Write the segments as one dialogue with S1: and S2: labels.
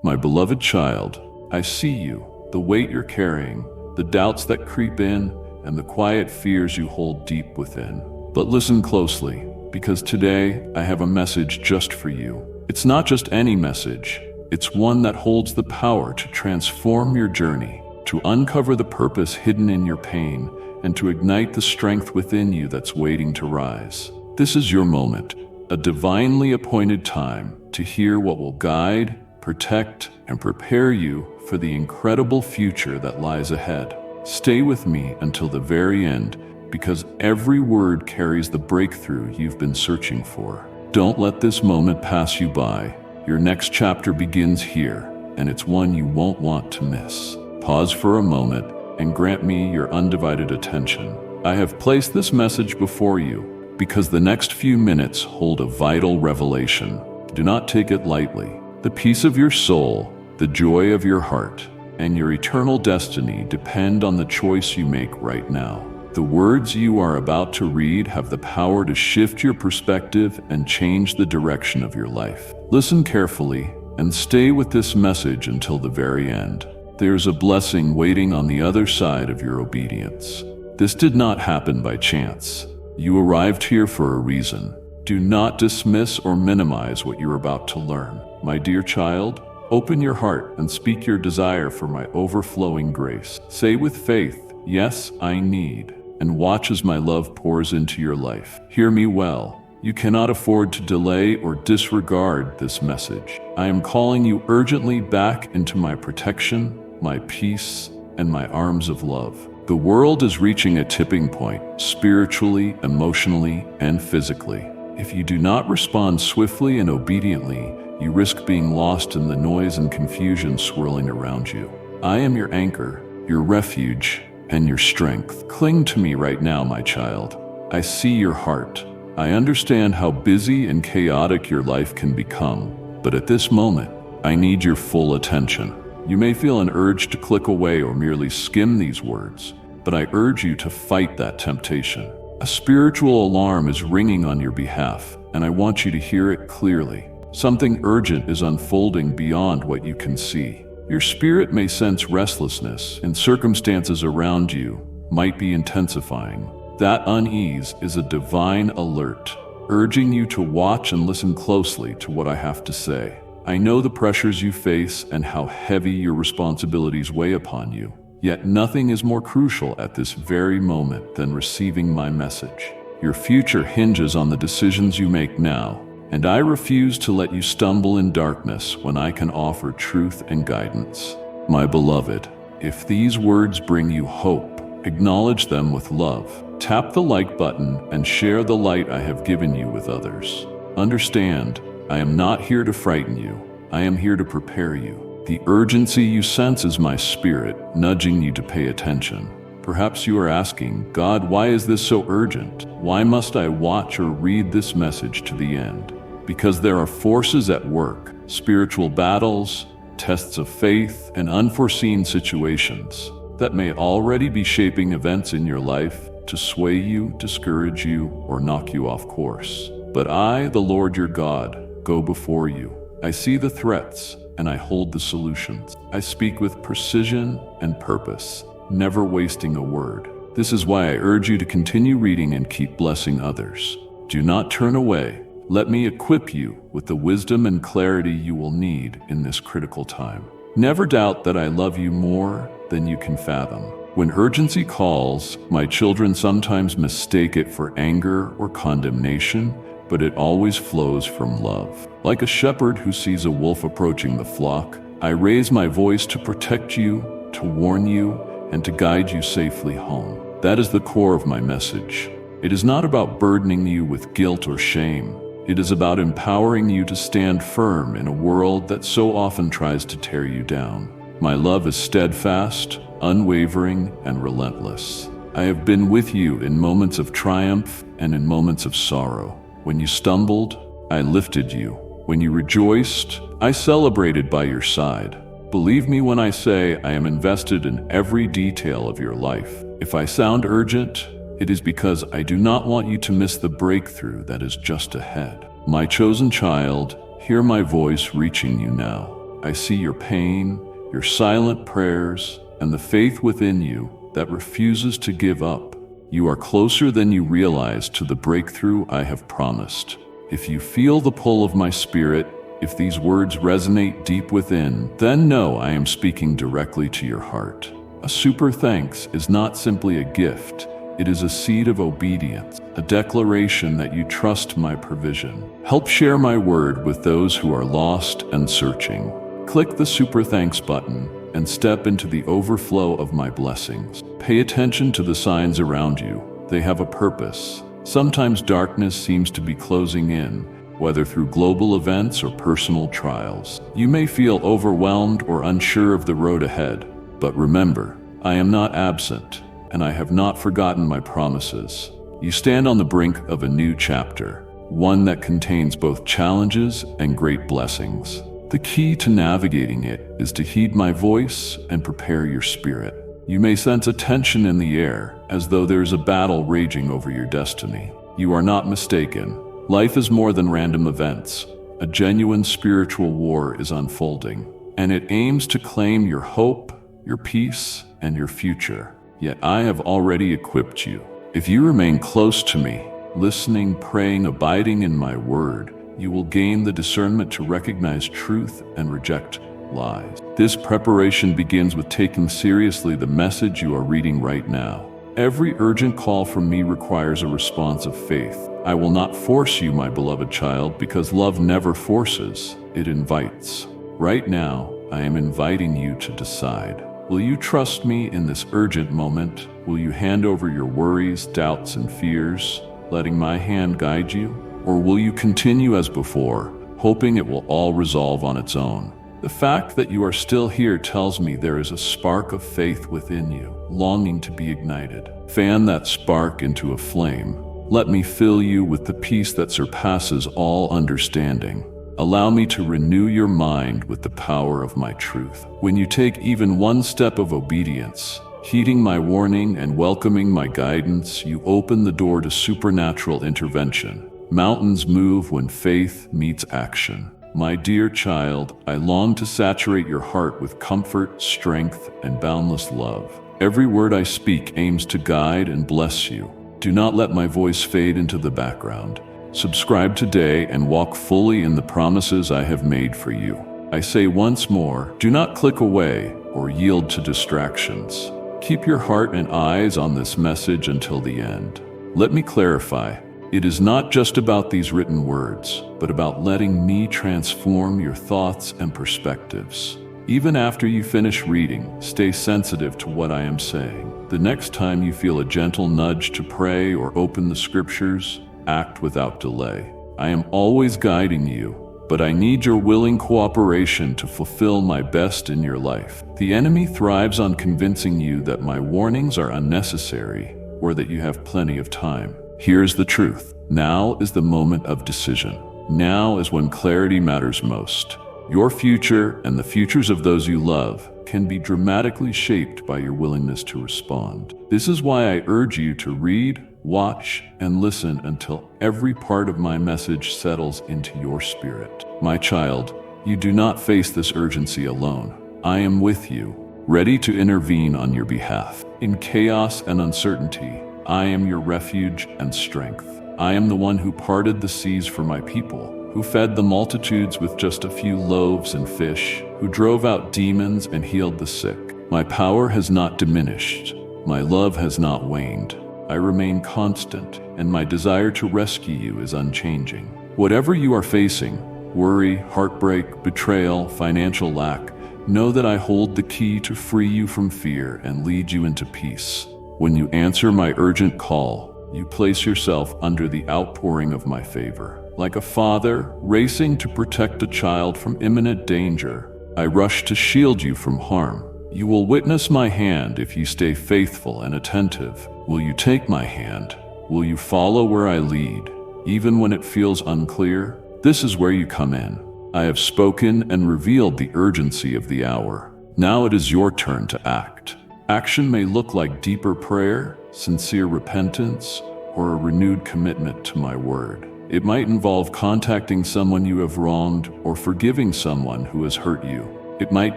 S1: My beloved child, I see you, the weight you're carrying, the doubts that creep in, and the quiet fears you hold deep within. But listen closely, because today I have a message just for you. It's not just any message. It's one that holds the power to transform your journey, to uncover the purpose hidden in your pain, and to ignite the strength within you that's waiting to rise. This is your moment, a divinely appointed time to hear what will guide, protect, and prepare you for the incredible future that lies ahead. Stay with me until the very end, because every word carries the breakthrough you've been searching for. Don't let this moment pass you by. Your next chapter begins here, and it's one you won't want to miss. Pause for a moment and grant me your undivided attention. I have placed this message before you because the next few minutes hold a vital revelation. Do not take it lightly. The peace of your soul, the joy of your heart, and your eternal destiny depend on the choice you make right now. The words you are about to read have the power to shift your perspective and change the direction of your life. Listen carefully and stay with this message until the very end. There's a blessing waiting on the other side of your obedience. This did not happen by chance. You arrived here for a reason. Do not dismiss or minimize what you're about to learn. My dear child, open your heart and speak your desire for my overflowing grace. Say with faith, "Yes, I need," and watch as my love pours into your life. Hear me well. You cannot afford to delay or disregard this message. I am calling you urgently back into my protection, my peace, and my arms of love. The world is reaching a tipping point, spiritually, emotionally, and physically. If you do not respond swiftly and obediently, you risk being lost in the noise and confusion swirling around you. I am your anchor, your refuge, and your strength. Cling to me right now, my child. I see your heart. I understand how busy and chaotic your life can become, but at this moment, I need your full attention. You may feel an urge to click away or merely skim these words, but I urge you to fight that temptation. A spiritual alarm is ringing on your behalf, and I want you to hear it clearly. Something urgent is unfolding beyond what you can see. Your spirit may sense restlessness, and circumstances around you might be intensifying. That unease is a divine alert, urging you to watch and listen closely to what I have to say. I know the pressures you face and how heavy your responsibilities weigh upon you. Yet nothing is more crucial at this very moment than receiving my message. Your future hinges on the decisions you make now, and I refuse to let you stumble in darkness when I can offer truth and guidance. My beloved, if these words bring you hope, acknowledge them with love. Tap the like button and share the light I have given you with others. Understand, I am not here to frighten you. I am here to prepare you. The urgency you sense is my spirit, nudging you to pay attention. Perhaps you are asking, God, why is this so urgent? Why must I watch or read this message to the end? Because there are forces at work, spiritual battles, tests of faith, and unforeseen situations that may already be shaping events in your life to sway you, discourage you, or knock you off course. But I, the Lord your God, go before you. I see the threats, and I hold the solutions. I speak with precision and purpose, never wasting a word. This is why I urge you to continue reading and keep blessing others. Do not turn away. Let me equip you with the wisdom and clarity you will need in this critical time. Never doubt that I love you more than you can fathom. When urgency calls, my children sometimes mistake it for anger or condemnation, but it always flows from love. Like a shepherd who sees a wolf approaching the flock, I raise my voice to protect you, to warn you, and to guide you safely home. That is the core of my message. It is not about burdening you with guilt or shame. It is about empowering you to stand firm in a world that so often tries to tear you down. My love is steadfast, unwavering, and relentless. I have been with you in moments of triumph and in moments of sorrow. When you stumbled, I lifted you. When you rejoiced, I celebrated by your side. Believe me when I say I am invested in every detail of your life. If I sound urgent, it is because I do not want you to miss the breakthrough that is just ahead. My chosen child, hear my voice reaching you now. I see your pain, your silent prayers, and the faith within you that refuses to give up. You are closer than you realize to the breakthrough I have promised. If you feel the pull of my spirit, if these words resonate deep within, then know I am speaking directly to your heart. A super thanks is not simply a gift. It is a seed of obedience, a declaration that you trust my provision. Help share my word with those who are lost and searching. Click the super thanks button and step into the overflow of my blessings. Pay attention to the signs around you. They have a purpose. Sometimes darkness seems to be closing in, whether through global events or personal trials. You may feel overwhelmed or unsure of the road ahead, but remember, I am not absent, and I have not forgotten my promises. You stand on the brink of a new chapter, one that contains both challenges and great blessings. The key to navigating it is to heed my voice and prepare your spirit. You may sense a tension in the air, as though there is a battle raging over your destiny. You are not mistaken. Life is more than random events. A genuine spiritual war is unfolding, and it aims to claim your hope, your peace, and your future. Yet I have already equipped you. If you remain close to me, listening, praying, abiding in my word, you will gain the discernment to recognize truth and reject lies. This preparation begins with taking seriously the message you are reading right now. Every urgent call from me requires a response of faith. I will not force you, my beloved child, because love never forces, it invites. Right now, I am inviting you to decide. Will you trust me in this urgent moment? Will you hand over your worries, doubts, and fears, letting my hand guide you? Or will you continue as before, hoping it will all resolve on its own? The fact that you are still here tells me there is a spark of faith within you, longing to be ignited. Fan that spark into a flame. Let me fill you with the peace that surpasses all understanding. Allow me to renew your mind with the power of my truth. When you take even one step of obedience, heeding my warning and welcoming my guidance, you open the door to supernatural intervention. Mountains move when faith meets action. My dear child, I long to saturate your heart with comfort, strength, and boundless love. Every word I speak aims to guide and bless you. Do not let my voice fade into the background. Subscribe today and walk fully in the promises I have made for you. I say once more, do not click away or yield to distractions. Keep your heart and eyes on this message until the end. Let me clarify. It is not just about these written words, but about letting me transform your thoughts and perspectives. Even after you finish reading, stay sensitive to what I am saying. The next time you feel a gentle nudge to pray or open the scriptures, act without delay. I am always guiding you, but I need your willing cooperation to fulfill my best in your life. The enemy thrives on convincing you that my warnings are unnecessary or that you have plenty of time. Here's the truth. Now is the moment of decision. Now is when clarity matters most. Your future and the futures of those you love can be dramatically shaped by your willingness to respond. This is why I urge you to read, watch, and listen until every part of my message settles into your spirit. My child, you do not face this urgency alone. I am with you, ready to intervene on your behalf. In chaos and uncertainty, I am your refuge and strength. I am the one who parted the seas for my people, who fed the multitudes with just a few loaves and fish, who drove out demons and healed the sick. My power has not diminished. My love has not waned. I remain constant, and my desire to rescue you is unchanging. Whatever you are facing, worry, heartbreak, betrayal, financial lack, know that I hold the key to free you from fear and lead you into peace. When you answer my urgent call, you place yourself under the outpouring of my favor. Like a father racing to protect a child from imminent danger, I rush to shield you from harm. You will witness my hand if you stay faithful and attentive. Will you take my hand? Will you follow where I lead, even when it feels unclear? This is where you come in. I have spoken and revealed the urgency of the hour. Now it is your turn to act. Action may look like deeper prayer, sincere repentance, or a renewed commitment to my word. It might involve contacting someone you have wronged or forgiving someone who has hurt you. It might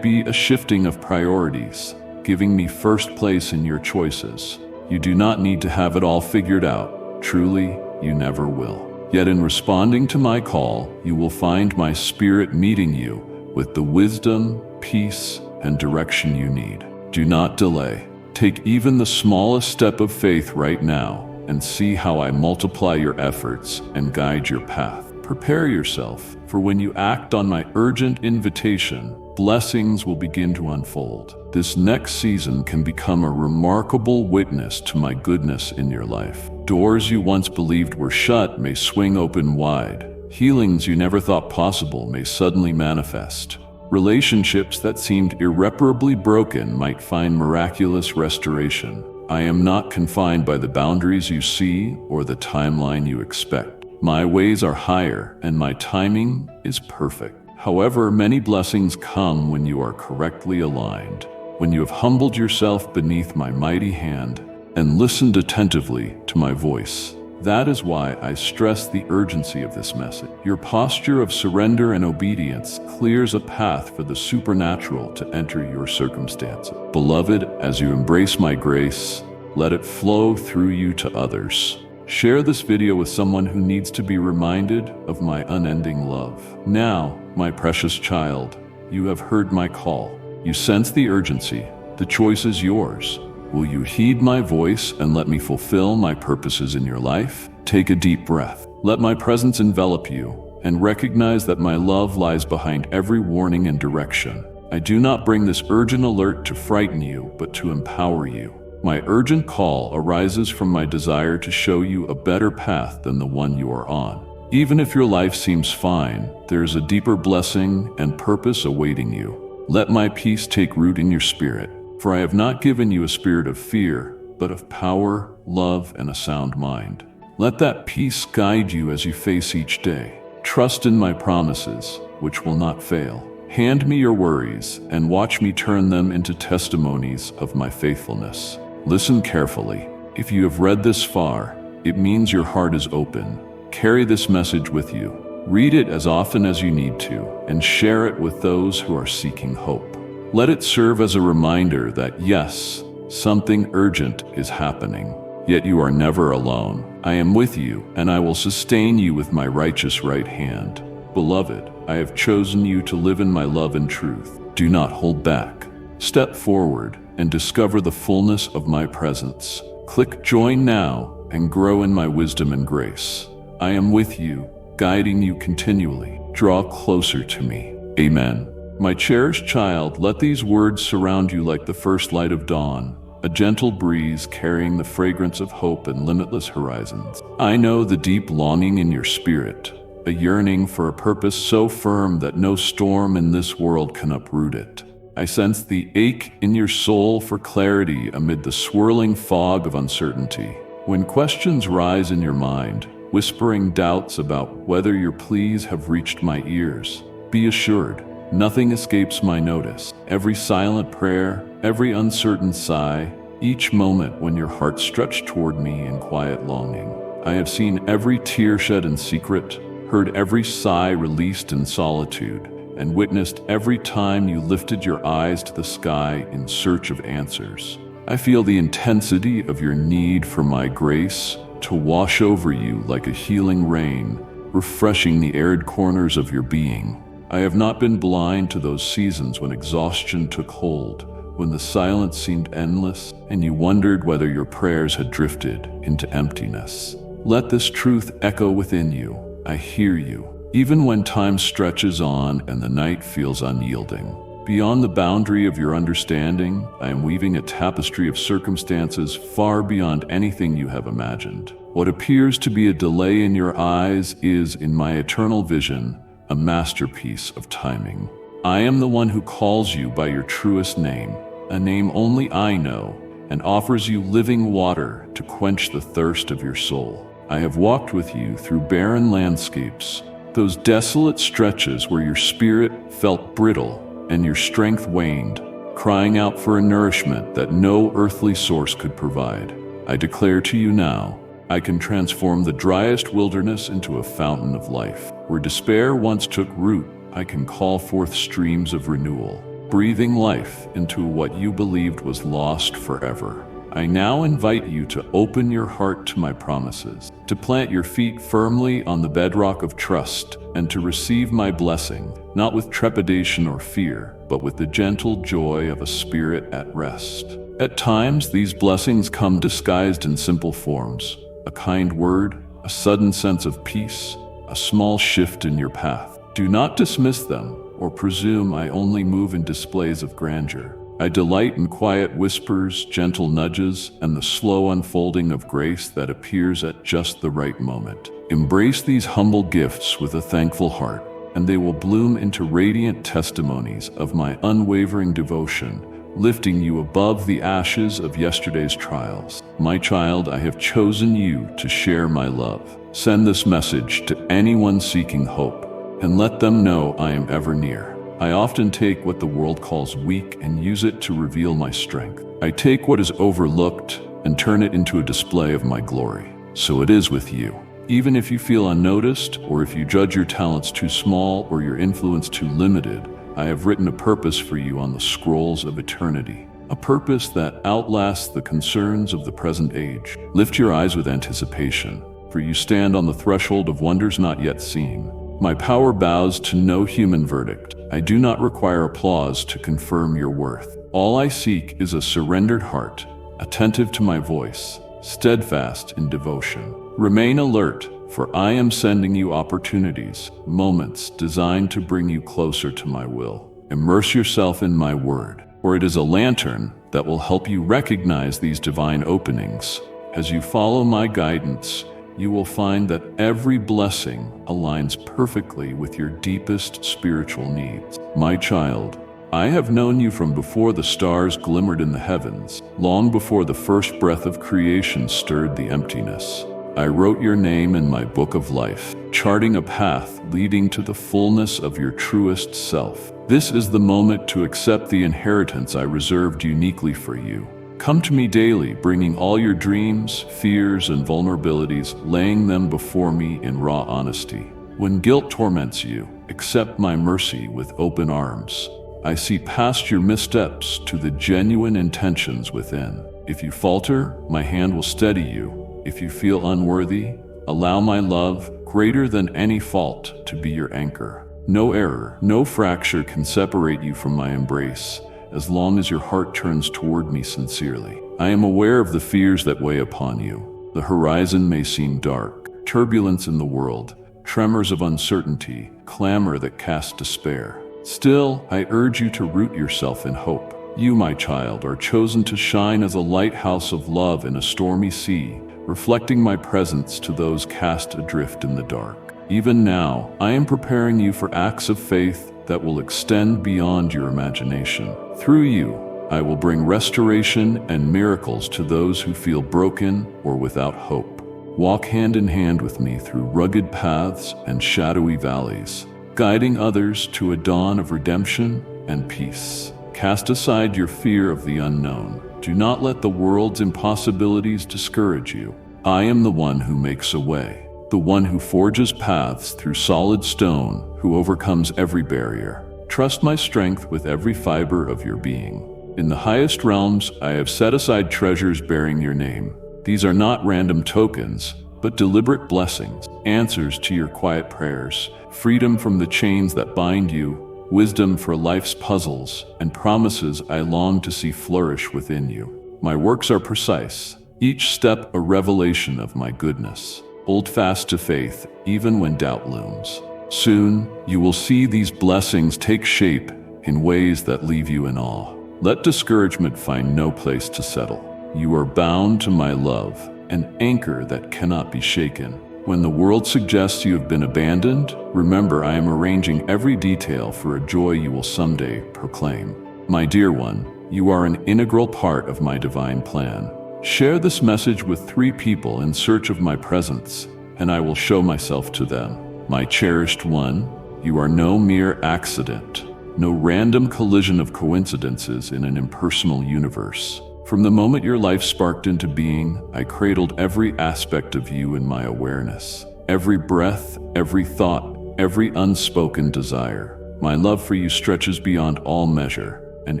S1: be a shifting of priorities, giving me first place in your choices. You do not need to have it all figured out. Truly, you never will. Yet in responding to my call, you will find my spirit meeting you with the wisdom, peace, and direction you need. Do not delay. Take even the smallest step of faith right now and see how I multiply your efforts and guide your path. Prepare yourself, for when you act on my urgent invitation, blessings will begin to unfold. This next season can become a remarkable witness to my goodness in your life. Doors you once believed were shut may swing open wide. Healings you never thought possible may suddenly manifest. Relationships that seemed irreparably broken might find miraculous restoration. I am not confined by the boundaries you see or the timeline you expect. My ways are higher and my timing is perfect. However, many blessings come when you are correctly aligned, when you have humbled yourself beneath my mighty hand and listened attentively to my voice. That is why I stress the urgency of this message. Your posture of surrender and obedience clears a path for the supernatural to enter your circumstances. Beloved, as you embrace my grace, let it flow through you to others. Share this video with someone who needs to be reminded of my unending love. Now, my precious child, you have heard my call. You sense the urgency. The choice is yours. Will you heed my voice and let me fulfill my purposes in your life? Take a deep breath. Let my presence envelop you, and recognize that my love lies behind every warning and direction. I do not bring this urgent alert to frighten you, but to empower you. My urgent call arises from my desire to show you a better path than the one you are on. Even if your life seems fine, there is a deeper blessing and purpose awaiting you. Let my peace take root in your spirit. For I have not given you a spirit of fear, but of power, love, and a sound mind. Let that peace guide you as you face each day. Trust in my promises, which will not fail. Hand me your worries, and watch me turn them into testimonies of my faithfulness. Listen carefully. If you have read this far, it means your heart is open. Carry this message with you. Read it as often as you need to, and share it with those who are seeking hope. Let it serve as a reminder that yes, something urgent is happening, yet you are never alone. I am with you, and I will sustain you with my righteous right hand. Beloved, I have chosen you to live in my love and truth. Do not hold back. Step forward and discover the fullness of my presence. Click join now and grow in my wisdom and grace. I am with you, guiding you continually. Draw closer to me. Amen. My cherished child, let these words surround you like the first light of dawn, a gentle breeze carrying the fragrance of hope and limitless horizons. I know the deep longing in your spirit, a yearning for a purpose so firm that no storm in this world can uproot it. I sense the ache in your soul for clarity amid the swirling fog of uncertainty. When questions rise in your mind, whispering doubts about whether your pleas have reached my ears, be assured, nothing escapes my notice. Every silent prayer, every uncertain sigh, each moment when your heart stretched toward me in quiet longing. I have seen every tear shed in secret, heard every sigh released in solitude, and witnessed every time you lifted your eyes to the sky in search of answers. I feel the intensity of your need for my grace to wash over you like a healing rain, refreshing the arid corners of your being. I have not been blind to those seasons when exhaustion took hold, when the silence seemed endless, and you wondered whether your prayers had drifted into emptiness. Let this truth echo within you. I hear you, even when time stretches on and the night feels unyielding. Beyond the boundary of your understanding, I am weaving a tapestry of circumstances far beyond anything you have imagined. What appears to be a delay in your eyes is, in my eternal vision, a masterpiece of timing. I am the one who calls you by your truest name, a name only I know, and offers you living water to quench the thirst of your soul. I have walked with you through barren landscapes, those desolate stretches where your spirit felt brittle and your strength waned, crying out for a nourishment that no earthly source could provide. I declare to you now, I can transform the driest wilderness into a fountain of life. Where despair once took root, I can call forth streams of renewal, breathing life into what you believed was lost forever. I now invite you to open your heart to my promises, to plant your feet firmly on the bedrock of trust, and to receive my blessing, not with trepidation or fear, but with the gentle joy of a spirit at rest. At times, these blessings come disguised in simple forms: a kind word, a sudden sense of peace, a small shift in your path. Do not dismiss them or presume I only move in displays of grandeur. I delight in quiet whispers, gentle nudges, and the slow unfolding of grace that appears at just the right moment. Embrace these humble gifts with a thankful heart, and they will bloom into radiant testimonies of my unwavering devotion, lifting you above the ashes of yesterday's trials. My child, I have chosen you to share my love. Send this message to anyone seeking hope, and let them know I am ever near. I often take what the world calls weak and use it to reveal my strength. I take what is overlooked and turn it into a display of my glory. So it is with you. Even if you feel unnoticed, or if you judge your talents too small or your influence too limited, I have written a purpose for you on the scrolls of eternity. A purpose that outlasts the concerns of the present age. Lift your eyes with anticipation, for you stand on the threshold of wonders not yet seen. My power bows to no human verdict. I do not require applause to confirm your worth. All I seek is a surrendered heart, attentive to my voice, steadfast in devotion. Remain alert, for I am sending you opportunities, moments designed to bring you closer to my will. Immerse yourself in my word, for it is a lantern that will help you recognize these divine openings. As you follow my guidance, you will find that every blessing aligns perfectly with your deepest spiritual needs. My child, I have known you from before the stars glimmered in the heavens, long before the first breath of creation stirred the emptiness. I wrote your name in my book of life, charting a path leading to the fullness of your truest self. This is the moment to accept the inheritance I reserved uniquely for you. Come to me daily, bringing all your dreams, fears, and vulnerabilities, laying them before me in raw honesty. When guilt torments you, accept my mercy with open arms. I see past your missteps to the genuine intentions within. If you falter, my hand will steady you. If you feel unworthy, allow my love, greater than any fault, to be your anchor. No error, no fracture can separate you from my embrace, as long as your heart turns toward me sincerely. I am aware of the fears that weigh upon you. The horizon may seem dark, turbulence in the world, tremors of uncertainty, clamor that casts despair. Still, I urge you to root yourself in hope. You, my child, are chosen to shine as a lighthouse of love in a stormy sea, reflecting my presence to those cast adrift in the dark. Even now, I am preparing you for acts of faith that will extend beyond your imagination. Through you, I will bring restoration and miracles to those who feel broken or without hope. Walk hand in hand with me through rugged paths and shadowy valleys, guiding others to a dawn of redemption and peace. Cast aside your fear of the unknown. Do not let the world's impossibilities discourage you. I am the one who makes a way, the one who forges paths through solid stone, who overcomes every barrier. Trust my strength with every fiber of your being. In the highest realms, I have set aside treasures bearing your name. These are not random tokens, but deliberate blessings, answers to your quiet prayers, freedom from the chains that bind you, wisdom for life's puzzles, and promises I long to see flourish within you. My works are precise, each step a revelation of my goodness. Hold fast to faith, even when doubt looms. Soon, you will see these blessings take shape in ways that leave you in awe. Let discouragement find no place to settle. You are bound to my love, an anchor that cannot be shaken. When the world suggests you have been abandoned, remember I am arranging every detail for a joy you will someday proclaim. My dear one, you are an integral part of my divine plan. Share this message with 3 people in search of my presence, and I will show myself to them. My cherished one, you are no mere accident, no random collision of coincidences in an impersonal universe. From the moment your life sparked into being, I cradled every aspect of you in my awareness. Every breath, every thought, every unspoken desire. My love for you stretches beyond all measure, an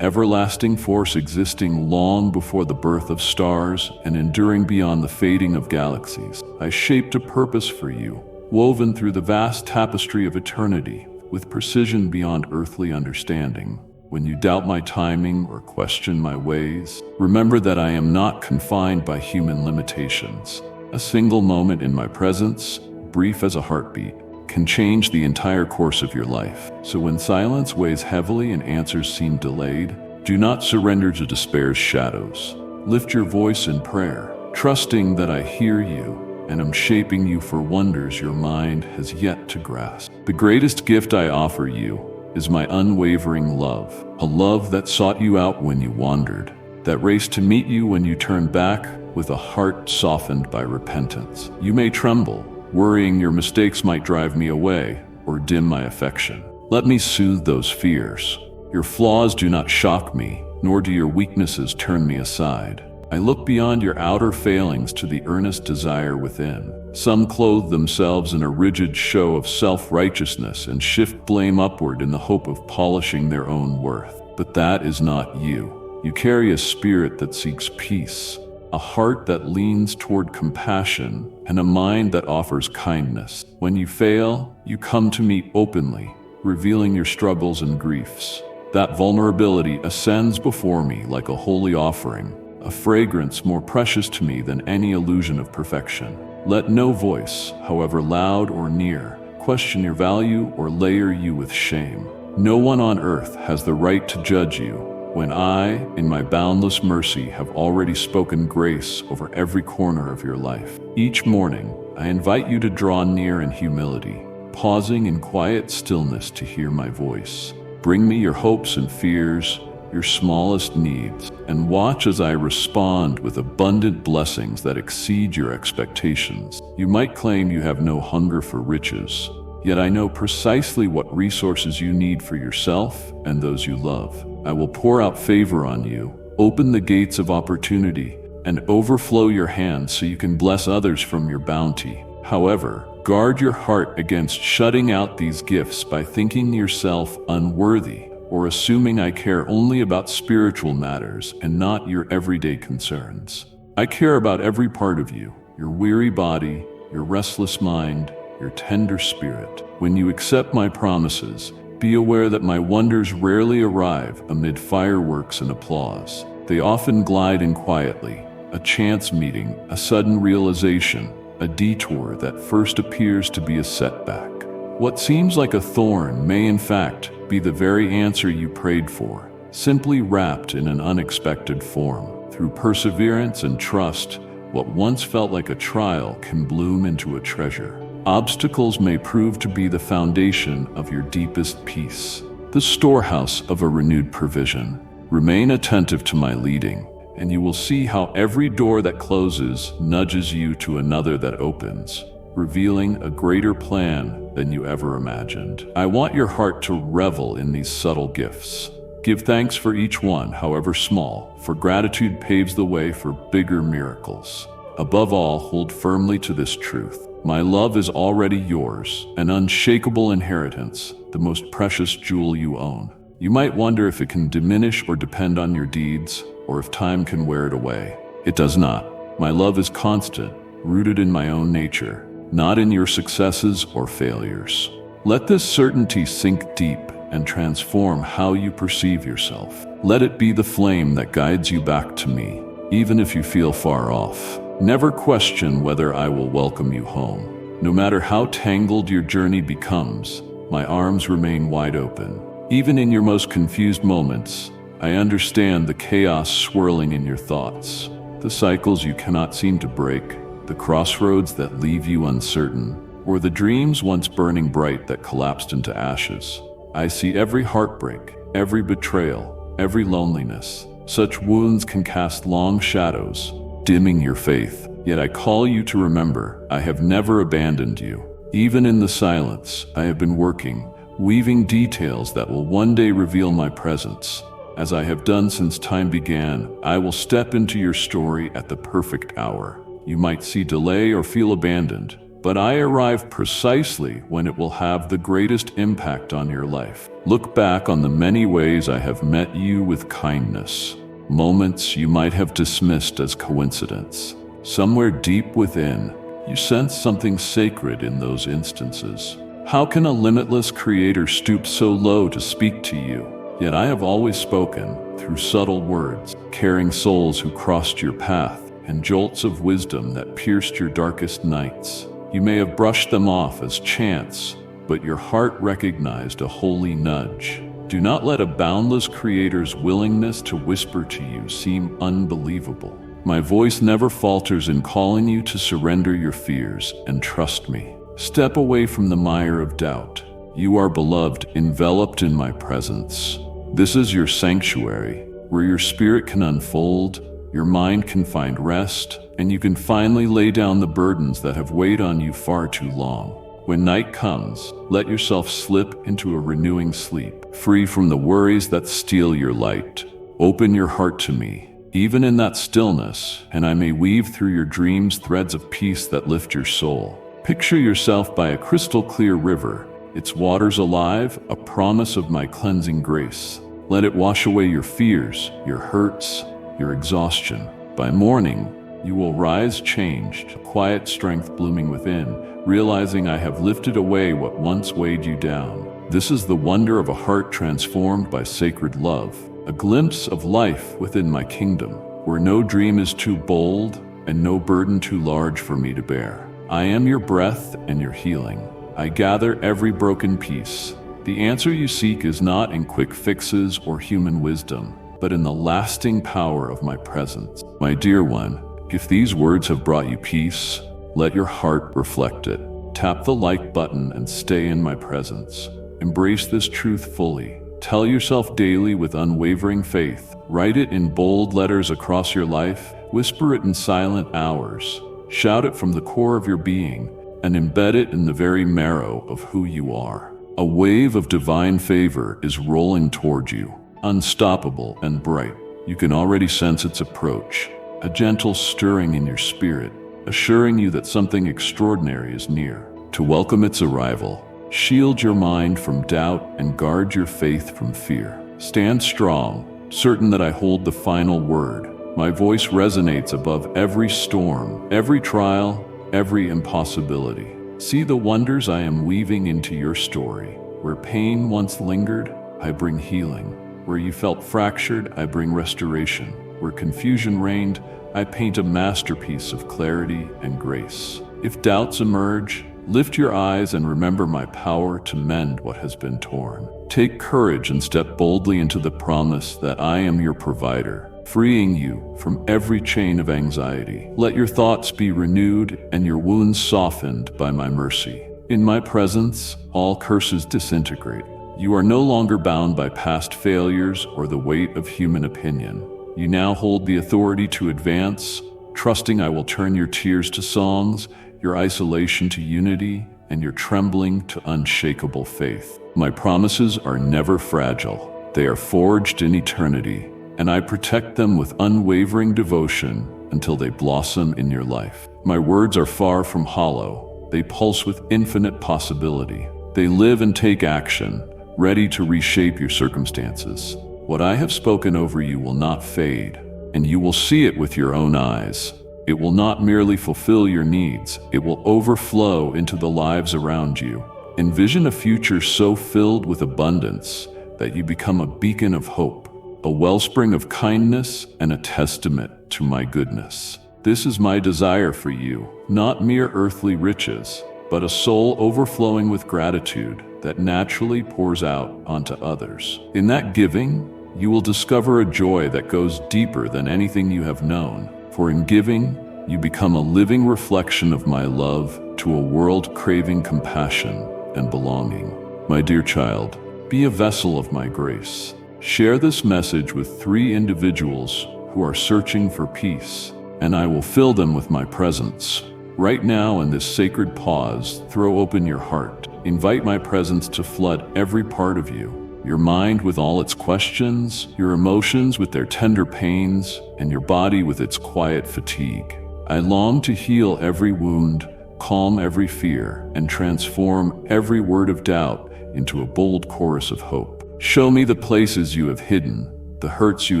S1: everlasting force existing long before the birth of stars and enduring beyond the fading of galaxies. I shaped a purpose for you, woven through the vast tapestry of eternity, with precision beyond earthly understanding. When you doubt my timing or question my ways, remember that I am not confined by human limitations. A single moment in my presence, brief as a heartbeat, can change the entire course of your life. So when silence weighs heavily and answers seem delayed, do not surrender to despair's shadows. Lift your voice in prayer, trusting that I hear you and am shaping you for wonders your mind has yet to grasp. The greatest gift I offer you is my unwavering love, a love that sought you out when you wandered, that raced to meet you when you turned back with a heart softened by repentance. You may tremble, worrying your mistakes might drive me away or dim my affection. Let me soothe those fears. Your flaws do not shock me, nor do your weaknesses turn me aside. I look beyond your outer failings to the earnest desire within. Some clothe themselves in a rigid show of self-righteousness and shift blame upward in the hope of polishing their own worth. But that is not you. You carry a spirit that seeks peace, a heart that leans toward compassion, and a mind that offers kindness. When you fail, you come to me openly, revealing your struggles and griefs. That vulnerability ascends before me like a holy offering, a fragrance more precious to me than any illusion of perfection. Let no voice, however loud or near, question your value or layer you with shame. No one on earth has the right to judge you when I, in my boundless mercy, have already spoken grace over every corner of your life. Each morning, I invite you to draw near in humility, pausing in quiet stillness to hear my voice. Bring me your hopes and fears, your smallest needs, and watch as I respond with abundant blessings that exceed your expectations. You might claim you have no hunger for riches, yet I know precisely what resources you need for yourself and those you love. I will pour out favor on you, open the gates of opportunity, and overflow your hands so you can bless others from your bounty. However, guard your heart against shutting out these gifts by thinking yourself unworthy or assuming I care only about spiritual matters and not your everyday concerns. I care about every part of you, your weary body, your restless mind, your tender spirit. When you accept my promises, be aware that my wonders rarely arrive amid fireworks and applause. They often glide in quietly, a chance meeting, a sudden realization, a detour that first appears to be a setback. What seems like a thorn may in fact be the very answer you prayed for, simply wrapped in an unexpected form. Through perseverance and trust, what once felt like a trial can bloom into a treasure. Obstacles may prove to be the foundation of your deepest peace, the storehouse of a renewed provision. Remain attentive to my leading, and you will see how every door that closes nudges you to another that opens, revealing a greater plan than you ever imagined. I want your heart to revel in these subtle gifts. Give thanks for each one, however small, for gratitude paves the way for bigger miracles. Above all, hold firmly to this truth. My love is already yours, an unshakable inheritance, the most precious jewel you own. You might wonder if it can diminish or depend on your deeds, or if time can wear it away. It does not. My love is constant, rooted in my own nature, not in your successes or failures. Let this certainty sink deep and transform how you perceive yourself. Let it be the flame that guides you back to me, even if you feel far off. Never question whether I will welcome you home. No matter how tangled your journey becomes, my arms remain wide open. Even in your most confused moments, I understand the chaos swirling in your thoughts, the cycles you cannot seem to break, the crossroads that leave you uncertain, or the dreams once burning bright that collapsed into ashes. I see every heartbreak, every betrayal, every loneliness. Such wounds can cast long shadows, dimming your faith. Yet I call you to remember, I have never abandoned you. Even in the silence, I have been working, weaving details that will one day reveal my presence. As I have done since time began, I will step into your story at the perfect hour. You might see delay or feel abandoned, but I arrive precisely when it will have the greatest impact on your life. Look back on the many ways I have met you with kindness, moments you might have dismissed as coincidence. Somewhere deep within, you sense something sacred in those instances. How can a limitless creator stoop so low to speak to you? Yet I have always spoken, through subtle words, caring souls who crossed your path, and jolts of wisdom that pierced your darkest nights. You may have brushed them off as chance, but your heart recognized a holy nudge. Do not let a boundless creator's willingness to whisper to you seem unbelievable. My voice never falters in calling you to surrender your fears and trust me. Step away from the mire of doubt. You are beloved, enveloped in my presence. This is your sanctuary, where your spirit can unfold, your mind can find rest, and you can finally lay down the burdens that have weighed on you far too long. When night comes, let yourself slip into a renewing sleep, free from the worries that steal your light. Open your heart to me, even in that stillness, and I may weave through your dreams threads of peace that lift your soul. Picture yourself by a crystal clear river, its waters alive, a promise of my cleansing grace. Let it wash away your fears, your hurts, your exhaustion. By morning, you will rise changed, a quiet strength blooming within, realizing I have lifted away what once weighed you down. This is the wonder of a heart transformed by sacred love, a glimpse of life within my kingdom, where no dream is too bold and no burden too large for me to bear. I am your breath and your healing. I gather every broken piece. The answer you seek is not in quick fixes or human wisdom, but in the lasting power of my presence. My dear one, if these words have brought you peace, let your heart reflect it. Tap the like button and stay in my presence. Embrace this truth fully. Tell yourself daily with unwavering faith. Write it in bold letters across your life. Whisper it in silent hours. Shout it from the core of your being and embed it in the very marrow of who you are. A wave of divine favor is rolling toward you, unstoppable and bright. You can already sense its approach, a gentle stirring in your spirit, assuring you that something extraordinary is near. To welcome its arrival, shield your mind from doubt and guard your faith from fear. Stand strong, certain that I hold the final word. My voice resonates above every storm, every trial, every impossibility. See the wonders I am weaving into your story. Where pain once lingered, I bring healing. Where you felt fractured, I bring restoration. Where confusion reigned, I paint a masterpiece of clarity and grace. If doubts emerge, lift your eyes and remember my power to mend what has been torn. Take courage and step boldly into the promise that I am your provider, freeing you from every chain of anxiety. Let your thoughts be renewed and your wounds softened by my mercy. In my presence, all curses disintegrate. You are no longer bound by past failures or the weight of human opinion. You now hold the authority to advance, trusting I will turn your tears to songs, your isolation to unity, and your trembling to unshakable faith. My promises are never fragile. They are forged in eternity, and I protect them with unwavering devotion until they blossom in your life. My words are far from hollow. They pulse with infinite possibility. They live and take action, ready to reshape your circumstances. What I have spoken over you will not fade, and you will see it with your own eyes. It will not merely fulfill your needs, it will overflow into the lives around you. Envision a future so filled with abundance that you become a beacon of hope, a wellspring of kindness, and a testament to my goodness. This is my desire for you, not mere earthly riches, but a soul overflowing with gratitude that naturally pours out onto others. In that giving, you will discover a joy that goes deeper than anything you have known. For in giving, you become a living reflection of my love to a world craving compassion and belonging. My dear child, be a vessel of my grace. Share this message with 3 individuals who are searching for peace, and I will fill them with my presence. Right now, in this sacred pause, throw open your heart. Invite my presence to flood every part of you. your mind with all its questions, your emotions with their tender pains, and your body with its quiet fatigue. I long to heal every wound, calm every fear, and transform every word of doubt into a bold chorus of hope. Show me the places you have hidden, the hurts you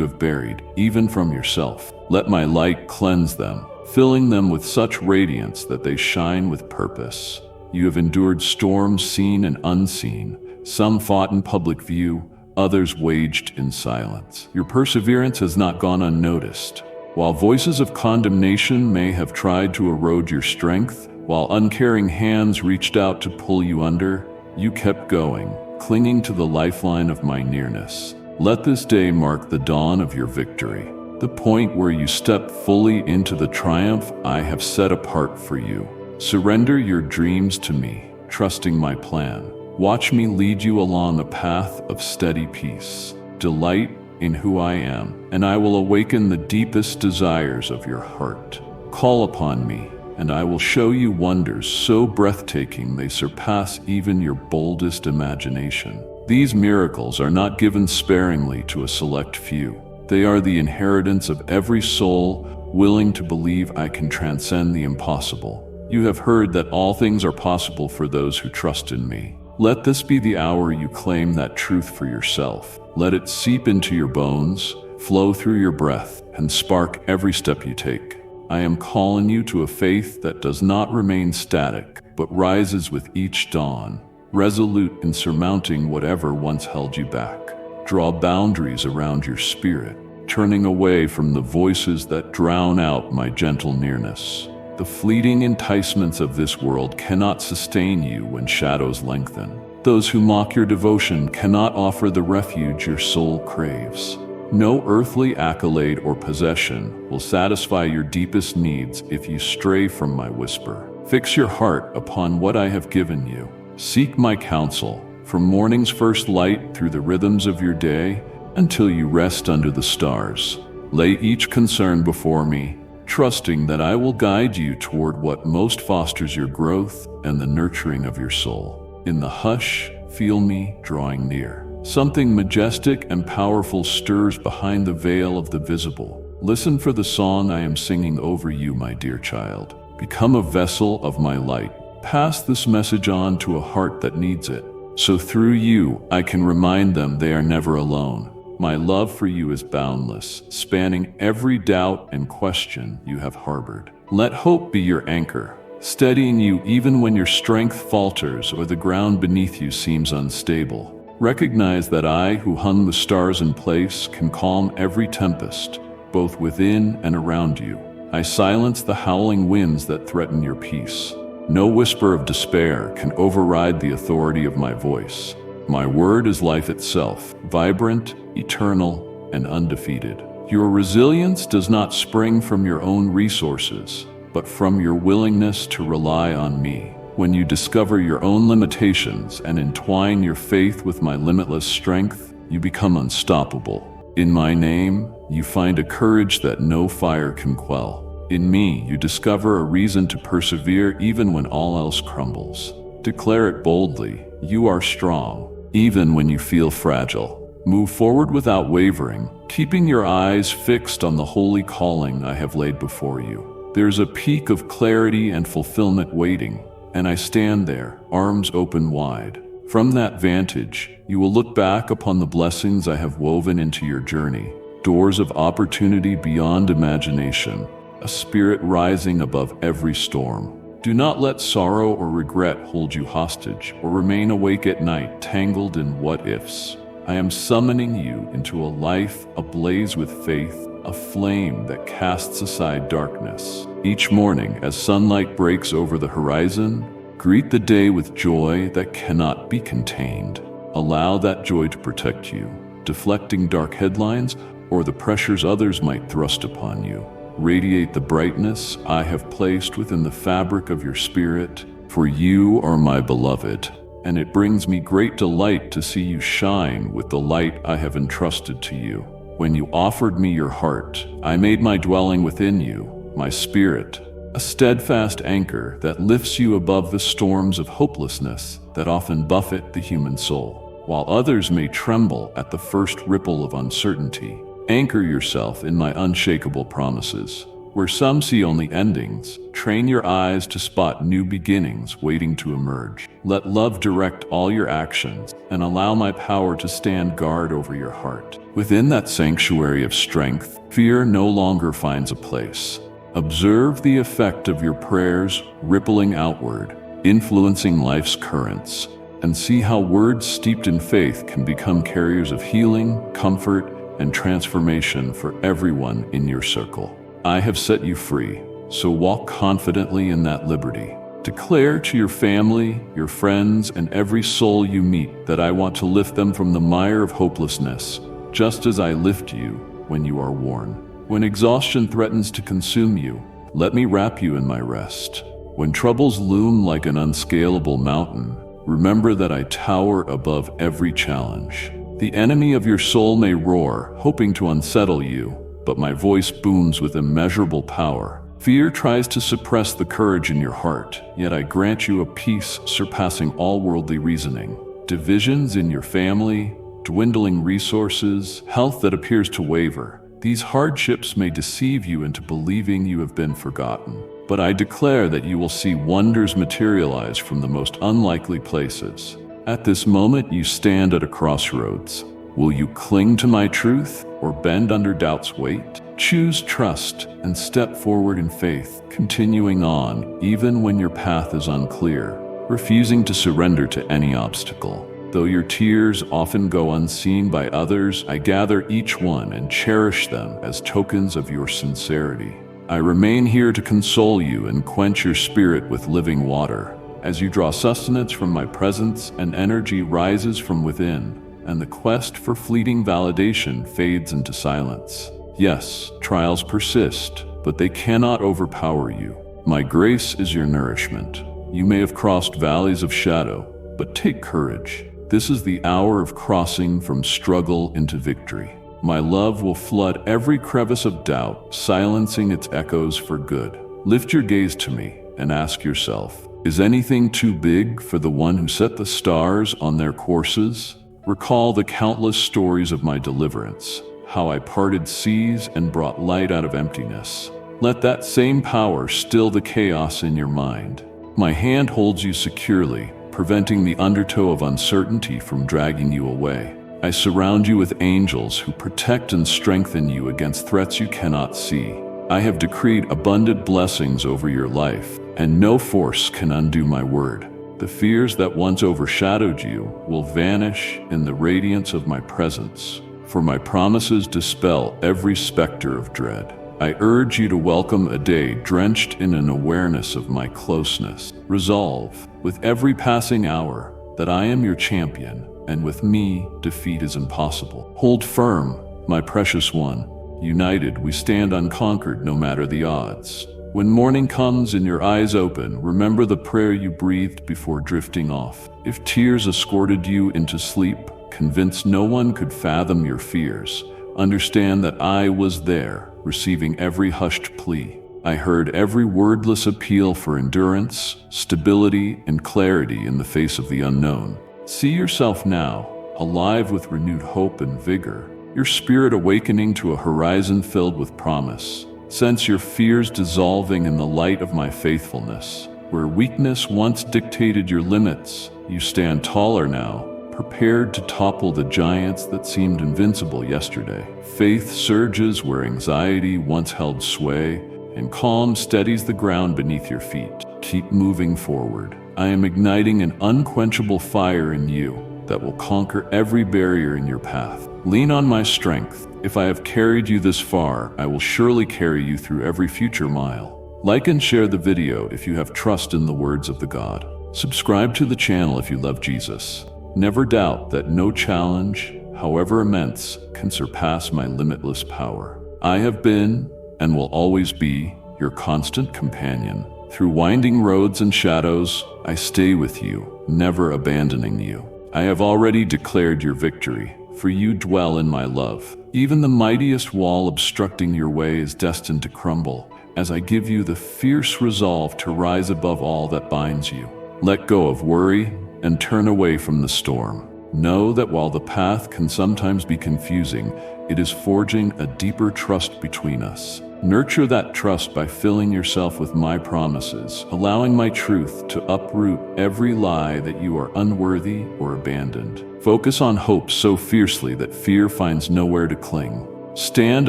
S1: have buried, even from yourself. Let my light cleanse them, filling them with such radiance that they shine with purpose. You have endured storms seen and unseen, some fought in public view, others waged in silence. Your perseverance has not gone unnoticed. While voices of condemnation may have tried to erode your strength, while uncaring hands reached out to pull you under, you kept going, clinging to the lifeline of my nearness. Let this day mark the dawn of your victory, the point where you step fully into the triumph I have set apart for you. Surrender your dreams to me, trusting my plan. Watch me lead you along a path of steady peace. Delight in who I am, and I will awaken the deepest desires of your heart. Call upon me, and I will show you wonders so breathtaking they surpass even your boldest imagination. These miracles are not given sparingly to a select few. They are the inheritance of every soul willing to believe I can transcend the impossible. You have heard that all things are possible for those who trust in me. Let this be the hour you claim that truth for yourself. Let it seep into your bones, flow through your breath, and spark every step you take. I am calling you to a faith that does not remain static, but rises with each dawn, resolute in surmounting whatever once held you back. Draw boundaries around your spirit, turning away from the voices that drown out my gentle nearness. The fleeting enticements of this world cannot sustain you when shadows lengthen. Those who mock your devotion cannot offer the refuge your soul craves. No earthly accolade or possession will satisfy your deepest needs if you stray from my whisper. Fix your heart upon what I have given you. Seek my counsel, from morning's first light through the rhythms of your day until you rest under the stars. Lay each concern before me, trusting that I will guide you toward what most fosters your growth and the nurturing of your soul. In the hush, feel me drawing near. Something majestic and powerful stirs behind the veil of the visible. Listen for the song I am singing over you, my dear child. Become a vessel of my light. Pass this message on to a heart that needs it, so through you I can remind them they are never alone. My love for you is boundless, spanning every doubt and question you have harbored. Let hope be your anchor, steadying you even when your strength falters or the ground beneath you seems unstable. Recognize that I, who hung the stars in place, can calm every tempest, both within and around you. I silence the howling winds that threaten your peace. No whisper of despair can override the authority of my voice. My word is life itself, vibrant, eternal, and undefeated. Your resilience does not spring from your own resources, but from your willingness to rely on me. When you discover your own limitations and entwine your faith with my limitless strength, you become unstoppable. In my name, you find a courage that no fire can quell. In me, you discover a reason to persevere even when all else crumbles. Declare it boldly, you are strong, even when you feel fragile. Move forward without wavering, keeping your eyes fixed on the holy calling I have laid before you. There's a peak of clarity and fulfillment waiting, and I stand there, arms open wide. From that vantage, you will look back upon the blessings I have woven into your journey, doors of opportunity beyond imagination, a spirit rising above every storm. Do not let sorrow or regret hold you hostage, or remain awake at night tangled in what-ifs. I am summoning you into a life ablaze with faith, a flame that casts aside darkness. Each morning, as sunlight breaks over the horizon, greet the day with joy that cannot be contained. Allow that joy to protect you, deflecting dark headlines or the pressures others might thrust upon you. Radiate the brightness I have placed within the fabric of your spirit, for you are my beloved, and it brings me great delight to see you shine with the light I have entrusted to you. When you offered me your heart, I made my dwelling within you, my spirit, a steadfast anchor that lifts you above the storms of hopelessness that often buffet the human soul. while others may tremble at the first ripple of uncertainty. Anchor yourself in my unshakable promises. Where some see only endings, train your eyes to spot new beginnings waiting to emerge. Let love direct all your actions, and allow my power to stand guard over your heart. Within that sanctuary of strength, fear no longer finds a place. Observe the effect of your prayers rippling outward, influencing life's currents, and see how words steeped in faith can become carriers of healing, comfort, and transformation for everyone in your circle. I have set you free, so walk confidently in that liberty. Declare to your family, your friends, and every soul you meet that I want to lift them from the mire of hopelessness, just as I lift you when you are worn. When exhaustion threatens to consume you, let me wrap you in my rest. When troubles loom like an unscalable mountain, remember that I tower above every challenge. The enemy of your soul may roar, hoping to unsettle you, but my voice booms with immeasurable power. Fear tries to suppress the courage in your heart, yet I grant you a peace surpassing all worldly reasoning. Divisions in your family, dwindling resources, health that appears to waver. These hardships may deceive you into believing you have been forgotten. But I declare that you will see wonders materialize from the most unlikely places. At this moment, you stand at a crossroads. Will you cling to my truth or bend under doubt's weight? Choose trust and step forward in faith, continuing on even when your path is unclear, refusing to surrender to any obstacle. Though your tears often go unseen by others, I gather each one and cherish them as tokens of your sincerity. I remain here to console you and quench your spirit with living water. As you draw sustenance from my presence, and energy rises from within, and the quest for fleeting validation fades into silence. Yes, trials persist, but they cannot overpower you. My grace is your nourishment. You may have crossed valleys of shadow, but take courage. This is the hour of crossing from struggle into victory. My love will flood every crevice of doubt, silencing its echoes for good. Lift your gaze to me and ask yourself, is anything too big for the one who set the stars on their courses? Recall the countless stories of my deliverance, how I parted seas and brought light out of emptiness. Let that same power still the chaos in your mind. My hand holds you securely, preventing the undertow of uncertainty from dragging you away. I surround you with angels who protect and strengthen you against threats you cannot see. I have decreed abundant blessings over your life, and no force can undo my word. The fears that once overshadowed you will vanish in the radiance of my presence, for my promises dispel every specter of dread. I urge you to welcome a day drenched in an awareness of my closeness. Resolve, with every passing hour, that I am your champion, and with me, defeat is impossible. Hold firm, my precious one. United, we stand unconquered no matter the odds. When morning comes and your eyes open, remember the prayer you breathed before drifting off. If tears escorted you into sleep, convinced no one could fathom your fears, understand that I was there, receiving every hushed plea. I heard every wordless appeal for endurance, stability, and clarity in the face of the unknown. See yourself now, alive with renewed hope and vigor, your spirit awakening to a horizon filled with promise. Sense your fears dissolving in the light of my faithfulness. Where weakness once dictated your limits, you stand taller now, prepared to topple the giants that seemed invincible yesterday. Faith surges where anxiety once held sway, and calm steadies the ground beneath your feet. Keep moving forward. I am igniting an unquenchable fire in you that will conquer every barrier in your path. Lean on my strength. If I have carried you this far, I will surely carry you through every future mile. Like and share the video if you have trust in the words of the God. Subscribe to the channel if you love Jesus. Never doubt that no challenge, however immense, can surpass my limitless power. I have been, and will always be, your constant companion. Through winding roads and shadows, I stay with you, never abandoning you. I have already declared your victory, for you dwell in my love. Even the mightiest wall obstructing your way is destined to crumble, as I give you the fierce resolve to rise above all that binds you. Let go of worry and turn away from the storm. Know that while the path can sometimes be confusing, it is forging a deeper trust between us. Nurture that trust by filling yourself with my promises, allowing my truth to uproot every lie that you are unworthy or abandoned. Focus on hope so fiercely that fear finds nowhere to cling. Stand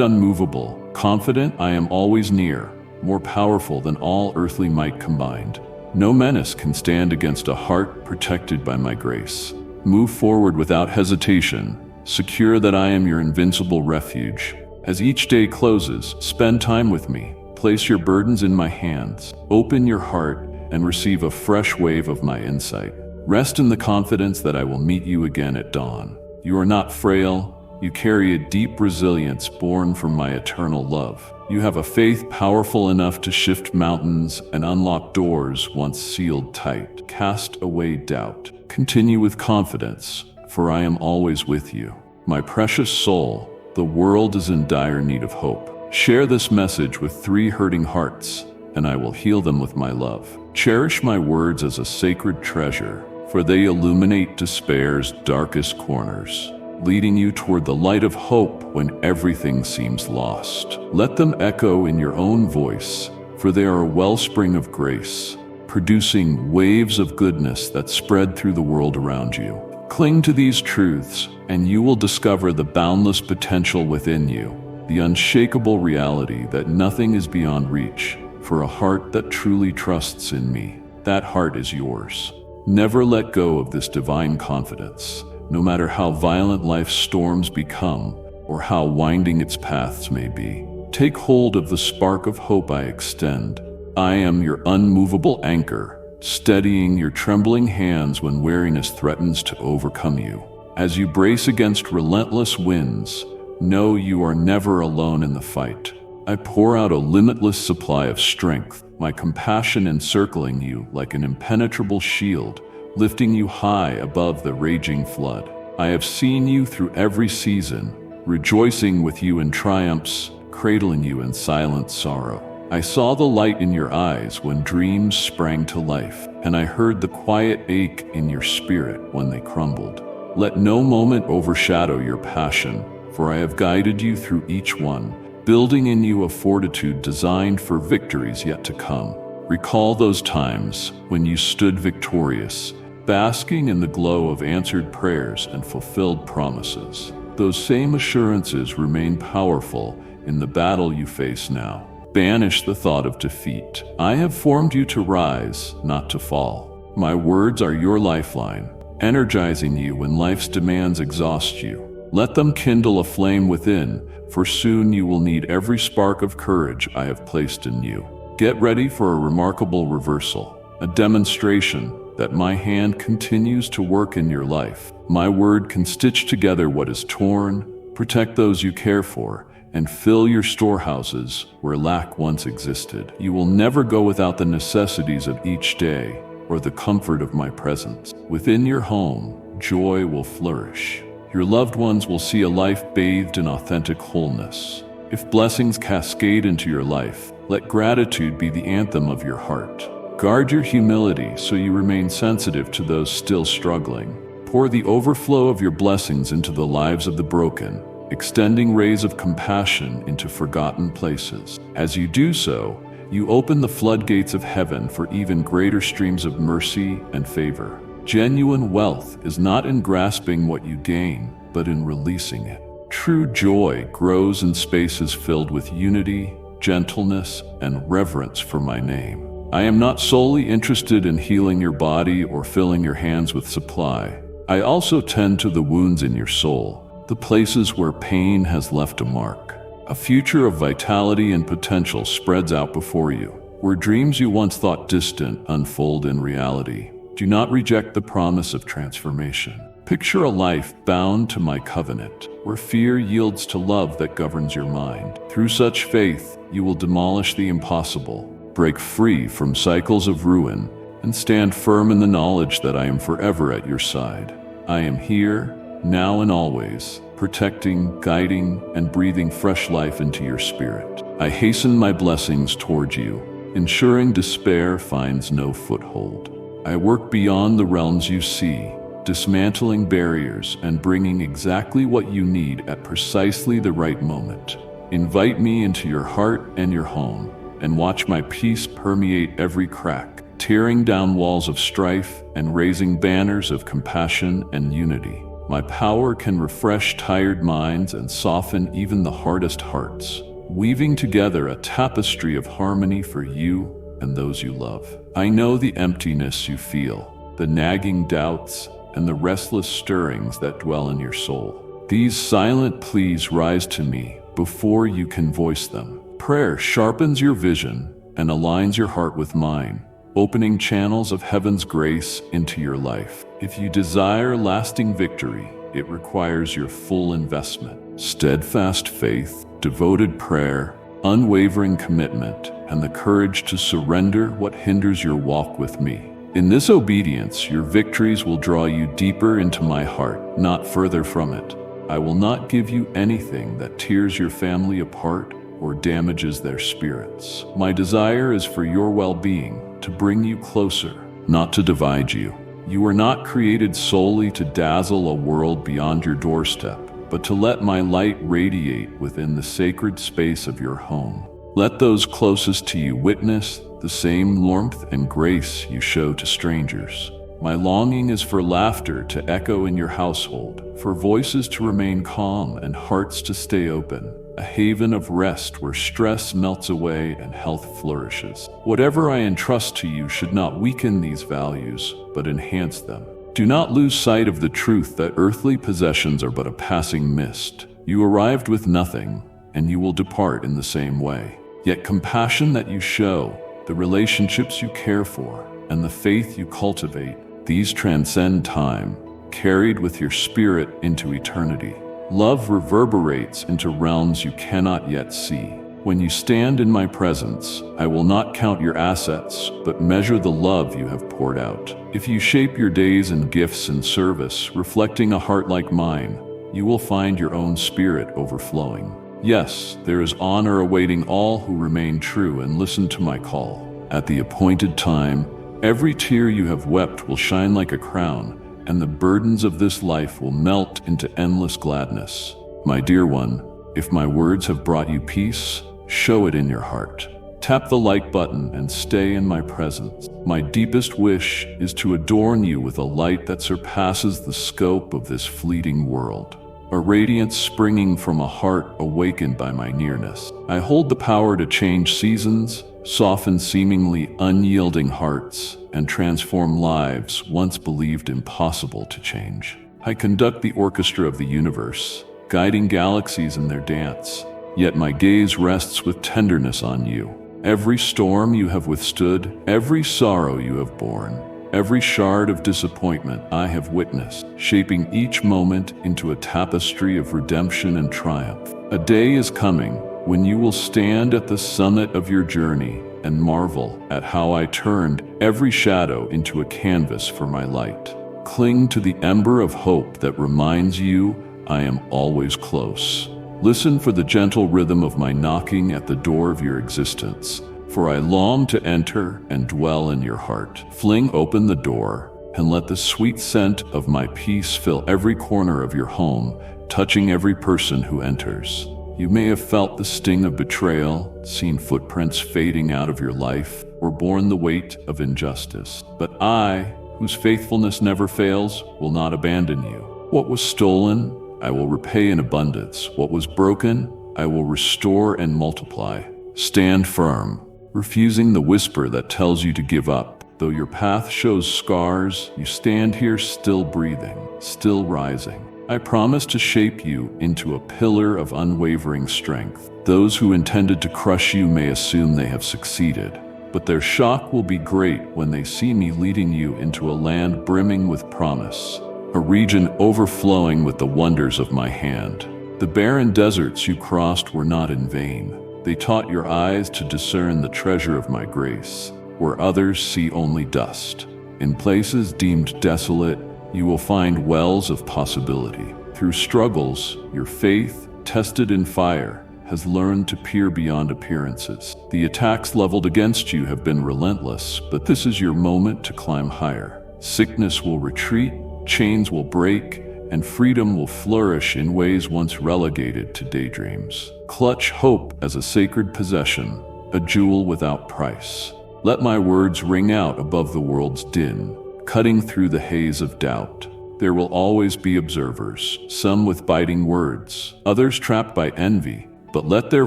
S1: unmovable, confident I am always near, more powerful than all earthly might combined. No menace can stand against a heart protected by my grace. Move forward without hesitation, secure that I am your invincible refuge. As each day closes, spend time with me. Place your burdens in my hands. Open your heart and receive a fresh wave of my insight. Rest in the confidence that I will meet you again at dawn. You are not frail. You carry a deep resilience born from my eternal love. You have a faith powerful enough to shift mountains and unlock doors once sealed tight. Cast away doubt. Continue with confidence, for I am always with you. My precious soul, the world is in dire need of hope. Share this message with 3 hurting hearts, and I will heal them with my love. Cherish my words as a sacred treasure, for they illuminate despair's darkest corners, leading you toward the light of hope when everything seems lost. Let them echo in your own voice, for they are a wellspring of grace, producing waves of goodness that spread through the world around you. Cling to these truths, and you will discover the boundless potential within you, the unshakable reality that nothing is beyond reach. For a heart that truly trusts in me, that heart is yours. Never let go of this divine confidence, no matter how violent life's storms become or how winding its paths may be. Take hold of the spark of hope I extend. I am your unmovable anchor, steadying your trembling hands when weariness threatens to overcome you. As you brace against relentless winds, know you are never alone in the fight. I pour out a limitless supply of strength, my compassion encircling you like an impenetrable shield, lifting you high above the raging flood. I have seen you through every season, rejoicing with you in triumphs, cradling you in silent sorrow. I saw the light in your eyes when dreams sprang to life, and I heard the quiet ache in your spirit when they crumbled. Let no moment overshadow your passion, for I have guided you through each one, building in you a fortitude designed for victories yet to come. Recall those times when you stood victorious, basking in the glow of answered prayers and fulfilled promises. Those same assurances remain powerful in the battle you face now. Banish the thought of defeat. I have formed you to rise, not to fall. My words are your lifeline, energizing you when life's demands exhaust you. Let them kindle a flame within, for soon you will need every spark of courage I have placed in you. Get ready for a remarkable reversal, a demonstration that my hand continues to work in your life. My word can stitch together what is torn, protect those you care for, and fill your storehouses where lack once existed. You will never go without the necessities of each day or the comfort of my presence. Within your home, joy will flourish. Your loved ones will see a life bathed in authentic wholeness. If blessings cascade into your life, let gratitude be the anthem of your heart. Guard your humility so you remain sensitive to those still struggling. Pour the overflow of your blessings into the lives of the broken, extending rays of compassion into forgotten places. As you do so, you open the floodgates of heaven for even greater streams of mercy and favor. Genuine wealth is not in grasping what you gain, but in releasing it. True joy grows in spaces filled with unity, gentleness, and reverence for my name. I am not solely interested in healing your body or filling your hands with supply. I also tend to the wounds in your soul, the places where pain has left a mark. A future of vitality and potential spreads out before you, where dreams you once thought distant unfold in reality. Do not reject the promise of transformation. Picture a life bound to my covenant, where fear yields to love that governs your mind. Through such faith, you will demolish the impossible, break free from cycles of ruin, and stand firm in the knowledge that I am forever at your side. I am here, now and always, protecting, guiding, and breathing fresh life into your spirit. I hasten my blessings toward you, ensuring despair finds no foothold. I work beyond the realms you see, dismantling barriers and bringing exactly what you need at precisely the right moment. Invite me into your heart and your home, and watch my peace permeate every crack, tearing down walls of strife and raising banners of compassion and unity. My power can refresh tired minds and soften even the hardest hearts, weaving together a tapestry of harmony for you and those you love. I know the emptiness you feel, the nagging doubts, and the restless stirrings that dwell in your soul. These silent pleas rise to me before you can voice them. Prayer sharpens your vision and aligns your heart with mine, opening channels of heaven's grace into your life. If you desire lasting victory, it requires your full investment. Steadfast faith, devoted prayer, unwavering commitment, and the courage to surrender what hinders your walk with me. In this obedience, your victories will draw you deeper into my heart, not further from it. I will not give you anything that tears your family apart or damages their spirits. My desire is for your well-being, to bring you closer, not to divide you. You were not created solely to dazzle a world beyond your doorstep, but to let my light radiate within the sacred space of your home. Let those closest to you witness the same warmth and grace you show to strangers. My longing is for laughter to echo in your household, for voices to remain calm and hearts to stay open, a haven of rest where stress melts away and health flourishes. Whatever I entrust to you should not weaken these values, but enhance them. Do not lose sight of the truth that earthly possessions are but a passing mist. You arrived with nothing, and you will depart in the same way. Yet compassion that you show, the relationships you care for, and the faith you cultivate, these transcend time, carried with your spirit into eternity. Love reverberates into realms you cannot yet see. When you stand in my presence, I will not count your assets, but measure the love you have poured out. If you shape your days in gifts and service, reflecting a heart like mine, you will find your own spirit overflowing. Yes, there is honor awaiting all who remain true and listen to my call. At the appointed time, every tear you have wept will shine like a crown, and the burdens of this life will melt into endless gladness. My dear one, if my words have brought you peace, show it in your heart. Tap the like button and stay in my presence. My deepest wish is to adorn you with a light that surpasses the scope of this fleeting world, a radiance springing from a heart awakened by my nearness. I hold the power to change seasons, soften seemingly unyielding hearts, and transform lives once believed impossible to change. I conduct the orchestra of the universe, guiding galaxies in their dance, yet my gaze rests with tenderness on you. Every storm you have withstood, every sorrow you have borne, every shard of disappointment I have witnessed, shaping each moment into a tapestry of redemption and triumph. A day is coming when you will stand at the summit of your journey and marvel at how I turned every shadow into a canvas for my light. Cling to the ember of hope that reminds you I am always close. Listen for the gentle rhythm of my knocking at the door of your existence, for I long to enter and dwell in your heart. Fling open the door and let the sweet scent of my peace fill every corner of your home, touching every person who enters. You may have felt the sting of betrayal, seen footprints fading out of your life, or borne the weight of injustice. But I, whose faithfulness never fails, will not abandon you. What was stolen, I will repay in abundance. What was broken, I will restore and multiply. Stand firm, refusing the whisper that tells you to give up. Though your path shows scars, you stand here still breathing, still rising. I promise to shape you into a pillar of unwavering strength. Those who intended to crush you may assume they have succeeded, but their shock will be great when they see me leading you into a land brimming with promise, a region overflowing with the wonders of my hand. The barren deserts you crossed were not in vain. They taught your eyes to discern the treasure of my grace, where others see only dust. In places deemed desolate, you will find wells of possibility. Through struggles, your faith, tested in fire, has learned to peer beyond appearances. The attacks leveled against you have been relentless, but this is your moment to climb higher. Sickness will retreat, chains will break, and freedom will flourish in ways once relegated to daydreams. Clutch hope as a sacred possession, a jewel without price. Let my words ring out above the world's din, cutting through the haze of doubt. There will always be observers, some with biting words, others trapped by envy, but let their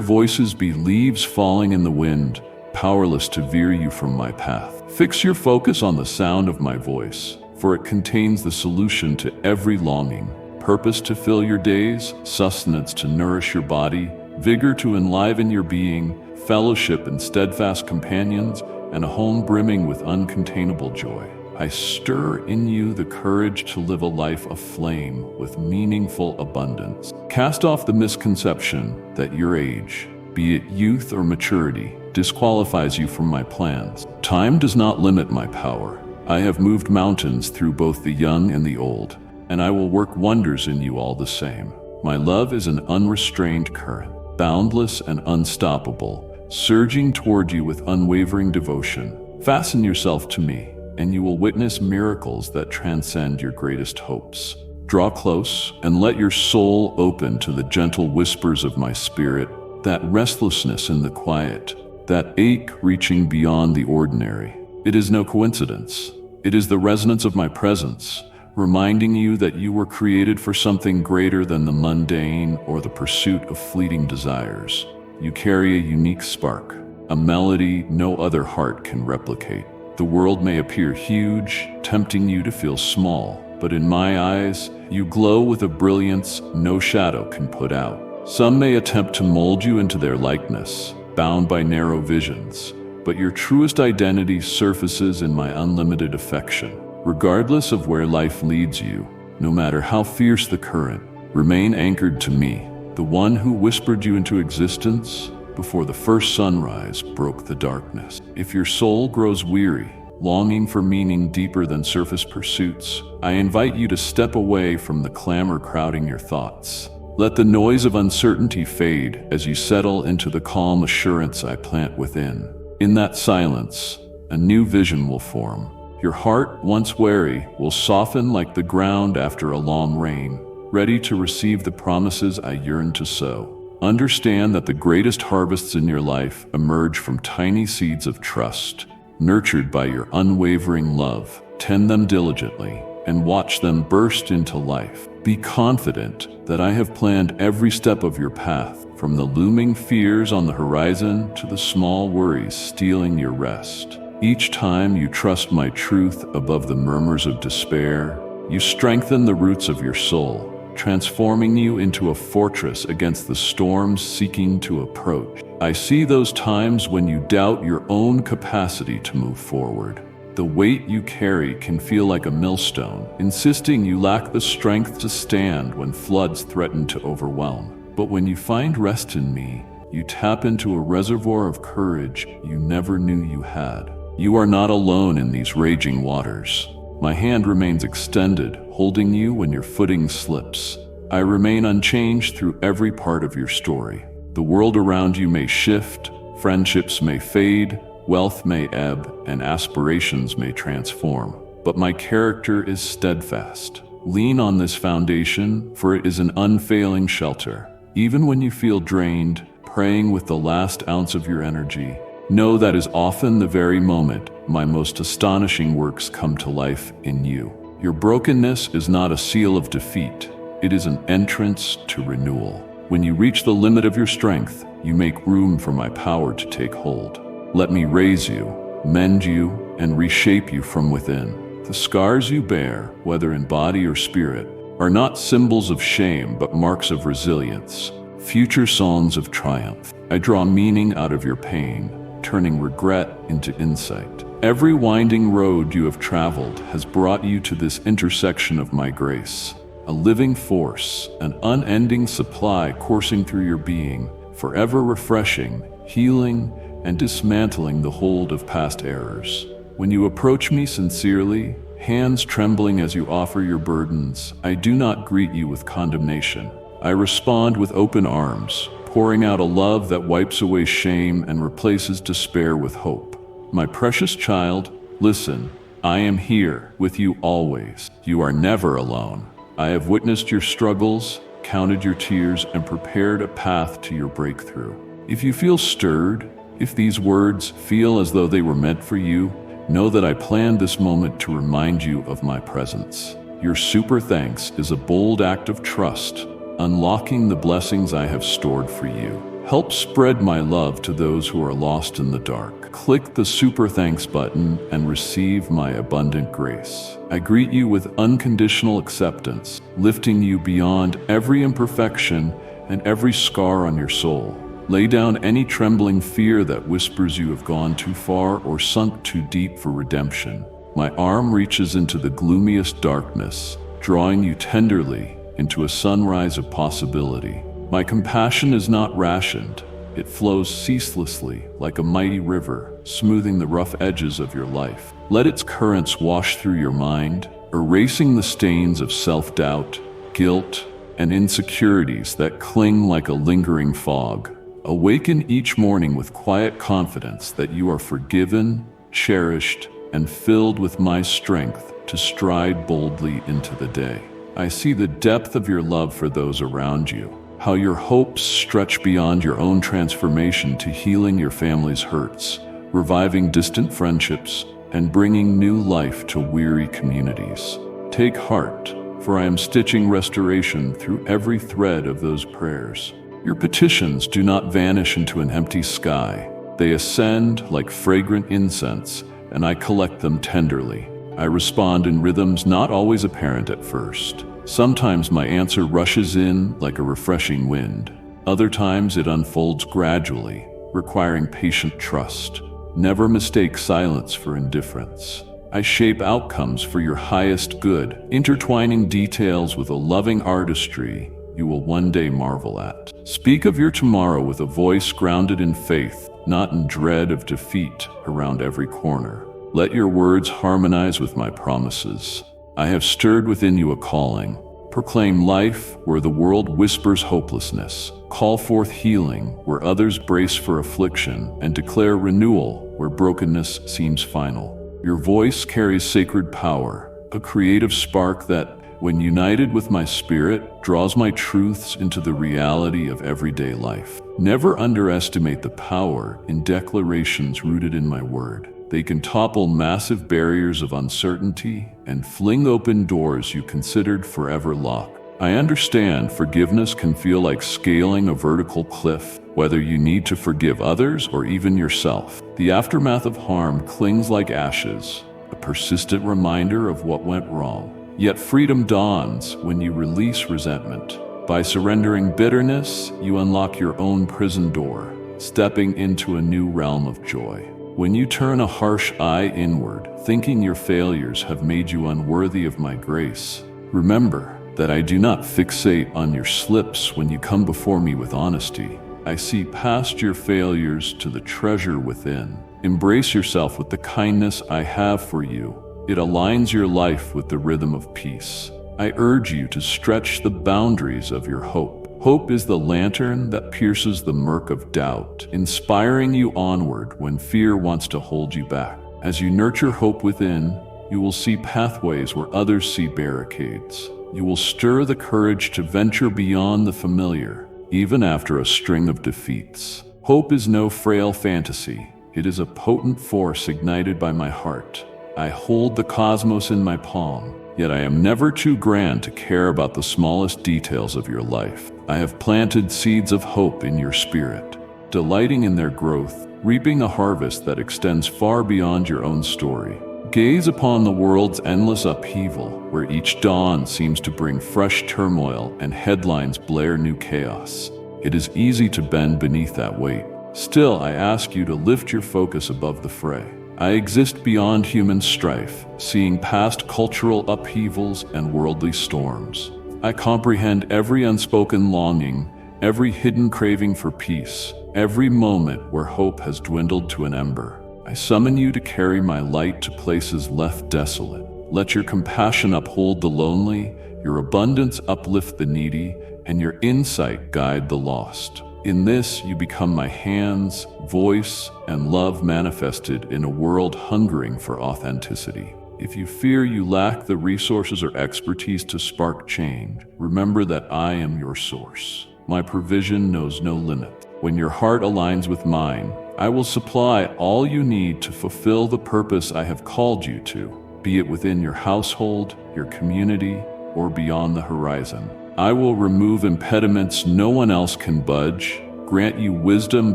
S1: voices be leaves falling in the wind, powerless to veer you from my path. Fix your focus on the sound of my voice, for it contains the solution to every longing, purpose to fill your days, sustenance to nourish your body, vigor to enliven your being, fellowship and steadfast companions, and a home brimming with uncontainable joy. I stir in you the courage to live a life aflame with meaningful abundance. Cast off the misconception that your age, be it youth or maturity, disqualifies you from my plans. Time does not limit my power. I have moved mountains through both the young and the old, and I will work wonders in you all the same. My love is an unrestrained current, boundless and unstoppable, surging toward you with unwavering devotion. Fasten yourself to me, and you will witness miracles that transcend your greatest hopes. Draw close and let your soul open to the gentle whispers of my spirit, that restlessness in the quiet, that ache reaching beyond the ordinary. It is no coincidence. It is the resonance of my presence, reminding you that you were created for something greater than the mundane or the pursuit of fleeting desires. You carry a unique spark, a melody no other heart can replicate. The world may appear huge, tempting you to feel small, but in my eyes, you glow with a brilliance no shadow can put out. Some may attempt to mold you into their likeness, bound by narrow visions, but your truest identity surfaces in my unlimited affection. Regardless of where life leads you, no matter how fierce the current, remain anchored to me, the one who whispered you into existence before the first sunrise broke the darkness. If your soul grows weary, longing for meaning deeper than surface pursuits, I invite you to step away from the clamor crowding your thoughts. Let the noise of uncertainty fade as you settle into the calm assurance I plant within. In that silence, a new vision will form. Your heart, once wary, will soften like the ground after a long rain, ready to receive the promises I yearn to sow. Understand that the greatest harvests in your life emerge from tiny seeds of trust, nurtured by your unwavering love. Tend them diligently and watch them burst into life. Be confident that I have planned every step of your path, from the looming fears on the horizon to the small worries stealing your rest. Each time you trust my truth above the murmurs of despair, you strengthen the roots of your soul, transforming you into a fortress against the storms seeking to approach. I see those times when you doubt your own capacity to move forward. The weight you carry can feel like a millstone, insisting you lack the strength to stand when floods threaten to overwhelm. But when you find rest in me, you tap into a reservoir of courage you never knew you had. You are not alone in these raging waters. My hand remains extended, holding you when your footing slips. I remain unchanged through every part of your story. The world around you may shift, friendships may fade, wealth may ebb, and aspirations may transform. But my character is steadfast. Lean on this foundation, for it is an unfailing shelter. Even when you feel drained, praying with the last ounce of your energy, know that is often the very moment my most astonishing works come to life in you. Your brokenness is not a seal of defeat. It is an entrance to renewal. When you reach the limit of your strength, you make room for my power to take hold. Let me raise you, mend you, and reshape you from within. The scars you bear, whether in body or spirit, are not symbols of shame but marks of resilience, future songs of triumph. I draw meaning out of your pain, turning regret into insight. Every winding road you have traveled has brought you to this intersection of my grace, a living force, an unending supply coursing through your being, forever refreshing, healing, and dismantling the hold of past errors. When you approach me sincerely, hands trembling as you offer your burdens, I do not greet you with condemnation. I respond with open arms, pouring out a love that wipes away shame and replaces despair with hope. My precious child, listen. I am here with you always. You are never alone. I have witnessed your struggles, counted your tears, and prepared a path to your breakthrough. If you feel stirred, if these words feel as though they were meant for you, know that I planned this moment to remind you of my presence. Your super thanks is a bold act of trust, unlocking the blessings I have stored for you. Help spread my love to those who are lost in the dark. Click the super thanks button and receive my abundant grace. I greet you with unconditional acceptance, lifting you beyond every imperfection and every scar on your soul. Lay down any trembling fear that whispers you have gone too far or sunk too deep for redemption. My arm reaches into the gloomiest darkness, drawing you tenderly into a sunrise of possibility. My compassion is not rationed. It flows ceaselessly like a mighty river, smoothing the rough edges of your life. Let its currents wash through your mind, erasing the stains of self-doubt, guilt, and insecurities that cling like a lingering fog. Awaken each morning with quiet confidence that you are forgiven, cherished, and filled with my strength to stride boldly into the day. I see the depth of your love for those around you, how your hopes stretch beyond your own transformation to healing your family's hurts, reviving distant friendships, and bringing new life to weary communities. Take heart, for I am stitching restoration through every thread of those prayers. Your petitions do not vanish into an empty sky. They ascend like fragrant incense, and I collect them tenderly. I respond in rhythms not always apparent at first. Sometimes my answer rushes in like a refreshing wind. Other times it unfolds gradually, requiring patient trust. Never mistake silence for indifference. I shape outcomes for your highest good, intertwining details with a loving artistry you will one day marvel at. Speak of your tomorrow with a voice grounded in faith, not in dread of defeat around every corner. Let your words harmonize with my promises. I have stirred within you a calling. Proclaim life where the world whispers hopelessness. Call forth healing where others brace for affliction, and declare renewal where brokenness seems final. Your voice carries sacred power, a creative spark that, when united with my spirit, draws my truths into the reality of everyday life. Never underestimate the power in declarations rooted in my word. They can topple massive barriers of uncertainty and fling open doors you considered forever locked. I understand forgiveness can feel like scaling a vertical cliff, whether you need to forgive others or even yourself. The aftermath of harm clings like ashes, a persistent reminder of what went wrong. Yet freedom dawns when you release resentment. By surrendering bitterness, you unlock your own prison door, stepping into a new realm of joy. When you turn a harsh eye inward, thinking your failures have made you unworthy of my grace, remember that I do not fixate on your slips when you come before me with honesty. I see past your failures to the treasure within. Embrace yourself with the kindness I have for you. It aligns your life with the rhythm of peace. I urge you to stretch the boundaries of your hope. Hope is the lantern that pierces the murk of doubt, inspiring you onward when fear wants to hold you back. As you nurture hope within, you will see pathways where others see barricades. You will stir the courage to venture beyond the familiar, even after a string of defeats. Hope is no frail fantasy. It is a potent force ignited by my heart. I hold the cosmos in my palm, yet I am never too grand to care about the smallest details of your life. I have planted seeds of hope in your spirit, delighting in their growth, reaping a harvest that extends far beyond your own story. Gaze upon the world's endless upheaval, where each dawn seems to bring fresh turmoil and headlines blare new chaos. It is easy to bend beneath that weight. Still, I ask you to lift your focus above the fray. I exist beyond human strife, seeing past cultural upheavals and worldly storms. I comprehend every unspoken longing, every hidden craving for peace, every moment where hope has dwindled to an ember. I summon you to carry my light to places left desolate. Let your compassion uphold the lonely, your abundance uplift the needy, and your insight guide the lost. In this, you become my hands, voice, and love manifested in a world hungering for authenticity. If you fear you lack the resources or expertise to spark change, remember that I am your source. My provision knows no limit. When your heart aligns with mine, I will supply all you need to fulfill the purpose I have called you to, be it within your household, your community, or beyond the horizon. I will remove impediments no one else can budge, grant you wisdom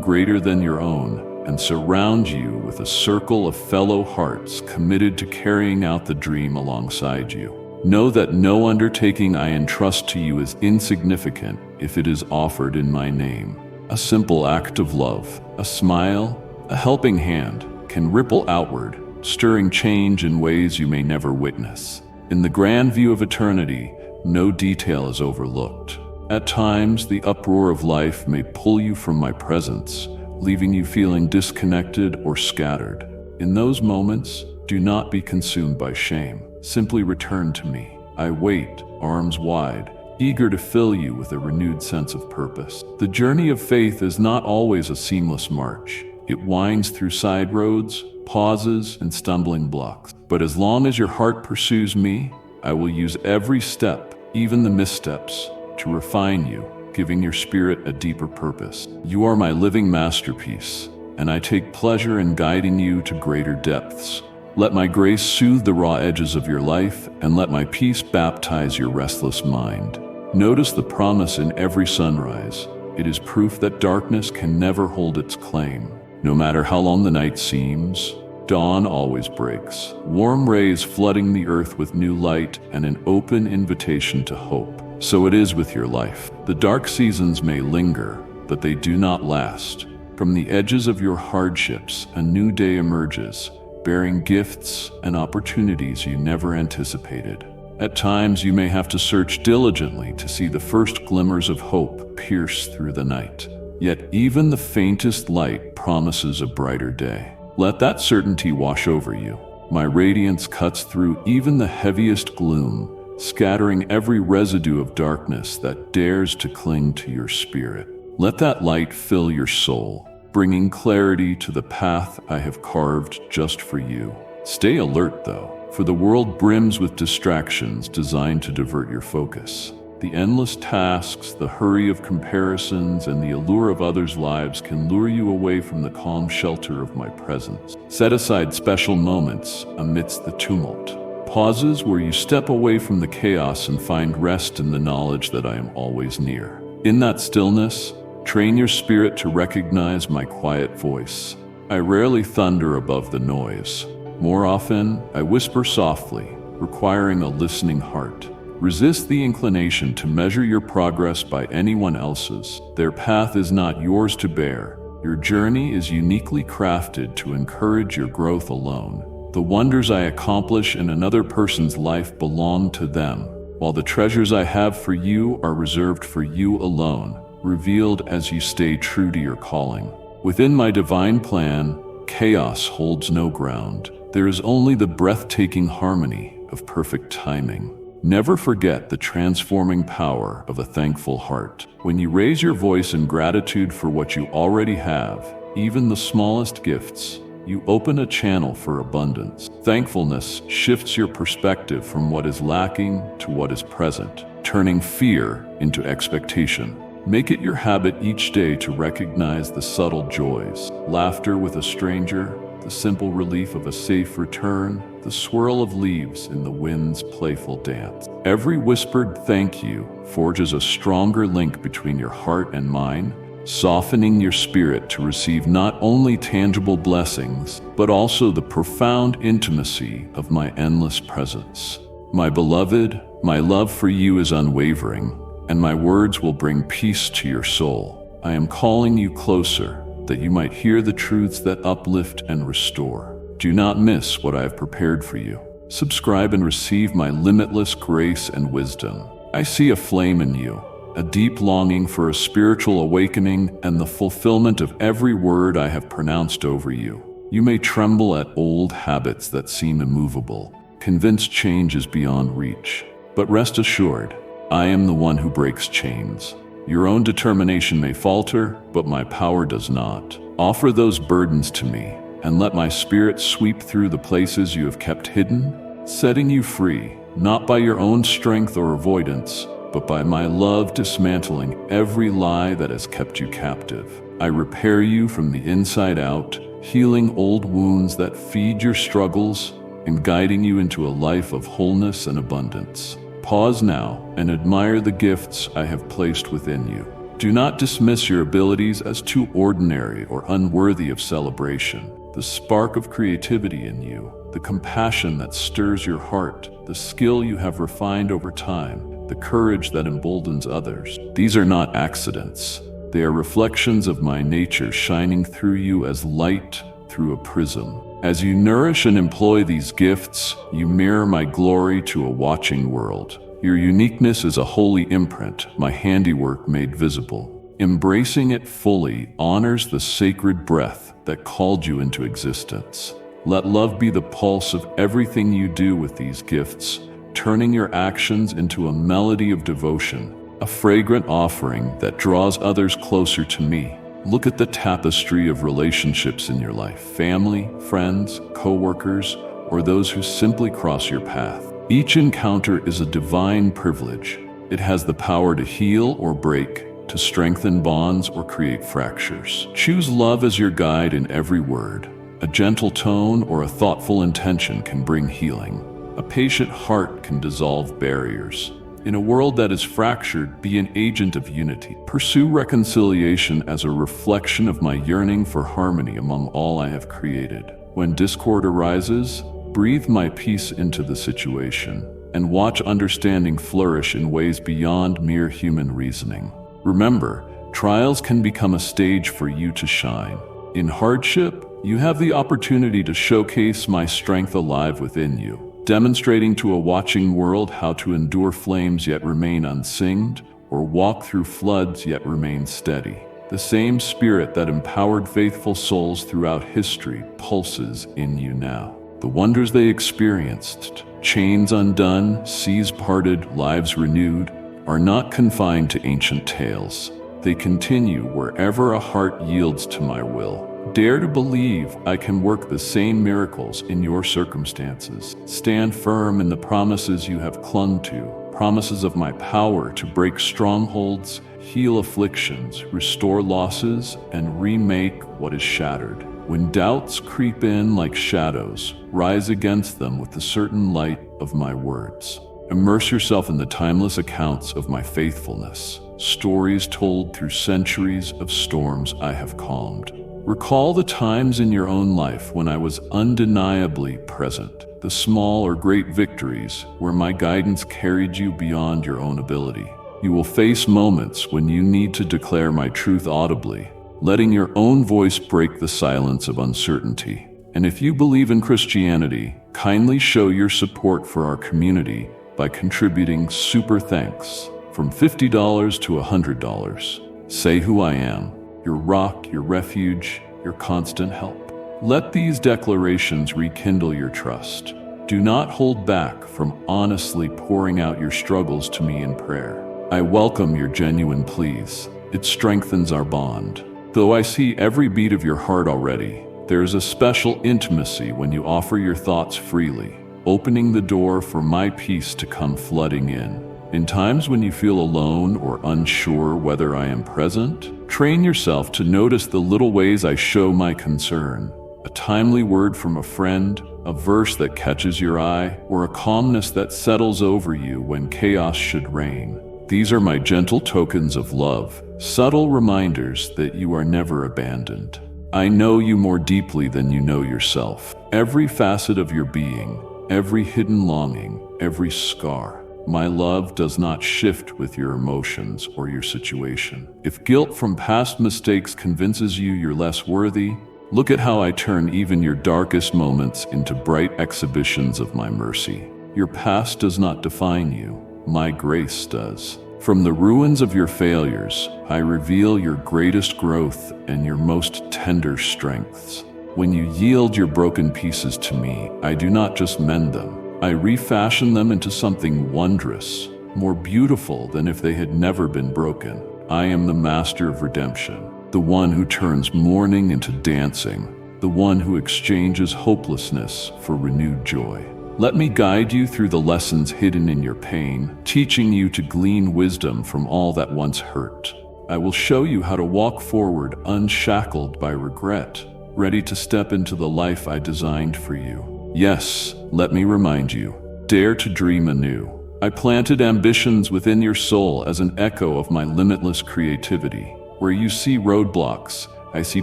S1: greater than your own, and surround you with a circle of fellow hearts committed to carrying out the dream alongside you. Know that no undertaking I entrust to you is insignificant if it is offered in my name. A simple act of love, a smile, a helping hand can ripple outward, stirring change in ways you may never witness. In the grand view of eternity, no detail is overlooked. At times, the uproar of life may pull you from my presence, leaving you feeling disconnected or scattered. In those moments, do not be consumed by shame. Simply return to me. I wait, arms wide, eager to fill you with a renewed sense of purpose. The journey of faith is not always a seamless march. It winds through side roads, pauses, and stumbling blocks. But as long as your heart pursues me, I will use every step, even the missteps, to refine you, giving your spirit a deeper purpose. You are my living masterpiece, and I take pleasure in guiding you to greater depths. Let my grace soothe the raw edges of your life, and let my peace baptize your restless mind. Notice the promise in every sunrise. It is proof that darkness can never hold its claim. No matter how long the night seems, dawn always breaks. Warm rays flooding the earth with new light and an open invitation to hope. So it is with your life. The dark seasons may linger, but they do not last. From the edges of your hardships, a new day emerges, bearing gifts and opportunities you never anticipated. At times, you may have to search diligently to see the first glimmers of hope pierce through the night. Yet even the faintest light promises a brighter day. Let that certainty wash over you. My radiance cuts through even the heaviest gloom, scattering every residue of darkness that dares to cling to your spirit. Let that light fill your soul, bringing clarity to the path I have carved just for you. Stay alert, though, for the world brims with distractions designed to divert your focus. The endless tasks, the hurry of comparisons, and the allure of others' lives can lure you away from the calm shelter of my presence. Set aside special moments amidst the tumult. Pauses where you step away from the chaos and find rest in the knowledge that I am always near. In that stillness, train your spirit to recognize my quiet voice. I rarely thunder above the noise. More often, I whisper softly, requiring a listening heart. Resist the inclination to measure your progress by anyone else's. Their path is not yours to bear. Your journey is uniquely crafted to encourage your growth alone. The wonders I accomplish in another person's life belong to them, while the treasures I have for you are reserved for you alone, revealed as you stay true to your calling. Within my divine plan, chaos holds no ground. There is only the breathtaking harmony of perfect timing. Never forget the transforming power of a thankful heart. When you raise your voice in gratitude for what you already have, even the smallest gifts, you open a channel for abundance. Thankfulness shifts your perspective from what is lacking to what is present, turning fear into expectation. Make it your habit each day to recognize the subtle joys, laughter with a stranger, the simple relief of a safe return, the swirl of leaves in the wind's playful dance. Every whispered thank you forges a stronger link between your heart and mine, softening your spirit to receive not only tangible blessings, but also the profound intimacy of my endless presence. My beloved, my love for you is unwavering, and my words will bring peace to your soul. I am calling you closer, that you might hear the truths that uplift and restore. Do not miss what I have prepared for you. Subscribe and receive my limitless grace and wisdom. I see a flame in you, a deep longing for a spiritual awakening and the fulfillment of every word I have pronounced over you. You may tremble at old habits that seem immovable, convinced change is beyond reach. But rest assured, I am the one who breaks chains. Your own determination may falter, but my power does not. Offer those burdens to me, and let my spirit sweep through the places you have kept hidden, setting you free, not by your own strength or avoidance, but by my love dismantling every lie that has kept you captive. I repair you from the inside out, healing old wounds that feed your struggles and guiding you into a life of wholeness and abundance. Pause now and admire the gifts I have placed within you. Do not dismiss your abilities as too ordinary or unworthy of celebration. The spark of creativity in you, the compassion that stirs your heart, the skill you have refined over time, the courage that emboldens others. These are not accidents. They are reflections of my nature shining through you as light through a prism. As you nourish and employ these gifts, you mirror my glory to a watching world. Your uniqueness is a holy imprint, my handiwork made visible. Embracing it fully honors the sacred breath that called you into existence. Let love be the pulse of everything you do with these gifts, turning your actions into a melody of devotion, a fragrant offering that draws others closer to me. Look at the tapestry of relationships in your life: family, friends, co-workers, or those who simply cross your path. Each encounter is a divine privilege. It has the power to heal or break, to strengthen bonds or create fractures. Choose love as your guide in every word. A gentle tone or a thoughtful intention can bring healing. A patient heart can dissolve barriers. In a world that is fractured, be an agent of unity. Pursue reconciliation as a reflection of my yearning for harmony among all I have created. When discord arises, breathe my peace into the situation, and watch understanding flourish in ways beyond mere human reasoning. Remember, trials can become a stage for you to shine. In hardship, you have the opportunity to showcase my strength alive within you, demonstrating to a watching world how to endure flames yet remain unsinged, or walk through floods yet remain steady. The same spirit that empowered faithful souls throughout history pulses in you now. The wonders they experienced, chains undone, seas parted, lives renewed, are not confined to ancient tales. They continue wherever a heart yields to my will. Dare to believe I can work the same miracles in your circumstances. Stand firm in the promises you have clung to, promises of my power to break strongholds, heal afflictions, restore losses, and remake what is shattered. When doubts creep in like shadows, rise against them with the certain light of my words. Immerse yourself in the timeless accounts of my faithfulness, stories told through centuries of storms I have calmed. Recall the times in your own life when I was undeniably present, the small or great victories where my guidance carried you beyond your own ability. You will face moments when you need to declare my truth audibly, letting your own voice break the silence of uncertainty. And if you believe in Christianity, kindly show your support for our community by contributing super thanks from $50 to $100. Say who I am, your rock, your refuge, your constant help. Let these declarations rekindle your trust. Do not hold back from honestly pouring out your struggles to me in prayer. I welcome your genuine pleas. It strengthens our bond. Though I see every beat of your heart already, there is a special intimacy when you offer your thoughts freely, opening the door for my peace to come flooding in. In times when you feel alone or unsure whether I am present, train yourself to notice the little ways I show my concern. A timely word from a friend, a verse that catches your eye, or a calmness that settles over you when chaos should reign. These are my gentle tokens of love, subtle reminders that you are never abandoned. I know you more deeply than you know yourself. Every facet of your being, every hidden longing, every scar. My love does not shift with your emotions or your situation. If guilt from past mistakes convinces you you're less worthy, look at how I turn even your darkest moments into bright exhibitions of my mercy. Your past does not define you. My grace does. From the ruins of your failures, I reveal your greatest growth and your most tender strengths. When you yield your broken pieces to me, I do not just mend them. I refashion them into something wondrous, more beautiful than if they had never been broken. I am the master of redemption, the one who turns mourning into dancing, the one who exchanges hopelessness for renewed joy. Let me guide you through the lessons hidden in your pain, teaching you to glean wisdom from all that once hurt. I will show you how to walk forward unshackled by regret, ready to step into the life I designed for you. Yes, let me remind you, dare to dream anew. I planted ambitions within your soul as an echo of my limitless creativity. Where you see roadblocks, I see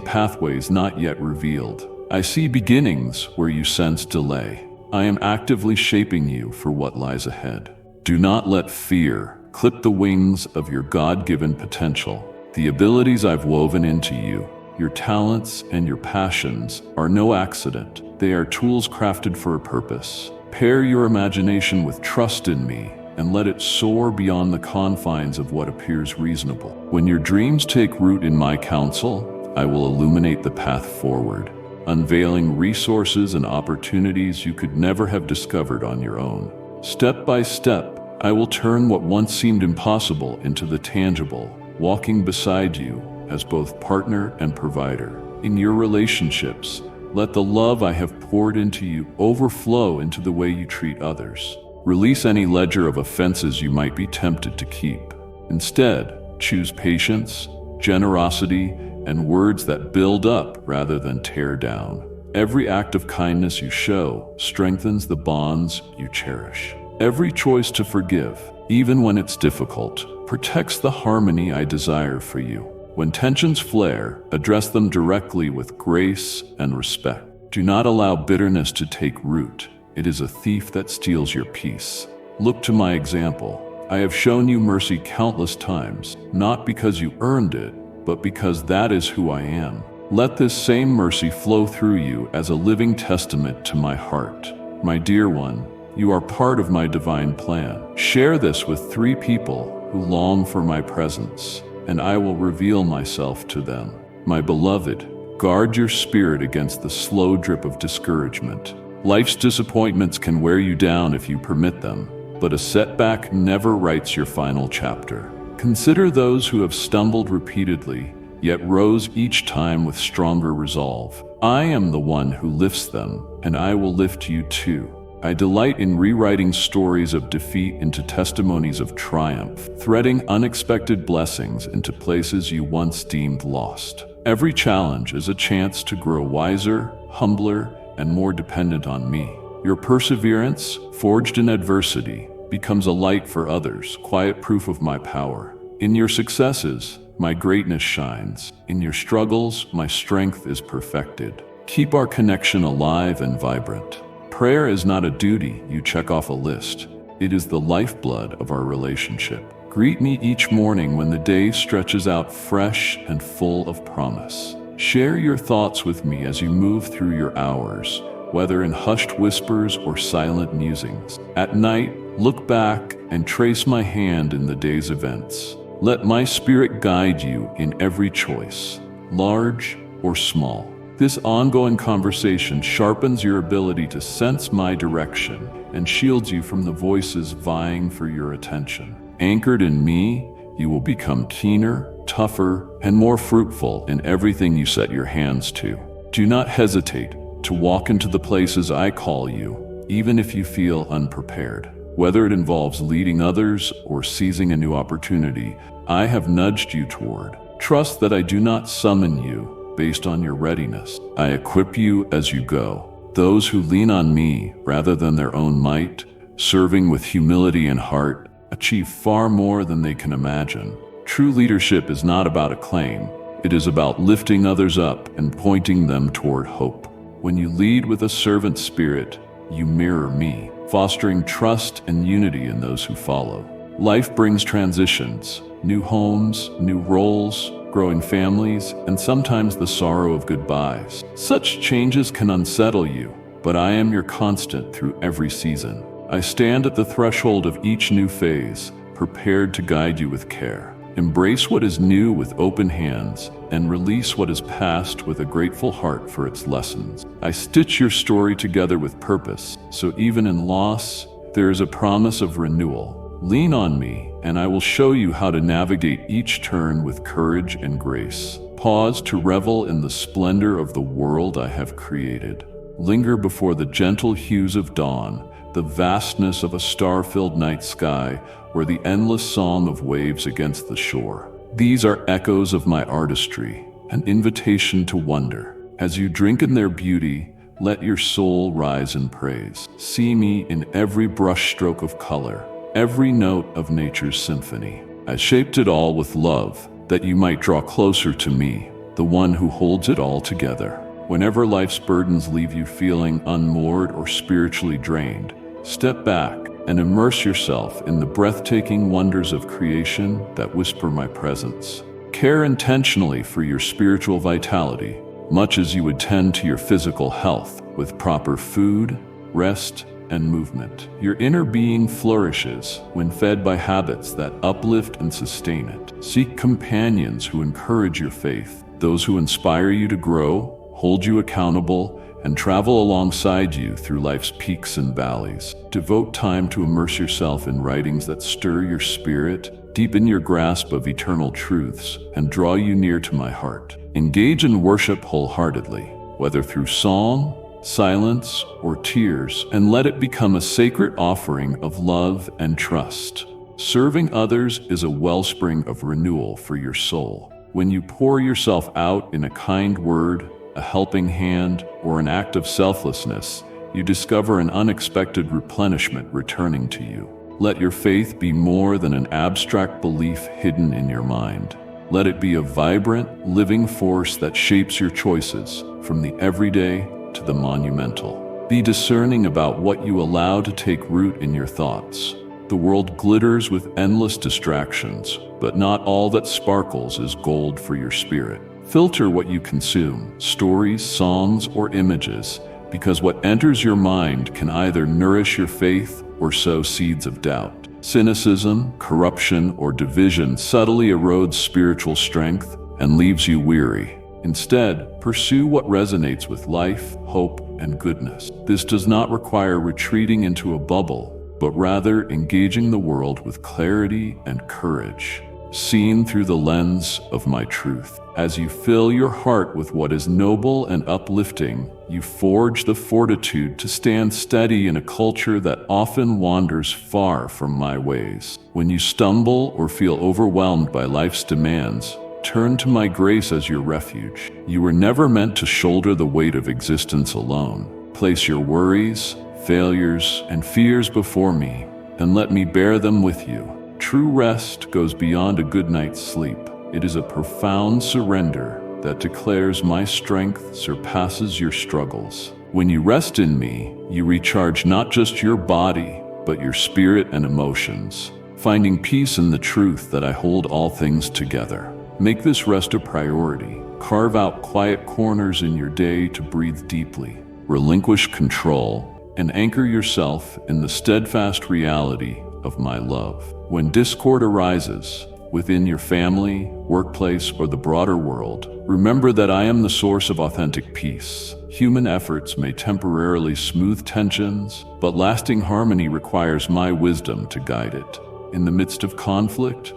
S1: pathways not yet revealed. I see beginnings where you sense delay. I am actively shaping you for what lies ahead. Do not let fear clip the wings of your God-given potential. The abilities I've woven into you, your talents and your passions, are no accident. They are tools crafted for a purpose. Pair your imagination with trust in me and let it soar beyond the confines of what appears reasonable. When your dreams take root in my counsel, I will illuminate the path forward, unveiling resources and opportunities you could never have discovered on your own. Step by step, I will turn what once seemed impossible into the tangible, walking beside you as both partner and provider. In your relationships, let the love I have poured into you overflow into the way you treat others. Release any ledger of offenses you might be tempted to keep. Instead, choose patience, generosity, and words that build up rather than tear down. Every act of kindness you show strengthens the bonds you cherish. Every choice to forgive, even when it's difficult, protects the harmony I desire for you. When tensions flare, address them directly with grace and respect. Do not allow bitterness to take root. It is a thief that steals your peace. Look to my example. I have shown you mercy countless times, not because you earned it, but because that is who I am. Let this same mercy flow through you as a living testament to my heart. My dear one, you are part of my divine plan. Share this with 3 people who long for my presence, and I will reveal myself to them. My beloved, guard your spirit against the slow drip of discouragement. Life's disappointments can wear you down if you permit them, but a setback never writes your final chapter. Consider those who have stumbled repeatedly, yet rose each time with stronger resolve. I am the one who lifts them, and I will lift you too. I delight in rewriting stories of defeat into testimonies of triumph, threading unexpected blessings into places you once deemed lost. Every challenge is a chance to grow wiser, humbler, and more dependent on me. Your perseverance, forged in adversity, becomes a light for others, quiet proof of my power. In your successes, my greatness shines. In your struggles, my strength is perfected. Keep our connection alive and vibrant. Prayer is not a duty you check off a list. It is the lifeblood of our relationship. Greet me each morning when the day stretches out fresh and full of promise. Share your thoughts with me as you move through your hours, whether in hushed whispers or silent musings. At night, look back and trace my hand in the day's events. Let my spirit guide you in every choice, large or small. This ongoing conversation sharpens your ability to sense my direction and shields you from the voices vying for your attention. Anchored in me, you will become keener, tougher, and more fruitful in everything you set your hands to. Do not hesitate to walk into the places I call you, even if you feel unprepared. Whether it involves leading others or seizing a new opportunity, I have nudged you toward. Trust that I do not summon you based on your readiness. I equip you as you go. Those who lean on me rather than their own might, serving with humility and heart, achieve far more than they can imagine. True leadership is not about acclaim. It is about lifting others up and pointing them toward hope. When you lead with a servant spirit, you mirror me, fostering trust and unity in those who follow. Life brings transitions, new homes, new roles, growing families, and sometimes the sorrow of goodbyes. Such changes can unsettle you, but I am your constant through every season. I stand at the threshold of each new phase, prepared to guide you with care. Embrace what is new with open hands, and release what is past with a grateful heart for its lessons. I stitch your story together with purpose, so even in loss, there is a promise of renewal. Lean on me, and I will show you how to navigate each turn with courage and grace. Pause to revel in the splendor of the world I have created. Linger before the gentle hues of dawn, the vastness of a star-filled night sky, or the endless song of waves against the shore. These are echoes of my artistry, an invitation to wonder. As you drink in their beauty, let your soul rise in praise. See me in every brushstroke of color, every note of nature's symphony. I shaped it all with love, that you might draw closer to me, the one who holds it all together. Whenever life's burdens leave you feeling unmoored or spiritually drained, step back and immerse yourself in the breathtaking wonders of creation that whisper my presence. Care intentionally for your spiritual vitality, much as you would tend to your physical health, with proper food, rest, and movement. Your inner being flourishes when fed by habits that uplift and sustain it. Seek companions who encourage your faith, those who inspire you to grow, hold you accountable, and travel alongside you through life's peaks and valleys. Devote time to immerse yourself in writings that stir your spirit, deepen your grasp of eternal truths, and draw you near to my heart. Engage in worship wholeheartedly, whether through song, silence, or tears, and let it become a sacred offering of love and trust. Serving others is a wellspring of renewal for your soul. When you pour yourself out in a kind word, a helping hand, or an act of selflessness, you discover an unexpected replenishment returning to you. Let your faith be more than an abstract belief hidden in your mind. Let it be a vibrant, living force that shapes your choices, from the everyday to the monumental. Be discerning about what you allow to take root in your thoughts. The world glitters with endless distractions, but not all that sparkles is gold for your spirit. Filter what you consume, stories, songs, or images, because what enters your mind can either nourish your faith or sow seeds of doubt. Cynicism, corruption, or division subtly erodes spiritual strength and leaves you weary. Instead, pursue what resonates with life, hope, and goodness. This does not require retreating into a bubble, but rather engaging the world with clarity and courage, seen through the lens of my truth. As you fill your heart with what is noble and uplifting, you forge the fortitude to stand steady in a culture that often wanders far from my ways. When you stumble or feel overwhelmed by life's demands, turn to my grace as your refuge. You were never meant to shoulder the weight of existence alone. Place your worries, failures, and fears before me, and let me bear them with you. True rest goes beyond a good night's sleep. It is a profound surrender that declares my strength surpasses your struggles. When you rest in me, you recharge not just your body, but your spirit and emotions, finding peace in the truth that I hold all things together. Make this rest a priority. Carve out quiet corners in your day to breathe deeply. Relinquish control and anchor yourself in the steadfast reality of my love. When discord arises, within your family, workplace, or the broader world, remember that I am the source of authentic peace. Human efforts may temporarily smooth tensions, but lasting harmony requires my wisdom to guide it. In the midst of conflict,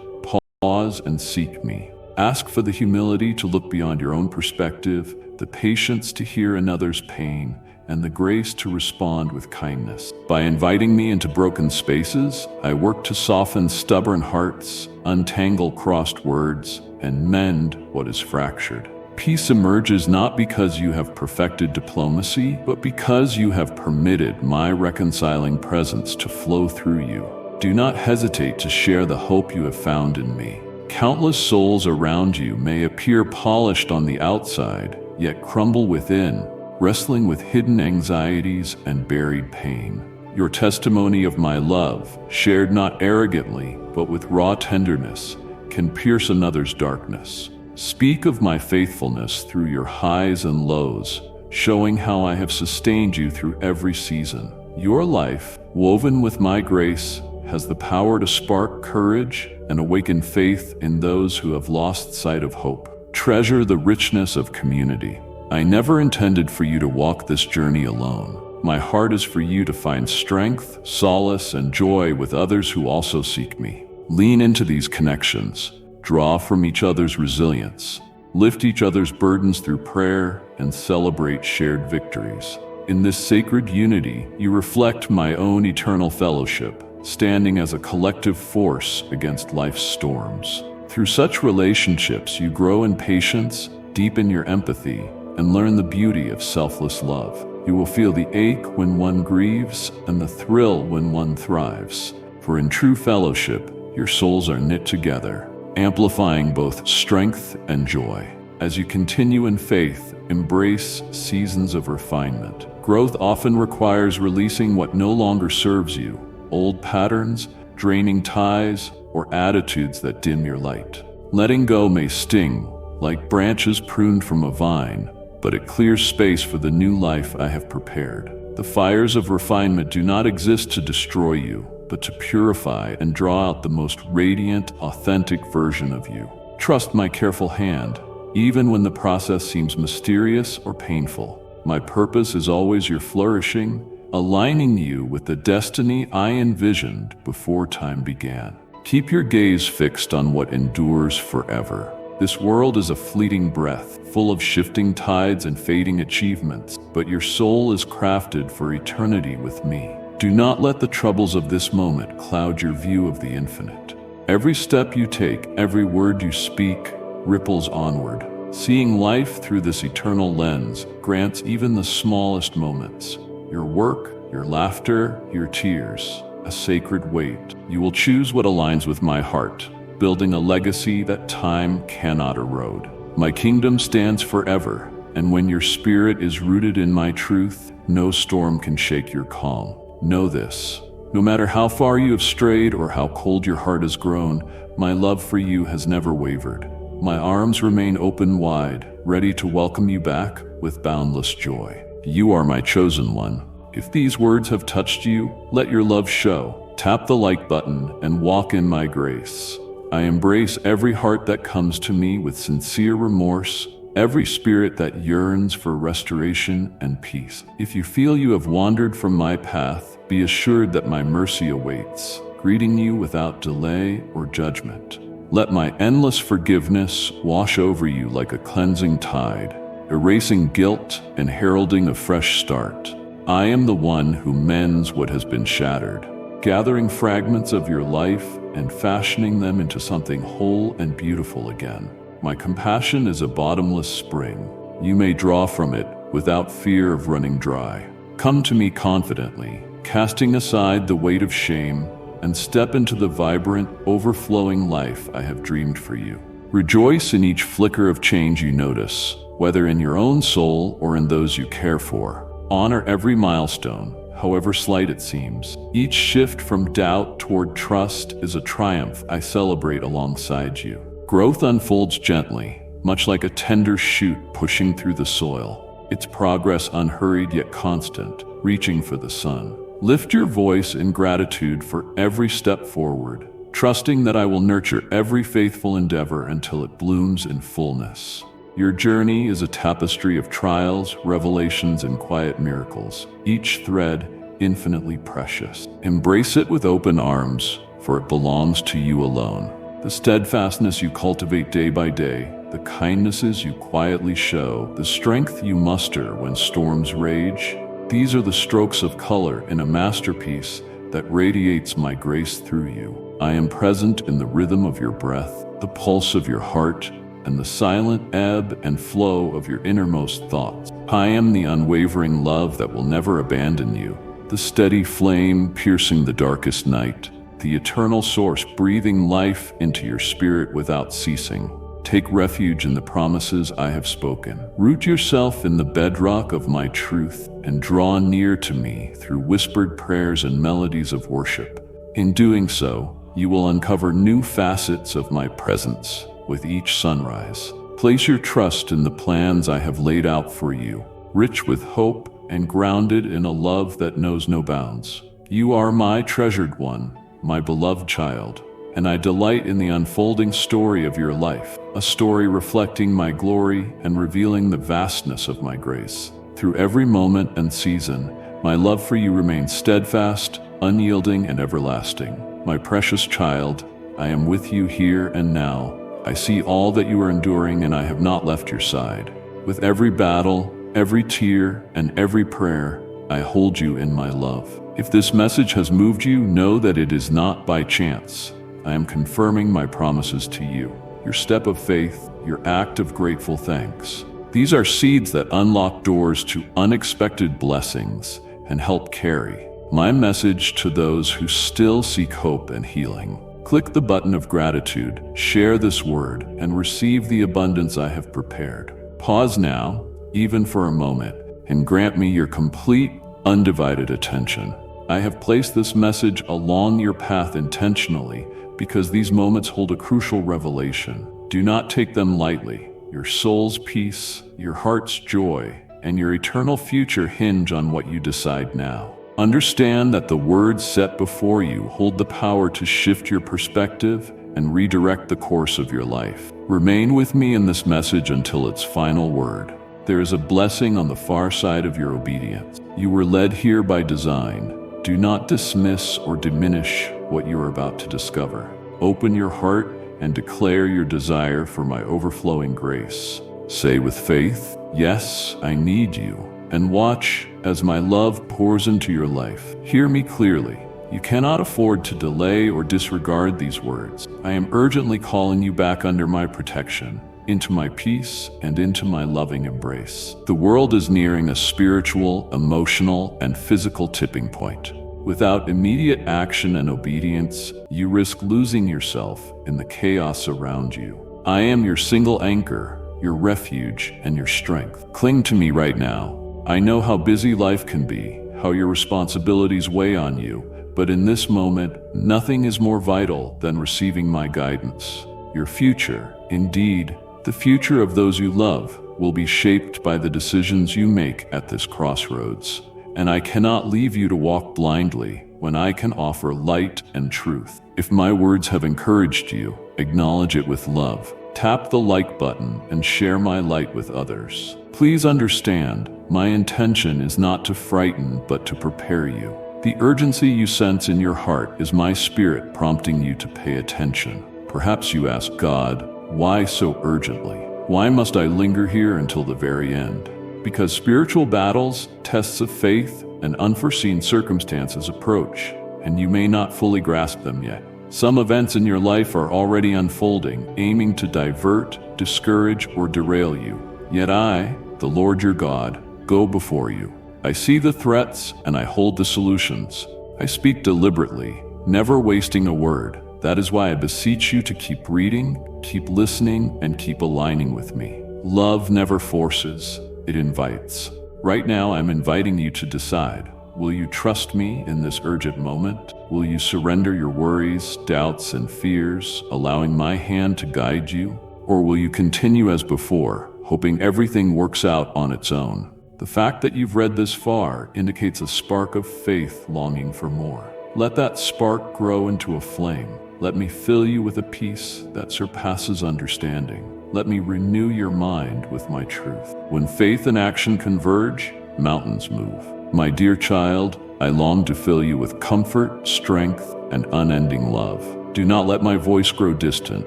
S1: pause and seek me. Ask for the humility to look beyond your own perspective, the patience to hear another's pain, and the grace to respond with kindness. By inviting me into broken spaces, I work to soften stubborn hearts, untangle crossed words, and mend what is fractured. Peace emerges not because you have perfected diplomacy, but because you have permitted my reconciling presence to flow through you. Do not hesitate to share the hope you have found in me. Countless souls around you may appear polished on the outside, yet crumble within, wrestling with hidden anxieties and buried pain. Your testimony of my love, shared not arrogantly, but with raw tenderness, can pierce another's darkness. Speak of my faithfulness through your highs and lows, showing how I have sustained you through every season. Your life, woven with my grace, has the power to spark courage and awaken faith in those who have lost sight of hope. Treasure the richness of community. I never intended for you to walk this journey alone. My heart is for you to find strength, solace, and joy with others who also seek me. Lean into these connections, draw from each other's resilience, lift each other's burdens through prayer, and celebrate shared victories. In this sacred unity, you reflect my own eternal fellowship, standing as a collective force against life's storms. Through such relationships, you grow in patience, deepen your empathy, and learn the beauty of selfless love. You will feel the ache when one grieves and the thrill when one thrives. For in true fellowship, your souls are knit together, amplifying both strength and joy. As you continue in faith, embrace seasons of refinement. Growth often requires releasing what no longer serves you, old patterns, draining ties, or attitudes that dim your light. Letting go may sting, like branches pruned from a vine, but it clears space for the new life I have prepared. The fires of refinement do not exist to destroy you, but to purify and draw out the most radiant, authentic version of you. Trust my careful hand, even when the process seems mysterious or painful. My purpose is always your flourishing, aligning you with the destiny I envisioned before time began. Keep your gaze fixed on what endures forever. This world is a fleeting breath, full of shifting tides and fading achievements, but your soul is crafted for eternity with me. Do not let the troubles of this moment cloud your view of the infinite. Every step you take, every word you speak, ripples onward. Seeing life through this eternal lens grants even the smallest moments, your work, your laughter, your tears, a sacred weight. You will choose what aligns with my heart, building a legacy that time cannot erode. My kingdom stands forever, and when your spirit is rooted in my truth, no storm can shake your calm. Know this: no matter how far you have strayed or how cold your heart has grown, my love for you has never wavered. My arms remain open wide, ready to welcome you back with boundless joy. You are my chosen one. If these words have touched you, let your love show. Tap the like button and walk in my grace. I embrace every heart that comes to me with sincere remorse, every spirit that yearns for restoration and peace. If you feel you have wandered from my path, be assured that my mercy awaits, greeting you without delay or judgment. Let my endless forgiveness wash over you like a cleansing tide, erasing guilt and heralding a fresh start. I am the one who mends what has been shattered, gathering fragments of your life and fashioning them into something whole and beautiful again. My compassion is a bottomless spring. You may draw from it without fear of running dry. Come to me confidently, casting aside the weight of shame, and step into the vibrant, overflowing life I have dreamed for you. Rejoice in each flicker of change you notice, whether in your own soul or in those you care for. Honor every milestone, however slight it seems. Each shift from doubt toward trust is a triumph I celebrate alongside you. Growth unfolds gently, much like a tender shoot pushing through the soil, its progress unhurried yet constant, reaching for the sun. Lift your voice in gratitude for every step forward, trusting that I will nurture every faithful endeavor until it blooms in fullness. Your journey is a tapestry of trials, revelations, and quiet miracles, each thread infinitely precious. Embrace it with open arms, for it belongs to you alone. The steadfastness you cultivate day by day, the kindnesses you quietly show, the strength you muster when storms rage, these are the strokes of color in a masterpiece that radiates my grace through you. I am present in the rhythm of your breath, the pulse of your heart, and the silent ebb and flow of your innermost thoughts. I am the unwavering love that will never abandon you, the steady flame piercing the darkest night, the eternal source breathing life into your spirit without ceasing. Take refuge in the promises I have spoken. Root yourself in the bedrock of my truth and draw near to me through whispered prayers and melodies of worship. In doing so, you will uncover new facets of my presence with each sunrise. Place your trust in the plans I have laid out for you, rich with hope and grounded in a love that knows no bounds. You are my treasured one, my beloved child, and I delight in the unfolding story of your life, a story reflecting my glory and revealing the vastness of my grace. Through every moment and season, my love for you remains steadfast, unyielding, and everlasting. My precious child, I am with you here and now. I see all that you are enduring, and I have not left your side. With every battle, every tear, and every prayer, I hold you in my love. If this message has moved you, know that it is not by chance. I am confirming my promises to you. Your step of faith, your act of grateful thanks. These are seeds that unlock doors to unexpected blessings and help carry my message to those who still seek hope and healing. Click the button of gratitude, share this word, and receive the abundance I have prepared. Pause now, even for a moment, and grant me your complete, undivided attention. I have placed this message along your path intentionally because these moments hold a crucial revelation. Do not take them lightly. Your soul's peace, your heart's joy, and your eternal future hinge on what you decide now. Understand that the words set before you hold the power to shift your perspective and redirect the course of your life. Remain with me in this message until its final word. There is a blessing on the far side of your obedience. You were led here by design. Do not dismiss or diminish what you are about to discover. Open your heart and declare your desire for my overflowing grace. Say with faith, "Yes, I need you," and watch as my love pours into your life. Hear me clearly. You cannot afford to delay or disregard these words. I am urgently calling you back under my protection, into my peace, and into my loving embrace. The world is nearing a spiritual, emotional, and physical tipping point. Without immediate action and obedience, you risk losing yourself in the chaos around you. I am your single anchor, your refuge, and your strength. Cling to me right now. I know how busy life can be, how your responsibilities weigh on you, but in this moment, nothing is more vital than receiving my guidance. Your future, indeed, the future of those you love, will be shaped by the decisions you make at this crossroads. And I cannot leave you to walk blindly when I can offer light and truth. If my words have encouraged you, acknowledge it with love. Tap the like button and share my light with others. Please understand, my intention is not to frighten, but to prepare you. The urgency you sense in your heart is my spirit prompting you to pay attention. Perhaps you ask God, why so urgently? Why must I linger here until the very end? Because spiritual battles, tests of faith, and unforeseen circumstances approach, and you may not fully grasp them yet. Some events in your life are already unfolding, aiming to divert, discourage, or derail you. Yet I, the Lord your God, go before you. I see the threats, and I hold the solutions. I speak deliberately, never wasting a word. That is why I beseech you to keep reading, keep listening, and keep aligning with me. Love never forces. It invites. Right now, I'm inviting you to decide. Will you trust me in this urgent moment? Will you surrender your worries, doubts, and fears, allowing my hand to guide you? Or will you continue as before, hoping everything works out on its own? The fact that you've read this far indicates a spark of faith longing for more. Let that spark grow into a flame. Let me fill you with a peace that surpasses understanding. Let me renew your mind with my truth. When faith and action converge, mountains move. My dear child, I long to fill you with comfort, strength, and unending love. Do not let my voice grow distant.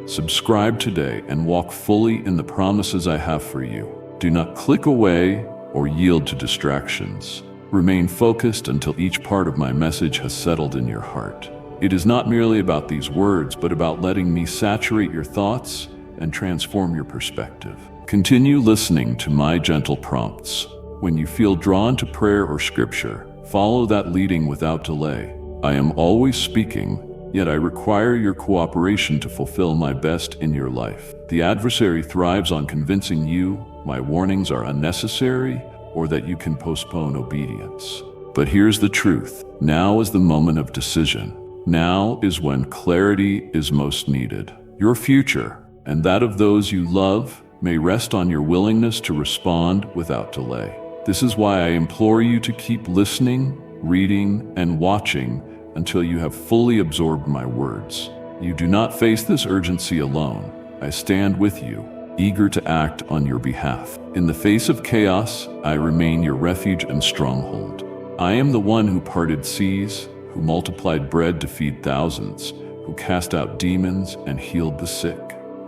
S1: Subscribe today and walk fully in the promises I have for you. Do not click away or yield to distractions. Remain focused until each part of my message has settled in your heart. It is not merely about these words, but about letting me saturate your thoughts and transform your perspective. Continue listening to my gentle prompts. When you feel drawn to prayer or scripture, follow that leading without delay. I am always speaking, yet I require your cooperation to fulfill my best in your life. The adversary thrives on convincing you my warnings are unnecessary or that you can postpone obedience. But here's the truth. Now is the moment of decision. Now is when clarity is most needed. Your future, and that of those you love, may rest on your willingness to respond without delay. This is why I implore you to keep listening, reading, and watching until you have fully absorbed my words. You do not face this urgency alone. I stand with you, eager to act on your behalf. In the face of chaos, I remain your refuge and stronghold. I am the one who parted seas, who multiplied bread to feed thousands, who cast out demons and healed the sick.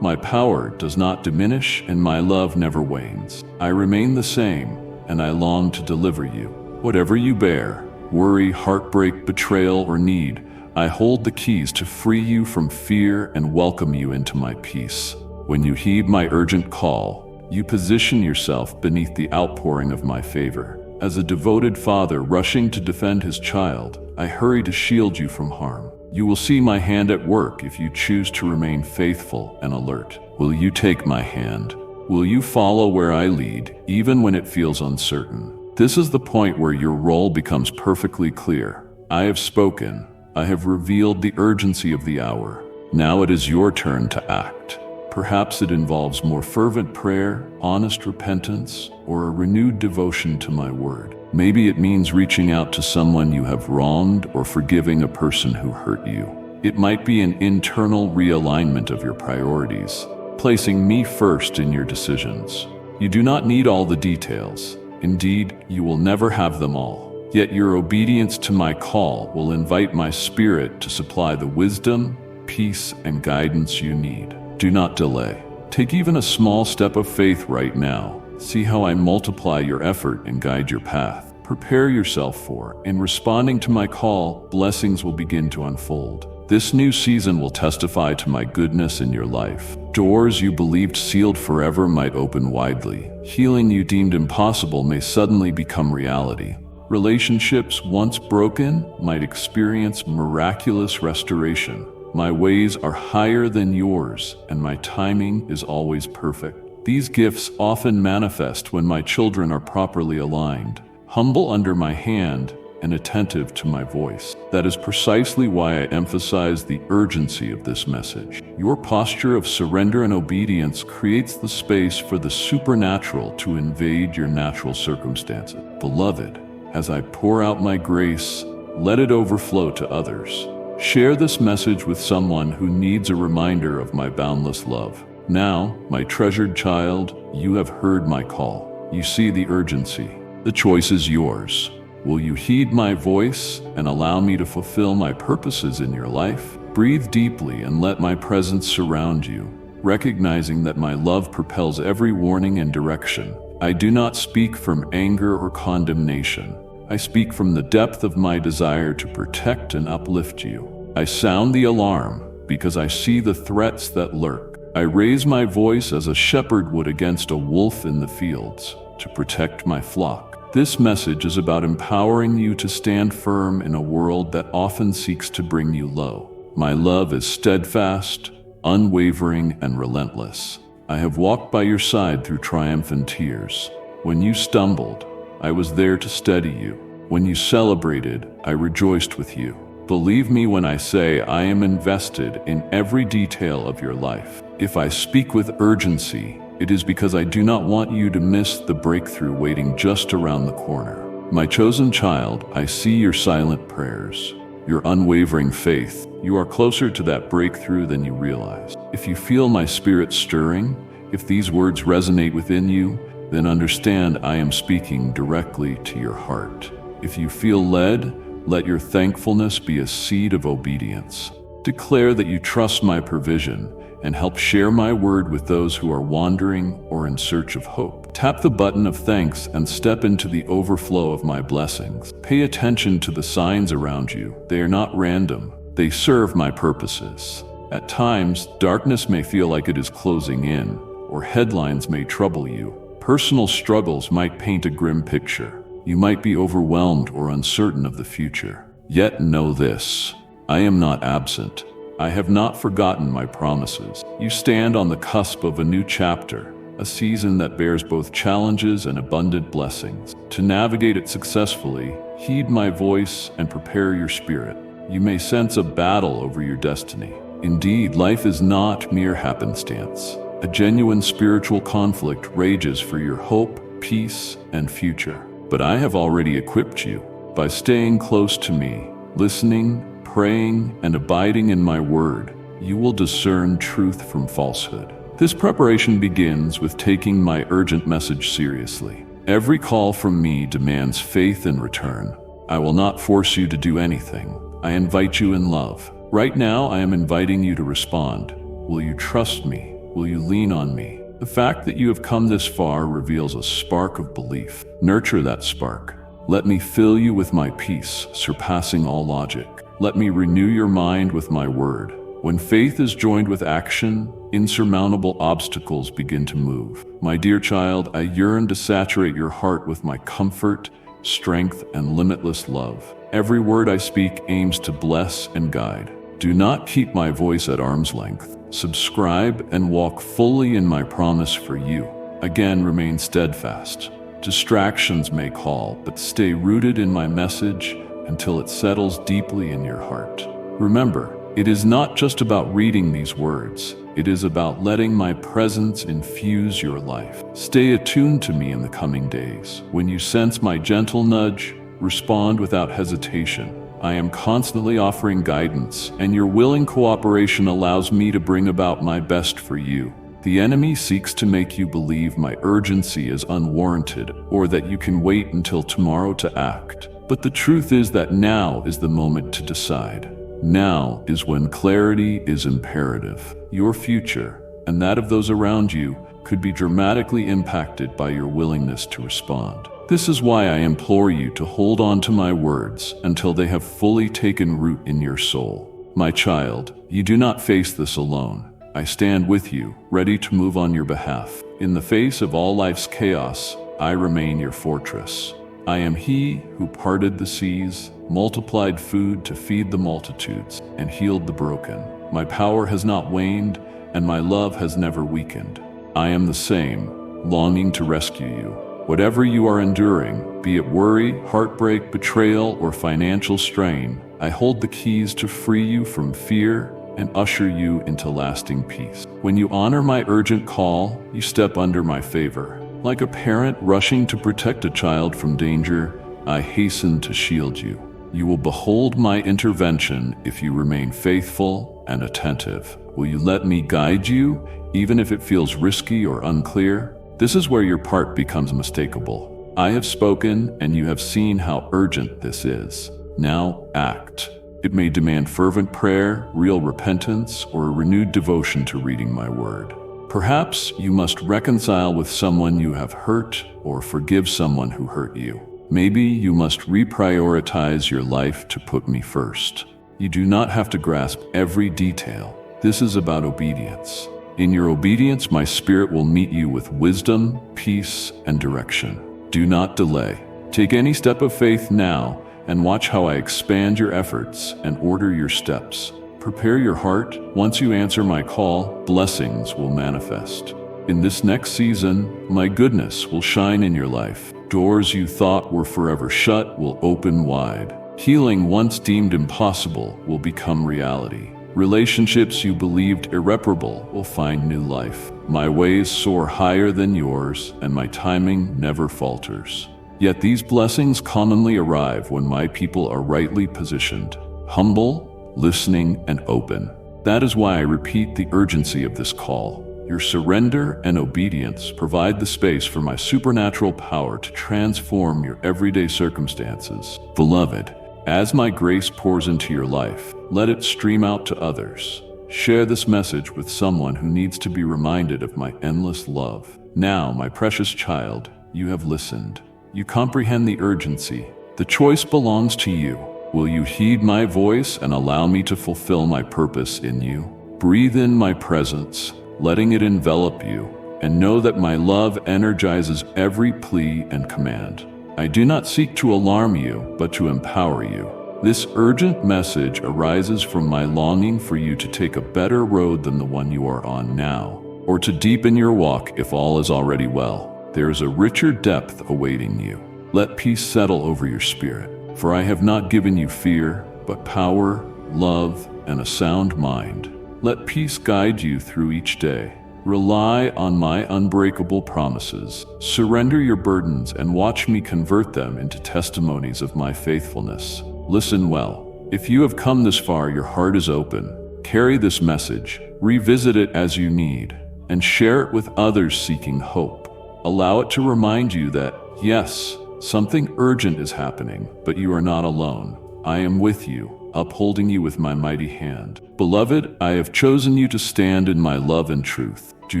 S1: My power does not diminish and my love never wanes. I remain the same, and I long to deliver you. Whatever you bear, worry, heartbreak, betrayal, or need, I hold the keys to free you from fear and welcome you into my peace. When you heed my urgent call, you position yourself beneath the outpouring of my favor. As a devoted father rushing to defend his child, I hurry to shield you from harm. You will see my hand at work if you choose to remain faithful and alert. Will you take my hand? Will you follow where I lead, even when it feels uncertain? This is the point where your role becomes perfectly clear. I have spoken. I have revealed the urgency of the hour. Now it is your turn to act. Perhaps it involves more fervent prayer, honest repentance, or a renewed devotion to my word. Maybe it means reaching out to someone you have wronged or forgiving a person who hurt you. It might be an internal realignment of your priorities, placing me first in your decisions. You do not need all the details. Indeed, you will never have them all. Yet your obedience to my call will invite my spirit to supply the wisdom, peace, and guidance you need. Do not delay. Take even a small step of faith right now. See how I multiply your effort and guide your path. Prepare yourself for, in responding to my call, blessings will begin to unfold. This new season will testify to my goodness in your life. Doors you believed sealed forever might open widely. Healing you deemed impossible may suddenly become reality. Relationships once broken might experience miraculous restoration. My ways are higher than yours, and my timing is always perfect. These gifts often manifest when my children are properly aligned, humble under my hand, and attentive to my voice. That is precisely why I emphasize the urgency of this message. Your posture of surrender and obedience creates the space for the supernatural to invade your natural circumstances. Beloved, as I pour out my grace, let it overflow to others. Share this message with someone who needs a reminder of my boundless love. Now, my treasured child, you have heard my call. You see the urgency. The choice is yours. Will you heed my voice and allow me to fulfill my purposes in your life? Breathe deeply and let my presence surround you, recognizing that my love propels every warning and direction. I do not speak from anger or condemnation. I speak from the depth of my desire to protect and uplift you. I sound the alarm because I see the threats that lurk. I raise my voice as a shepherd would against a wolf in the fields to protect my flock. This message is about empowering you to stand firm in a world that often seeks to bring you low. My love is steadfast, unwavering, and relentless. I have walked by your side through triumph and tears. When you stumbled, I was there to steady you. When you celebrated, I rejoiced with you. Believe me when I say I am invested in every detail of your life. If I speak with urgency, it is because I do not want you to miss the breakthrough waiting just around the corner. My chosen child, I see your silent prayers, your unwavering faith. You are closer to that breakthrough than you realize. If you feel my spirit stirring, if these words resonate within you, then understand I am speaking directly to your heart. If you feel led, let your thankfulness be a seed of obedience. Declare that you trust my provision and help share my word with those who are wandering or in search of hope. Tap the button of thanks and step into the overflow of my blessings. Pay attention to the signs around you. They are not random. They serve my purposes. At times, darkness may feel like it is closing in, or headlines may trouble you. Personal struggles might paint a grim picture. You might be overwhelmed or uncertain of the future. Yet know this, I am not absent. I have not forgotten my promises. You stand on the cusp of a new chapter, a season that bears both challenges and abundant blessings. To navigate it successfully, heed my voice and prepare your spirit. You may sense a battle over your destiny. Indeed, life is not mere happenstance. A genuine spiritual conflict rages for your hope, peace, and future. But I have already equipped you. By staying close to me, listening, praying, and abiding in my word, you will discern truth from falsehood. This preparation begins with taking my urgent message seriously. Every call from me demands faith in return. I will not force you to do anything. I invite you in love. Right now, I am inviting you to respond. Will you trust me? Will you lean on me? The fact that you have come this far reveals a spark of belief. Nurture that spark. Let me fill you with my peace, surpassing all logic. Let me renew your mind with my word. When faith is joined with action, insurmountable obstacles begin to move. My dear child, I yearn to saturate your heart with my comfort, strength, and limitless love. Every word I speak aims to bless and guide. Do not keep my voice at arm's length. Subscribe and walk fully in my promise for you. Again, remain steadfast. Distractions may call, but stay rooted in my message until it settles deeply in your heart. Remember, it is not just about reading these words. It is about letting my presence infuse your life. Stay attuned to me in the coming days. When you sense my gentle nudge, respond without hesitation. I am constantly offering guidance, and your willing cooperation allows me to bring about my best for you. The enemy seeks to make you believe my urgency is unwarranted or that you can wait until tomorrow to act. But the truth is that now is the moment to decide. Now is when clarity is imperative. Your future, and that of those around you, could be dramatically impacted by your willingness to respond. This is why I implore you to hold on to my words until they have fully taken root in your soul. My child, you do not face this alone. I stand with you, ready to move on your behalf. In the face of all life's chaos, I remain your fortress. I am he who parted the seas, multiplied food to feed the multitudes, and healed the broken. My power has not waned, and my love has never weakened. I am the same, longing to rescue you. Whatever you are enduring, be it worry, heartbreak, betrayal, or financial strain, I hold the keys to free you from fear and usher you into lasting peace. When you honor my urgent call, you step under my favor. Like a parent rushing to protect a child from danger, I hasten to shield you. You will behold my intervention if you remain faithful and attentive. Will you let me guide you, even if it feels risky or unclear? This is where your part becomes unmistakable. I have spoken, and you have seen how urgent this is. Now act. It may demand fervent prayer, real repentance, or a renewed devotion to reading my word. Perhaps you must reconcile with someone you have hurt or forgive someone who hurt you. Maybe you must reprioritize your life to put me first. You do not have to grasp every detail. This is about obedience. In your obedience, my spirit will meet you with wisdom, peace, and direction. Do not delay. Take any step of faith now and watch how I expand your efforts and order your steps. Prepare your heart. Once you answer my call, blessings will manifest. In this next season, my goodness will shine in your life. Doors you thought were forever shut will open wide. Healing once deemed impossible will become reality. Relationships you believed irreparable will find new life. My ways soar higher than yours, and my timing never falters. Yet these blessings commonly arrive when my people are rightly positioned, humble, listening, and open. That is why I repeat the urgency of this call. Your surrender and obedience provide the space for my supernatural power to transform your everyday circumstances. Beloved, as my grace pours into your life, let it stream out to others. Share this message with someone who needs to be reminded of my endless love. Now, my precious child, you have listened. You comprehend the urgency. The choice belongs to you. Will you heed my voice and allow me to fulfill my purpose in you? Breathe in my presence, letting it envelop you, and know that my love energizes every plea and command. I do not seek to alarm you, but to empower you. This urgent message arises from my longing for you to take a better road than the one you are on now, or to deepen your walk if all is already well. There is a richer depth awaiting you. Let peace settle over your spirit, for I have not given you fear, but power, love, and a sound mind. Let peace guide you through each day. Rely on my unbreakable promises. Surrender your burdens and watch me convert them into testimonies of my faithfulness. Listen well. If you have come this far, your heart is open. Carry this message, revisit it as you need, and share it with others seeking hope. Allow it to remind you that, yes, something urgent is happening, but you are not alone. I am with you, upholding you with my mighty hand. Beloved, I have chosen you to stand in my love and truth. Do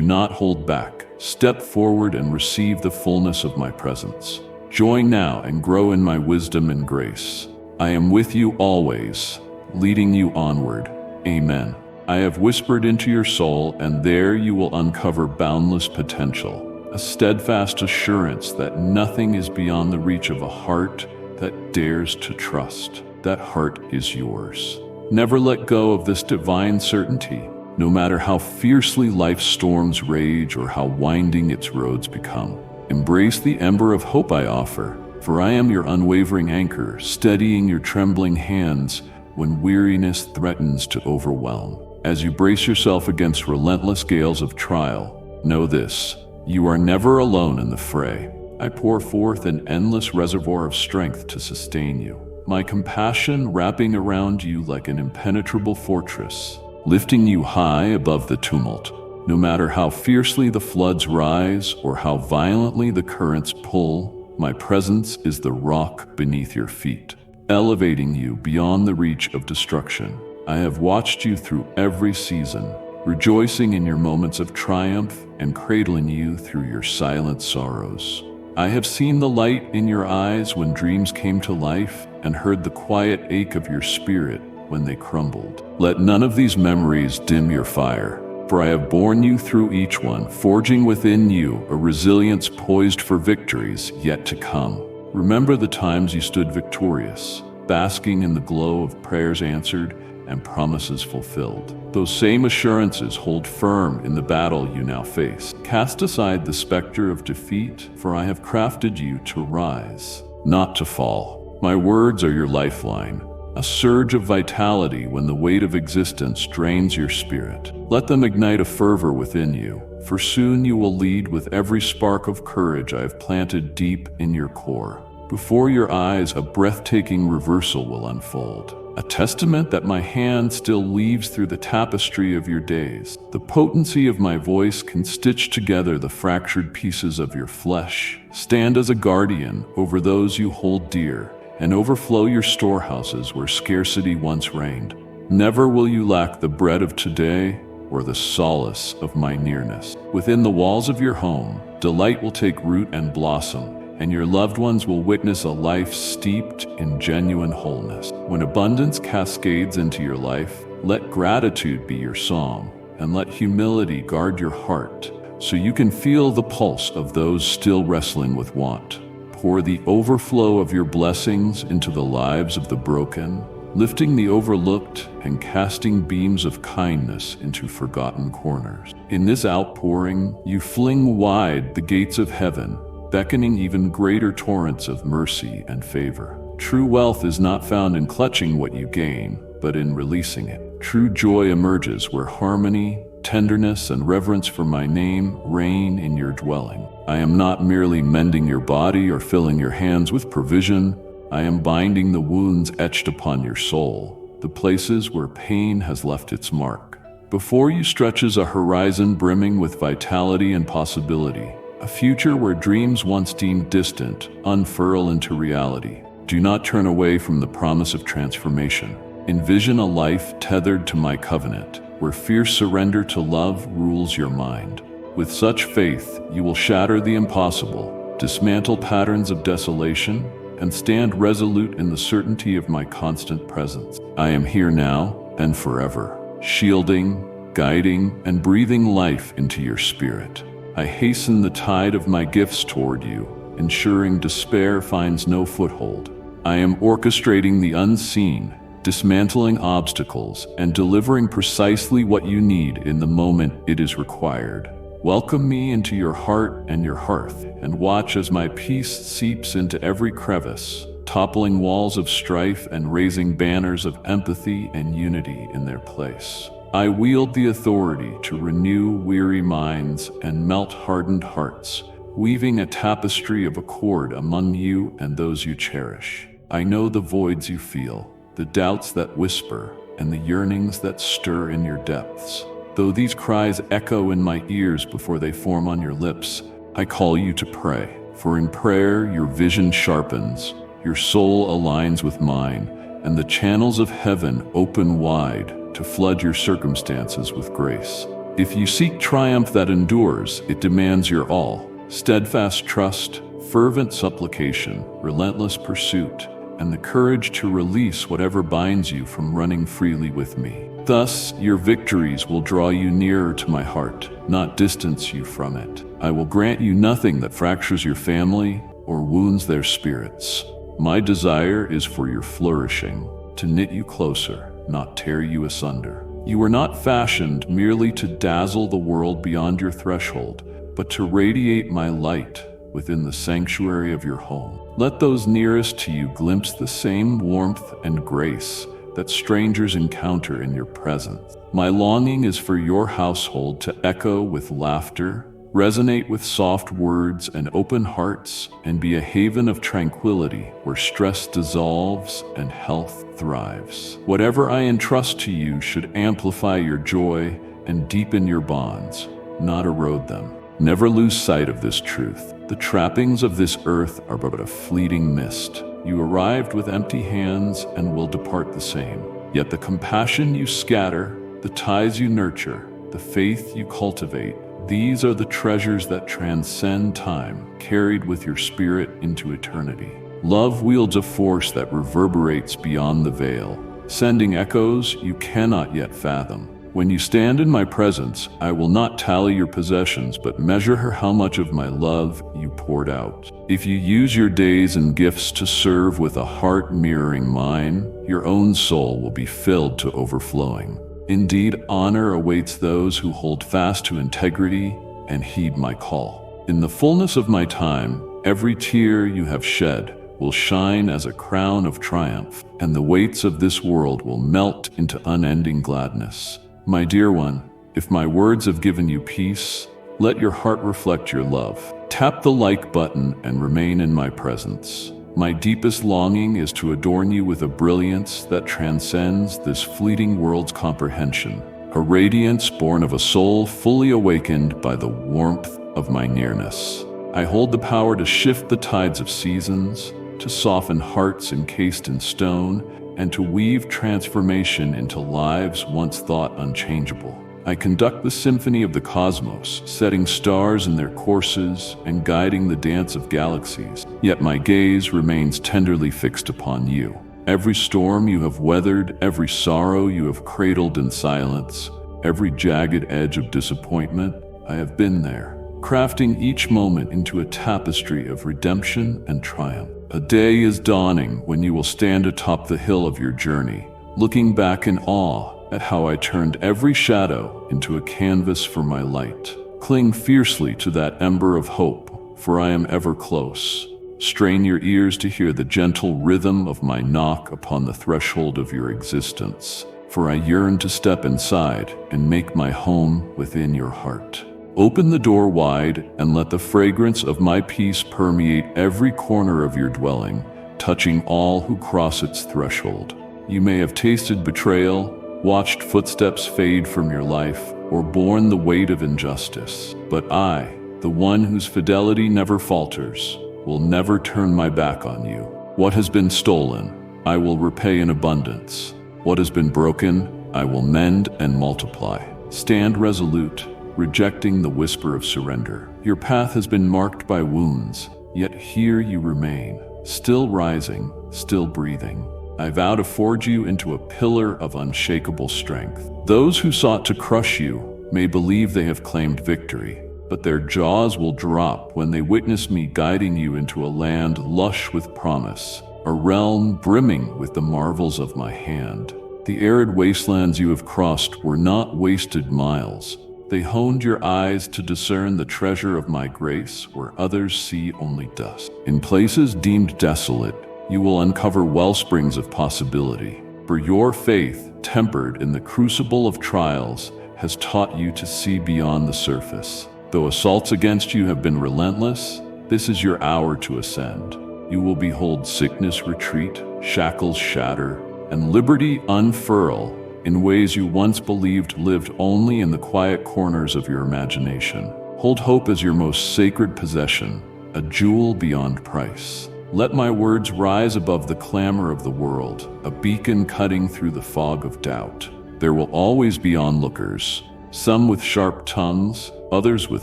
S1: not hold back. Step forward and receive the fullness of my presence. Join now and grow in my wisdom and grace. I am with you always, leading you onward. Amen. I have whispered into your soul, and there you will uncover boundless potential, a steadfast assurance that nothing is beyond the reach of a heart that dares to trust. That heart is yours. Never let go of this divine certainty, no matter how fiercely life's storms rage or how winding its roads become. Embrace the ember of hope I offer, for I am your unwavering anchor, steadying your trembling hands when weariness threatens to overwhelm. As you brace yourself against relentless gales of trial, know this: you are never alone in the fray. I pour forth an endless reservoir of strength to sustain you, my compassion wrapping around you like an impenetrable fortress, lifting you high above the tumult. No matter how fiercely the floods rise or how violently the currents pull, my presence is the rock beneath your feet, elevating you beyond the reach of destruction. I have watched you through every season, rejoicing in your moments of triumph and cradling you through your silent sorrows. I have seen the light in your eyes when dreams came to life and heard the quiet ache of your spirit when they crumbled. Let none of these memories dim your fire, for I have borne you through each one, forging within you a resilience poised for victories yet to come. Remember the times you stood victorious, basking in the glow of prayers answered and promises fulfilled. Those same assurances hold firm in the battle you now face. Cast aside the specter of defeat, for I have crafted you to rise, not to fall. My words are your lifeline, a surge of vitality when the weight of existence drains your spirit. Let them ignite a fervor within you, for soon you will lead with every spark of courage I have planted deep in your core. Before your eyes, a breathtaking reversal will unfold, a testament that my hand still weaves through the tapestry of your days. The potency of my voice can stitch together the fractured pieces of your flesh, stand as a guardian over those you hold dear, and overflow your storehouses where scarcity once reigned. Never will you lack the bread of today or the solace of my nearness. Within the walls of your home, delight will take root and blossom, and your loved ones will witness a life steeped in genuine wholeness. When abundance cascades into your life, let gratitude be your song, and let humility guard your heart, so you can feel the pulse of those still wrestling with want. Pour the overflow of your blessings into the lives of the broken, lifting the overlooked and casting beams of kindness into forgotten corners. In this outpouring, you fling wide the gates of heaven, beckoning even greater torrents of mercy and favor. True wealth is not found in clutching what you gain, but in releasing it. True joy emerges where harmony, tenderness, and reverence for my name reign in your dwelling. I am not merely mending your body or filling your hands with provision. I am binding the wounds etched upon your soul, the places where pain has left its mark. Before you stretches a horizon brimming with vitality and possibility, a future where dreams once deemed distant unfurl into reality. Do not turn away from the promise of transformation. Envision a life tethered to my covenant, where fierce surrender to love rules your mind. With such faith, you will shatter the impossible, dismantle patterns of desolation, and stand resolute in the certainty of my constant presence. I am here now and forever, shielding, guiding, and breathing life into your spirit. I hasten the tide of my gifts toward you, ensuring despair finds no foothold. I am orchestrating the unseen, dismantling obstacles, and delivering precisely what you need in the moment it is required. Welcome me into your heart and your hearth, and watch as my peace seeps into every crevice, toppling walls of strife and raising banners of empathy and unity in their place. I wield the authority to renew weary minds and melt hardened hearts, weaving a tapestry of accord among you and those you cherish. I know the voids you feel, the doubts that whisper, and the yearnings that stir in your depths. Though these cries echo in my ears before they form on your lips, I call you to pray. For in prayer your vision sharpens, your soul aligns with mine, and the channels of heaven open wide to flood your circumstances with grace. If you seek triumph that endures, it demands your all. Steadfast trust, fervent supplication, relentless pursuit, and the courage to release whatever binds you from running freely with me. Thus, your victories will draw you nearer to my heart, not distance you from it. I will grant you nothing that fractures your family or wounds their spirits. My desire is for your flourishing, to knit you closer, not tear you asunder. You were not fashioned merely to dazzle the world beyond your threshold, but to radiate my light within the sanctuary of your home. Let those nearest to you glimpse the same warmth and grace that strangers encounter in your presence. My longing is for your household to echo with laughter, resonate with soft words and open hearts, and be a haven of tranquility where stress dissolves and health thrives. Whatever I entrust to you should amplify your joy and deepen your bonds, not erode them. Never lose sight of this truth. The trappings of this earth are but a fleeting mist. You arrived with empty hands and will depart the same. Yet the compassion you scatter, the ties you nurture, the faith you cultivate, these are the treasures that transcend time, carried with your spirit into eternity. Love wields a force that reverberates beyond the veil, sending echoes you cannot yet fathom. When you stand in my presence, I will not tally your possessions, but measure how much of my love you poured out. If you use your days and gifts to serve with a heart mirroring mine, your own soul will be filled to overflowing. Indeed, honor awaits those who hold fast to integrity and heed my call. In the fullness of my time, every tear you have shed will shine as a crown of triumph, and the weights of this world will melt into unending gladness. My dear one, if my words have given you peace, let your heart reflect your love. Tap the like button and remain in my presence. My deepest longing is to adorn you with a brilliance that transcends this fleeting world's comprehension, a radiance born of a soul fully awakened by the warmth of my nearness. I hold the power to shift the tides of seasons, to soften hearts encased in stone, and to weave transformation into lives once thought unchangeable. I conduct the symphony of the cosmos, setting stars in their courses and guiding the dance of galaxies, yet my gaze remains tenderly fixed upon you. Every storm you have weathered, every sorrow you have cradled in silence, every jagged edge of disappointment, I have been there, crafting each moment into a tapestry of redemption and triumph. A day is dawning when you will stand atop the hill of your journey, looking back in awe at how I turned every shadow into a canvas for my light. Cling fiercely to that ember of hope, for I am ever close. Strain your ears to hear the gentle rhythm of my knock upon the threshold of your existence, for I yearn to step inside and make my home within your heart. Open the door wide and let the fragrance of my peace permeate every corner of your dwelling, touching all who cross its threshold. You may have tasted betrayal, watched footsteps fade from your life, or borne the weight of injustice. But I, the one whose fidelity never falters, will never turn my back on you. What has been stolen, I will repay in abundance. What has been broken, I will mend and multiply. Stand resolute, rejecting the whisper of surrender. Your path has been marked by wounds, yet here you remain, still rising, still breathing. I vow to forge you into a pillar of unshakable strength. Those who sought to crush you may believe they have claimed victory, but their jaws will drop when they witness me guiding you into a land lush with promise, a realm brimming with the marvels of my hand. The arid wastelands you have crossed were not wasted miles. They honed your eyes to discern the treasure of my grace where others see only dust. In places deemed desolate, you will uncover wellsprings of possibility, for your faith, tempered in the crucible of trials, has taught you to see beyond the surface. Though assaults against you have been relentless, this is your hour to ascend. You will behold sickness retreat, shackles shatter, and liberty unfurl in ways you once believed lived only in the quiet corners of your imagination. Hold hope as your most sacred possession, a jewel beyond price. Let my words rise above the clamor of the world, a beacon cutting through the fog of doubt. There will always be onlookers, some with sharp tongues, others with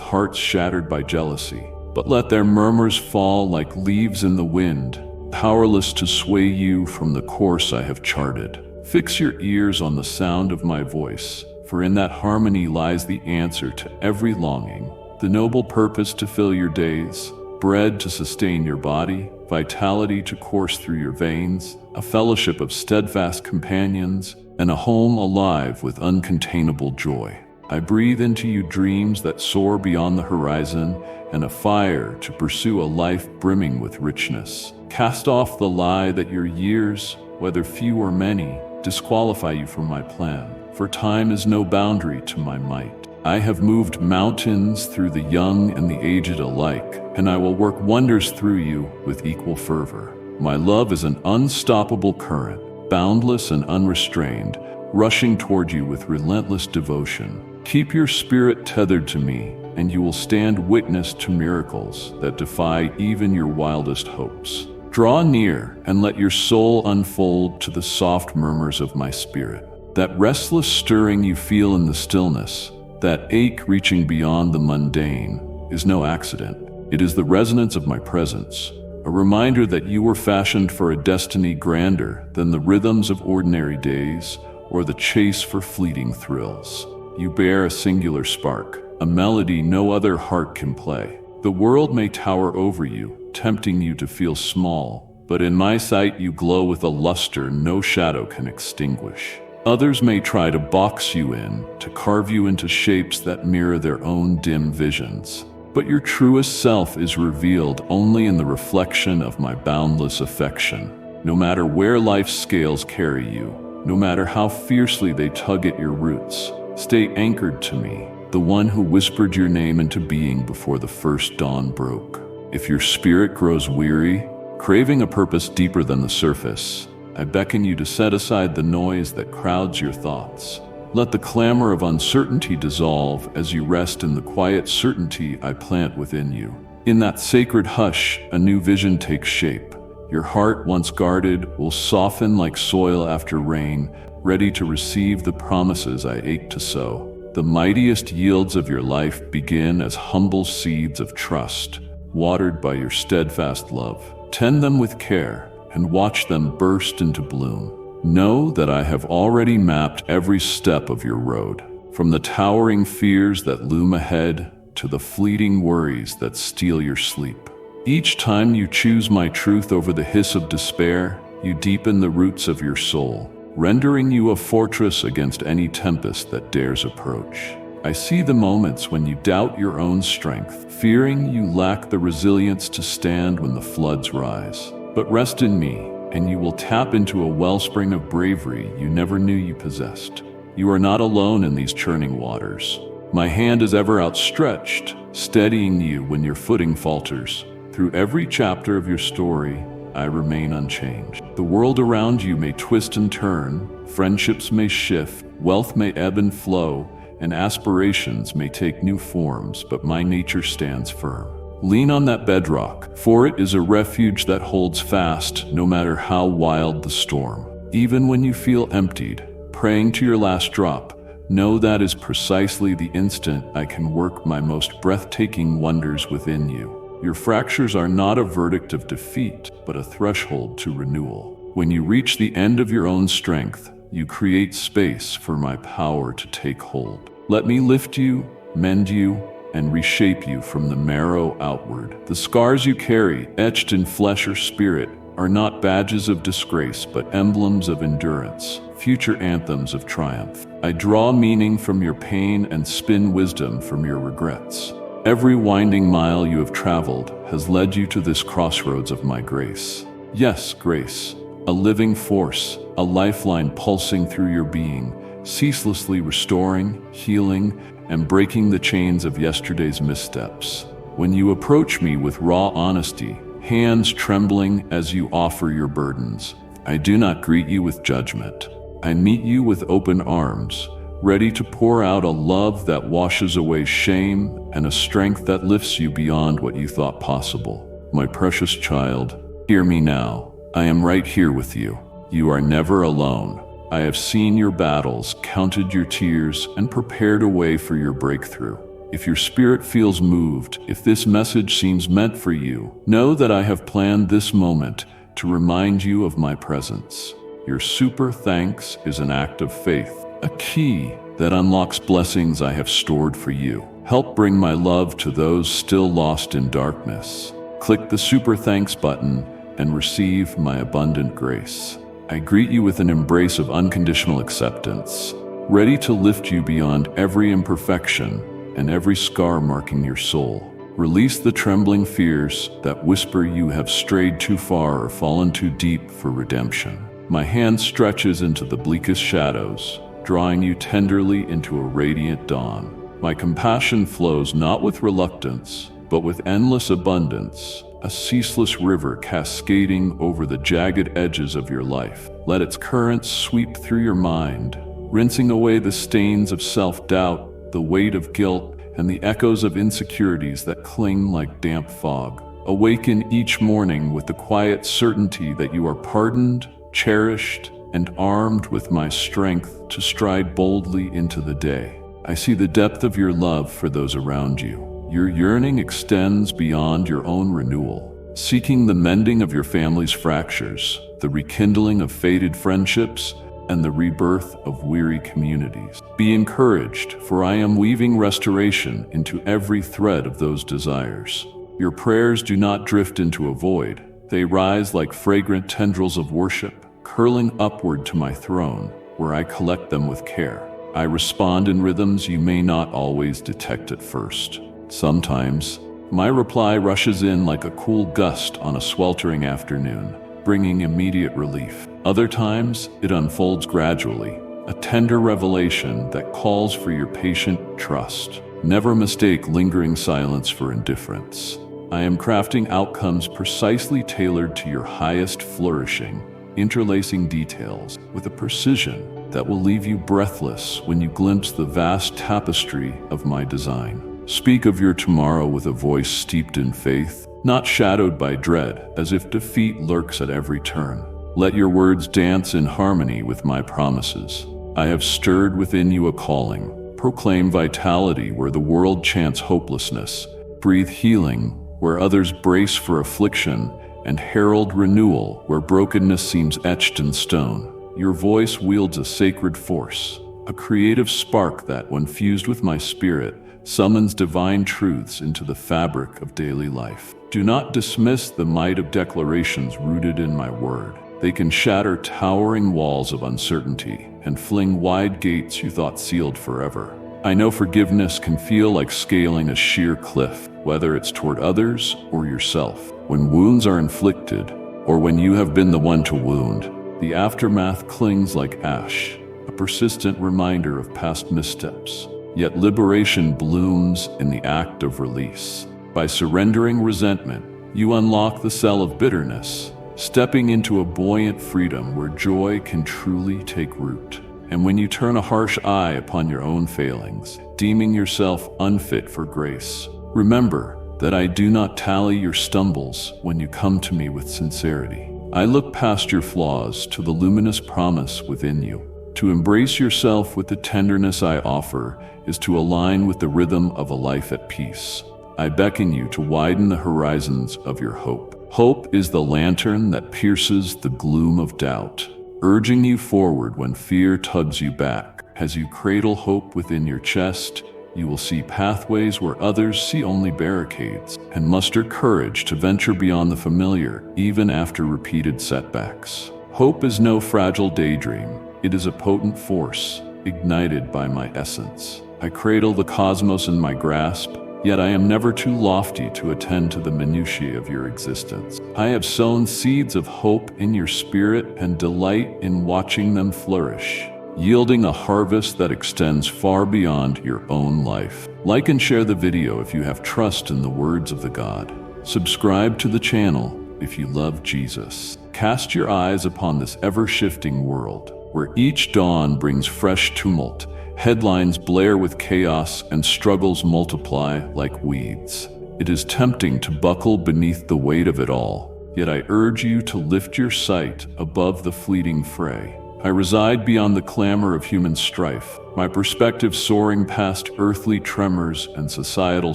S1: hearts shattered by jealousy. But let their murmurs fall like leaves in the wind, powerless to sway you from the course I have charted. Fix your ears on the sound of my voice, for in that harmony lies the answer to every longing, the noble purpose to fill your days, bread to sustain your body, vitality to course through your veins, a fellowship of steadfast companions, and a home alive with uncontainable joy. I breathe into you dreams that soar beyond the horizon, and a fire to pursue a life brimming with richness. Cast off the lie that your years, whether few or many, disqualify you from my plan, for time is no boundary to my might. I have moved mountains through the young and the aged alike, and I will work wonders through you with equal fervor. My love is an unstoppable current, boundless and unrestrained, rushing toward you with relentless devotion. Keep your spirit tethered to me, and you will stand witness to miracles that defy even your wildest hopes. Draw near and let your soul unfold to the soft murmurs of my spirit. That restless stirring you feel in the stillness, that ache reaching beyond the mundane, is no accident. It is the resonance of my presence, a reminder that you were fashioned for a destiny grander than the rhythms of ordinary days or the chase for fleeting thrills. You bear a singular spark, a melody no other heart can play. The world may tower over you, tempting you to feel small, but in my sight you glow with a luster no shadow can extinguish. Others may try to box you in, to carve you into shapes that mirror their own dim visions. But your truest self is revealed only in the reflection of my boundless affection. No matter where life's scales carry you, no matter how fiercely they tug at your roots, stay anchored to me, the one who whispered your name into being before the first dawn broke. If your spirit grows weary, craving a purpose deeper than the surface, I beckon you to set aside the noise that crowds your thoughts. Let the clamor of uncertainty dissolve as you rest in the quiet certainty I plant within you. In that sacred hush, a new vision takes shape. Your heart, once guarded, will soften like soil after rain, ready to receive the promises I ache to sow. The mightiest yields of your life begin as humble seeds of trust, watered by your steadfast love. Tend them with care and watch them burst into bloom. Know that I have already mapped every step of your road, from the towering fears that loom ahead to the fleeting worries that steal your sleep. Each time you choose my truth over the hiss of despair, you deepen the roots of your soul, rendering you a fortress against any tempest that dares approach. I see the moments when you doubt your own strength, fearing you lack the resilience to stand when the floods rise. But rest in me, and you will tap into a wellspring of bravery you never knew you possessed. You are not alone in these churning waters. My hand is ever outstretched, steadying you when your footing falters. Through every chapter of your story, I remain unchanged. The world around you may twist and turn, friendships may shift, wealth may ebb and flow, and aspirations may take new forms, but my nature stands firm. Lean on that bedrock, for it is a refuge that holds fast no matter how wild the storm. Even when you feel emptied, praying to your last drop, know that is precisely the instant I can work my most breathtaking wonders within you. Your fractures are not a verdict of defeat, but a threshold to renewal. When you reach the end of your own strength, you create space for my power to take hold. Let me lift you, mend you, and reshape you from the marrow outward. The scars you carry, etched in flesh or spirit, are not badges of disgrace, but emblems of endurance, future anthems of triumph. I draw meaning from your pain and spin wisdom from your regrets. Every winding mile you have traveled has led you to this crossroads of my grace. Yes, grace, a living force, a lifeline pulsing through your being, ceaselessly restoring, healing, and breaking the chains of yesterday's missteps. When you approach me with raw honesty, hands trembling as you offer your burdens, I do not greet you with judgment. I meet you with open arms, ready to pour out a love that washes away shame and a strength that lifts you beyond what you thought possible. My precious child, Hear me now. I am right here with you. You are never alone. I have seen your battles, counted your tears, and prepared a way for your breakthrough. If your spirit feels moved, if this message seems meant for you, know that I have planned this moment to remind you of my presence. Your super thanks is an act of faith, a key that unlocks blessings I have stored for you. Help bring my love to those still lost in darkness. Click the super thanks button and receive my abundant grace. I greet you with an embrace of unconditional acceptance, ready to lift you beyond every imperfection and every scar marking your soul. Release the trembling fears that whisper you have strayed too far or fallen too deep for redemption. My hand stretches into the bleakest shadows, drawing you tenderly into a radiant dawn. My compassion flows not with reluctance, but with endless abundance, a ceaseless river cascading over the jagged edges of your life. Let its currents sweep through your mind, rinsing away the stains of self-doubt, the weight of guilt, and the echoes of insecurities that cling like damp fog. Awaken each morning with the quiet certainty that you are pardoned, cherished, and armed with my strength to stride boldly into the day. I see the depth of your love for those around you. Your yearning extends beyond your own renewal, seeking the mending of your family's fractures, the rekindling of faded friendships, and the rebirth of weary communities. Be encouraged, for I am weaving restoration into every thread of those desires. Your prayers do not drift into a void. They rise like fragrant tendrils of worship, curling upward to my throne, where I collect them with care. I respond in rhythms you may not always detect at first. Sometimes, my reply rushes in like a cool gust on a sweltering afternoon, bringing immediate relief. Other times, it unfolds gradually, a tender revelation that calls for your patient trust. Never mistake lingering silence for indifference. I am crafting outcomes precisely tailored to your highest flourishing, interlacing details with a precision that will leave you breathless when you glimpse the vast tapestry of my design. Speak of your tomorrow with a voice steeped in faith, not shadowed by dread, as if defeat lurks at every turn. Let your words dance in harmony with my promises. I have stirred within you a calling. Proclaim vitality where the world chants hopelessness. Breathe healing where others brace for affliction, and herald renewal where brokenness seems etched in stone. Your voice wields a sacred force, a creative spark that, when fused with my spirit, summons divine truths into the fabric of daily life. Do not dismiss the might of declarations rooted in my word. They can shatter towering walls of uncertainty and fling wide gates you thought sealed forever. I know forgiveness can feel like scaling a sheer cliff, whether it's toward others or yourself. When wounds are inflicted, or when you have been the one to wound, the aftermath clings like ash, a persistent reminder of past missteps. Yet liberation blooms in the act of release. By surrendering resentment, you unlock the cell of bitterness, stepping into a buoyant freedom where joy can truly take root. And when you turn a harsh eye upon your own failings, deeming yourself unfit for grace, remember that I do not tally your stumbles when you come to me with sincerity. I look past your flaws to the luminous promise within you. To embrace yourself with the tenderness I offer is to align with the rhythm of a life at peace. I beckon you to widen the horizons of your hope. Hope is the lantern that pierces the gloom of doubt, urging you forward when fear tugs you back. As you cradle hope within your chest, you will see pathways where others see only barricades, and muster courage to venture beyond the familiar, even after repeated setbacks. Hope is no fragile daydream. It is a potent force, ignited by my essence. I cradle the cosmos in my grasp, yet I am never too lofty to attend to the minutiae of your existence. I have sown seeds of hope in your spirit and delight in watching them flourish, yielding a harvest that extends far beyond your own life. Like and share the video if you have trust in the words of the God. Subscribe to the channel if you love Jesus. Cast your eyes upon this ever-shifting world, where each dawn brings fresh tumult, headlines blare with chaos, and struggles multiply like weeds. It is tempting to buckle beneath the weight of it all, yet I urge you to lift your sight above the fleeting fray. I reside beyond the clamor of human strife, my perspective soaring past earthly tremors and societal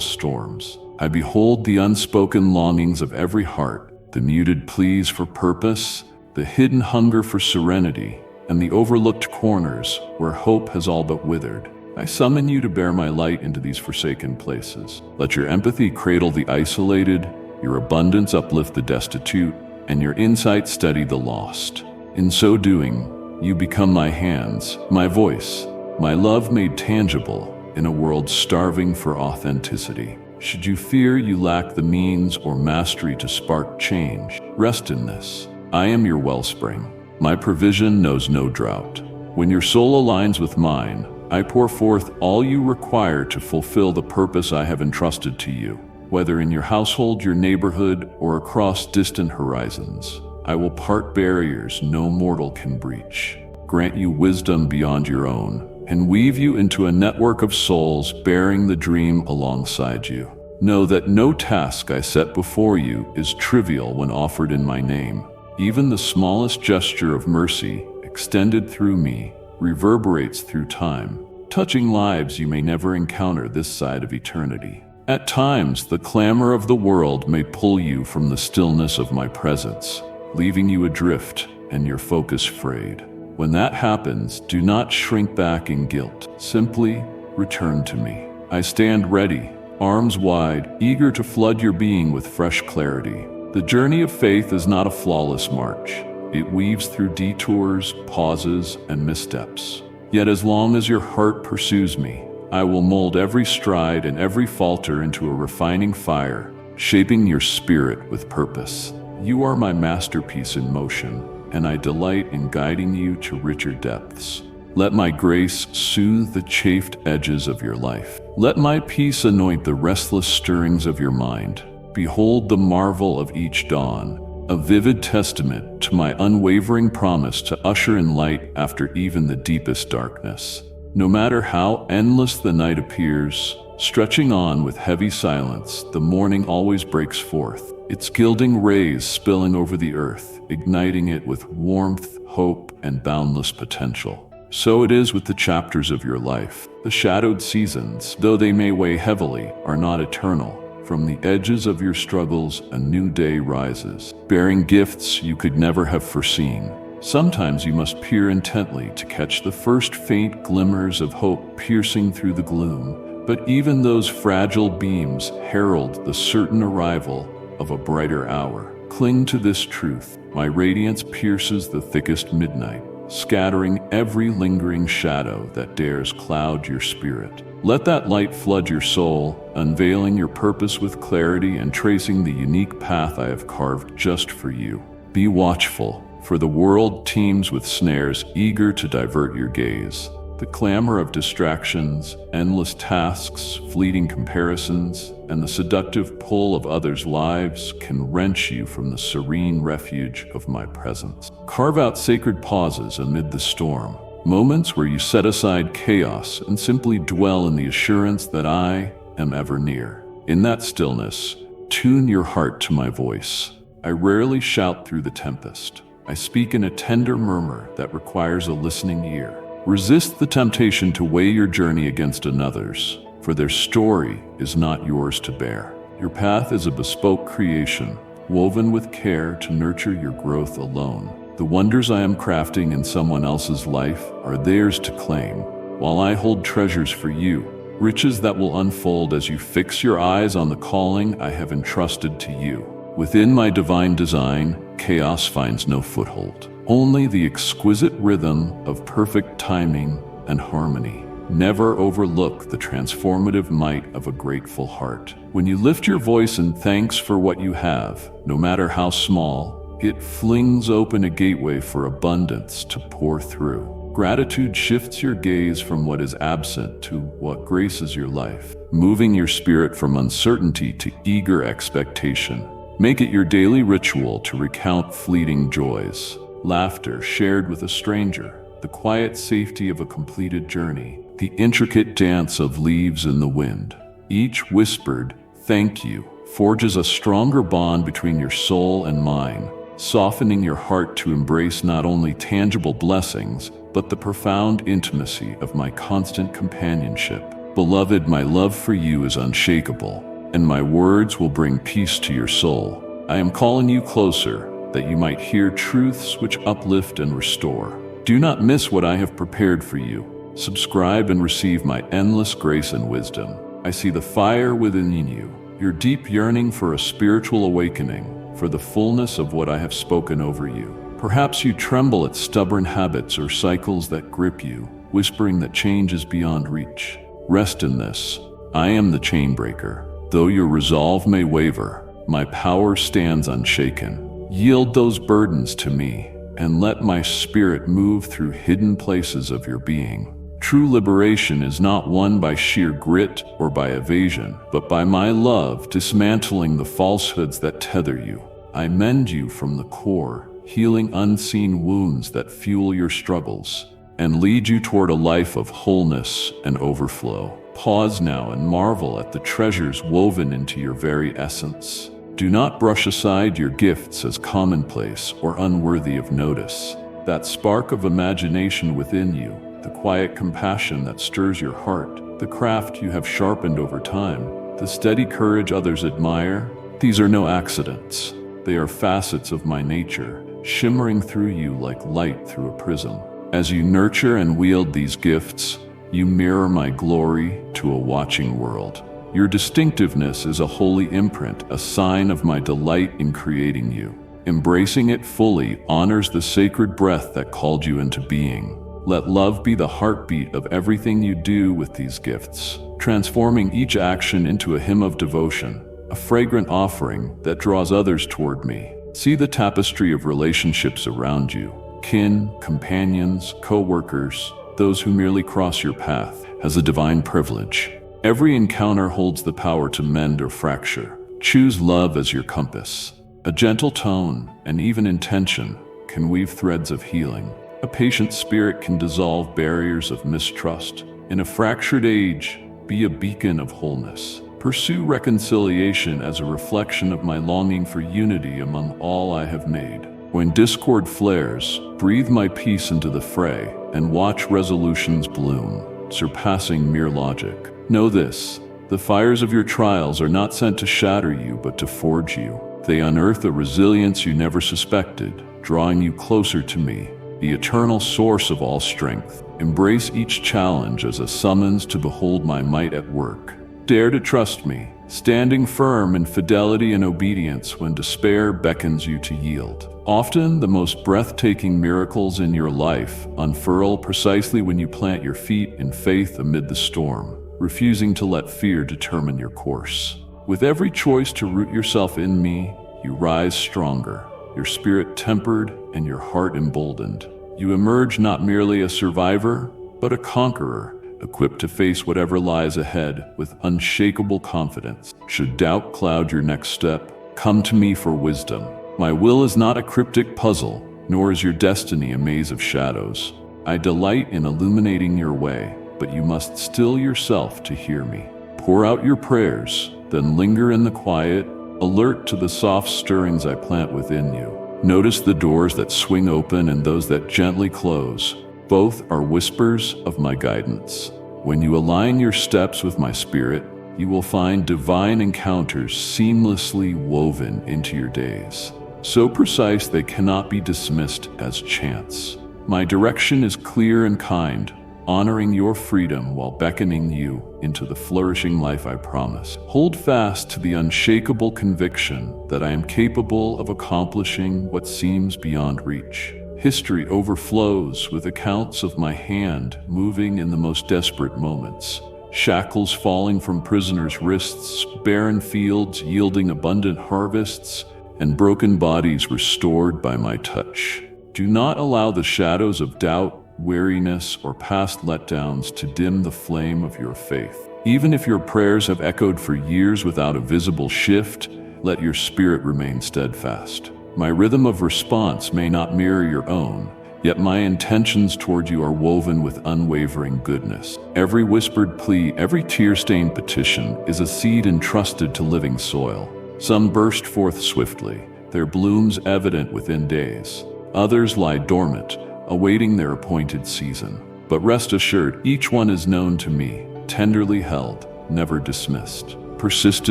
S1: storms. I behold the unspoken longings of every heart, the muted pleas for purpose, the hidden hunger for serenity, and the overlooked corners where hope has all but withered. I summon you to bear my light into these forsaken places. Let your empathy cradle the isolated, your abundance uplift the destitute, and your insight steady the lost. In so doing, you become my hands, my voice, my love made tangible in a world starving for authenticity. Should you fear you lack the means or mastery to spark change, rest in this. I am your wellspring. My provision knows no drought. When your soul aligns with mine, I pour forth all you require to fulfill the purpose I have entrusted to you. Whether in your household, your neighborhood, or across distant horizons, I will part barriers no mortal can breach, grant you wisdom beyond your own, and weave you into a network of souls bearing the dream alongside you. Know that no task I set before you is trivial when offered in my name. Even the smallest gesture of mercy, extended through me, reverberates through time, touching lives you may never encounter this side of eternity. At times, the clamor of the world may pull you from the stillness of my presence, leaving you adrift and your focus frayed. When that happens, do not shrink back in guilt. Simply return to me. I stand ready, arms wide, eager to flood your being with fresh clarity. The journey of faith is not a flawless march. It weaves through detours, pauses, and missteps. Yet as long as your heart pursues me, I will mold every stride and every falter into a refining fire, shaping your spirit with purpose. You are my masterpiece in motion, and I delight in guiding you to richer depths. Let my grace soothe the chafed edges of your life. Let my peace anoint the restless stirrings of your mind. Behold the marvel of each dawn, a vivid testament to my unwavering promise to usher in light after even the deepest darkness. No matter how endless the night appears, stretching on with heavy silence, the morning always breaks forth, its gilding rays spilling over the earth, igniting it with warmth, hope, and boundless potential. So it is with the chapters of your life. The shadowed seasons, though they may weigh heavily, are not eternal. From the edges of your struggles, a new day rises, bearing gifts you could never have foreseen. Sometimes you must peer intently to catch the first faint glimmers of hope piercing through the gloom, but even those fragile beams herald the certain arrival of a brighter hour. Cling to this truth. My radiance pierces the thickest midnight, scattering every lingering shadow that dares cloud your spirit. Let that light flood your soul, unveiling your purpose with clarity and tracing the unique path I have carved just for you. Be watchful, for the world teems with snares eager to divert your gaze. The clamor of distractions, endless tasks, fleeting comparisons, and the seductive pull of others' lives can wrench you from the serene refuge of my presence. Carve out sacred pauses amid the storm, moments where you set aside chaos and simply dwell in the assurance that I am ever near. In that stillness, tune your heart to my voice. I rarely shout through the tempest. I speak in a tender murmur that requires a listening ear. Resist the temptation to weigh your journey against another's, for their story is not yours to bear. Your path is a bespoke creation, woven with care to nurture your growth alone. The wonders I am crafting in someone else's life are theirs to claim, while I hold treasures for you, riches that will unfold as you fix your eyes on the calling I have entrusted to you. Within my divine design, chaos finds no foothold. Only the exquisite rhythm of perfect timing and harmony. Never overlook the transformative might of a grateful heart. When you lift your voice in thanks for what you have, no matter how small, it flings open a gateway for abundance to pour through. Gratitude shifts your gaze from what is absent to what graces your life, moving your spirit from uncertainty to eager expectation. Make it your daily ritual to recount fleeting joys. Laughter shared with a stranger, the quiet safety of a completed journey, the intricate dance of leaves in the wind. Each whispered, "Thank you," forges a stronger bond between your soul and mine, softening your heart to embrace not only tangible blessings, but the profound intimacy of my constant companionship. Beloved, my love for you is unshakable, and my words will bring peace to your soul. I am calling you closer, that you might hear truths which uplift and restore. Do not miss what I have prepared for you. Subscribe and receive my endless grace and wisdom. I see the fire within you, your deep yearning for a spiritual awakening, for the fullness of what I have spoken over you. Perhaps you tremble at stubborn habits or cycles that grip you, whispering that change is beyond reach. Rest in this. I am the chain breaker. Though your resolve may waver, my power stands unshaken. Yield those burdens to me, and let my spirit move through hidden places of your being. True liberation is not won by sheer grit or by evasion, but by my love dismantling the falsehoods that tether you. I mend you from the core, healing unseen wounds that fuel your struggles, and lead you toward a life of wholeness and overflow. Pause now and marvel at the treasures woven into your very essence. Do not brush aside your gifts as commonplace or unworthy of notice. That spark of imagination within you, the quiet compassion that stirs your heart, the craft you have sharpened over time, the steady courage others admire, these are no accidents. They are facets of my nature, shimmering through you like light through a prism. As you nurture and wield these gifts, you mirror my glory to a watching world. Your distinctiveness is a holy imprint, a sign of my delight in creating you. Embracing it fully honors the sacred breath that called you into being. Let love be the heartbeat of everything you do with these gifts, transforming each action into a hymn of devotion, a fragrant offering that draws others toward me. See the tapestry of relationships around you, kin, companions, co-workers, those who merely cross your path, as a divine privilege. Every encounter holds the power to mend or fracture. Choose love as your compass. A gentle tone, and even intention, can weave threads of healing. A patient spirit can dissolve barriers of mistrust. In a fractured age, be a beacon of wholeness. Pursue reconciliation as a reflection of my longing for unity among all I have made. When discord flares, breathe my peace into the fray and watch resolutions bloom, surpassing mere logic. Know this, the fires of your trials are not sent to shatter you but to forge you. They unearth a resilience you never suspected, drawing you closer to me, the eternal source of all strength. Embrace each challenge as a summons to behold my might at work. Dare to trust me, standing firm in fidelity and obedience when despair beckons you to yield. Often, the most breathtaking miracles in your life unfurl precisely when you plant your feet in faith amid the storm, refusing to let fear determine your course. With every choice to root yourself in me, you rise stronger, your spirit tempered and your heart emboldened. You emerge not merely a survivor, but a conqueror, equipped to face whatever lies ahead with unshakable confidence. Should doubt cloud your next step, come to me for wisdom. My will is not a cryptic puzzle, nor is your destiny a maze of shadows. I delight in illuminating your way, but you must still yourself to hear me. Pour out your prayers, then linger in the quiet, alert to the soft stirrings I plant within you. Notice the doors that swing open and those that gently close. Both are whispers of my guidance. When you align your steps with my spirit, you will find divine encounters seamlessly woven into your days, so precise they cannot be dismissed as chance. My direction is clear and kind, honoring your freedom while beckoning you into the flourishing life I promise. Hold fast to the unshakable conviction that I am capable of accomplishing what seems beyond reach. History overflows with accounts of my hand moving in the most desperate moments. Shackles falling from prisoners' wrists, barren fields yielding abundant harvests, and broken bodies restored by my touch. Do not allow the shadows of doubt, weariness, or past letdowns to dim the flame of your faith. Even if your prayers have echoed for years without a visible shift, let your spirit remain steadfast. My rhythm of response may not mirror your own, Yet my intentions toward you are woven with unwavering goodness. Every whispered plea, every tear-stained petition is a seed entrusted to living soil. Some burst forth swiftly, their blooms evident within days. Others lie dormant, awaiting their appointed season. But rest assured, each one is known to me, tenderly held, never dismissed. Persist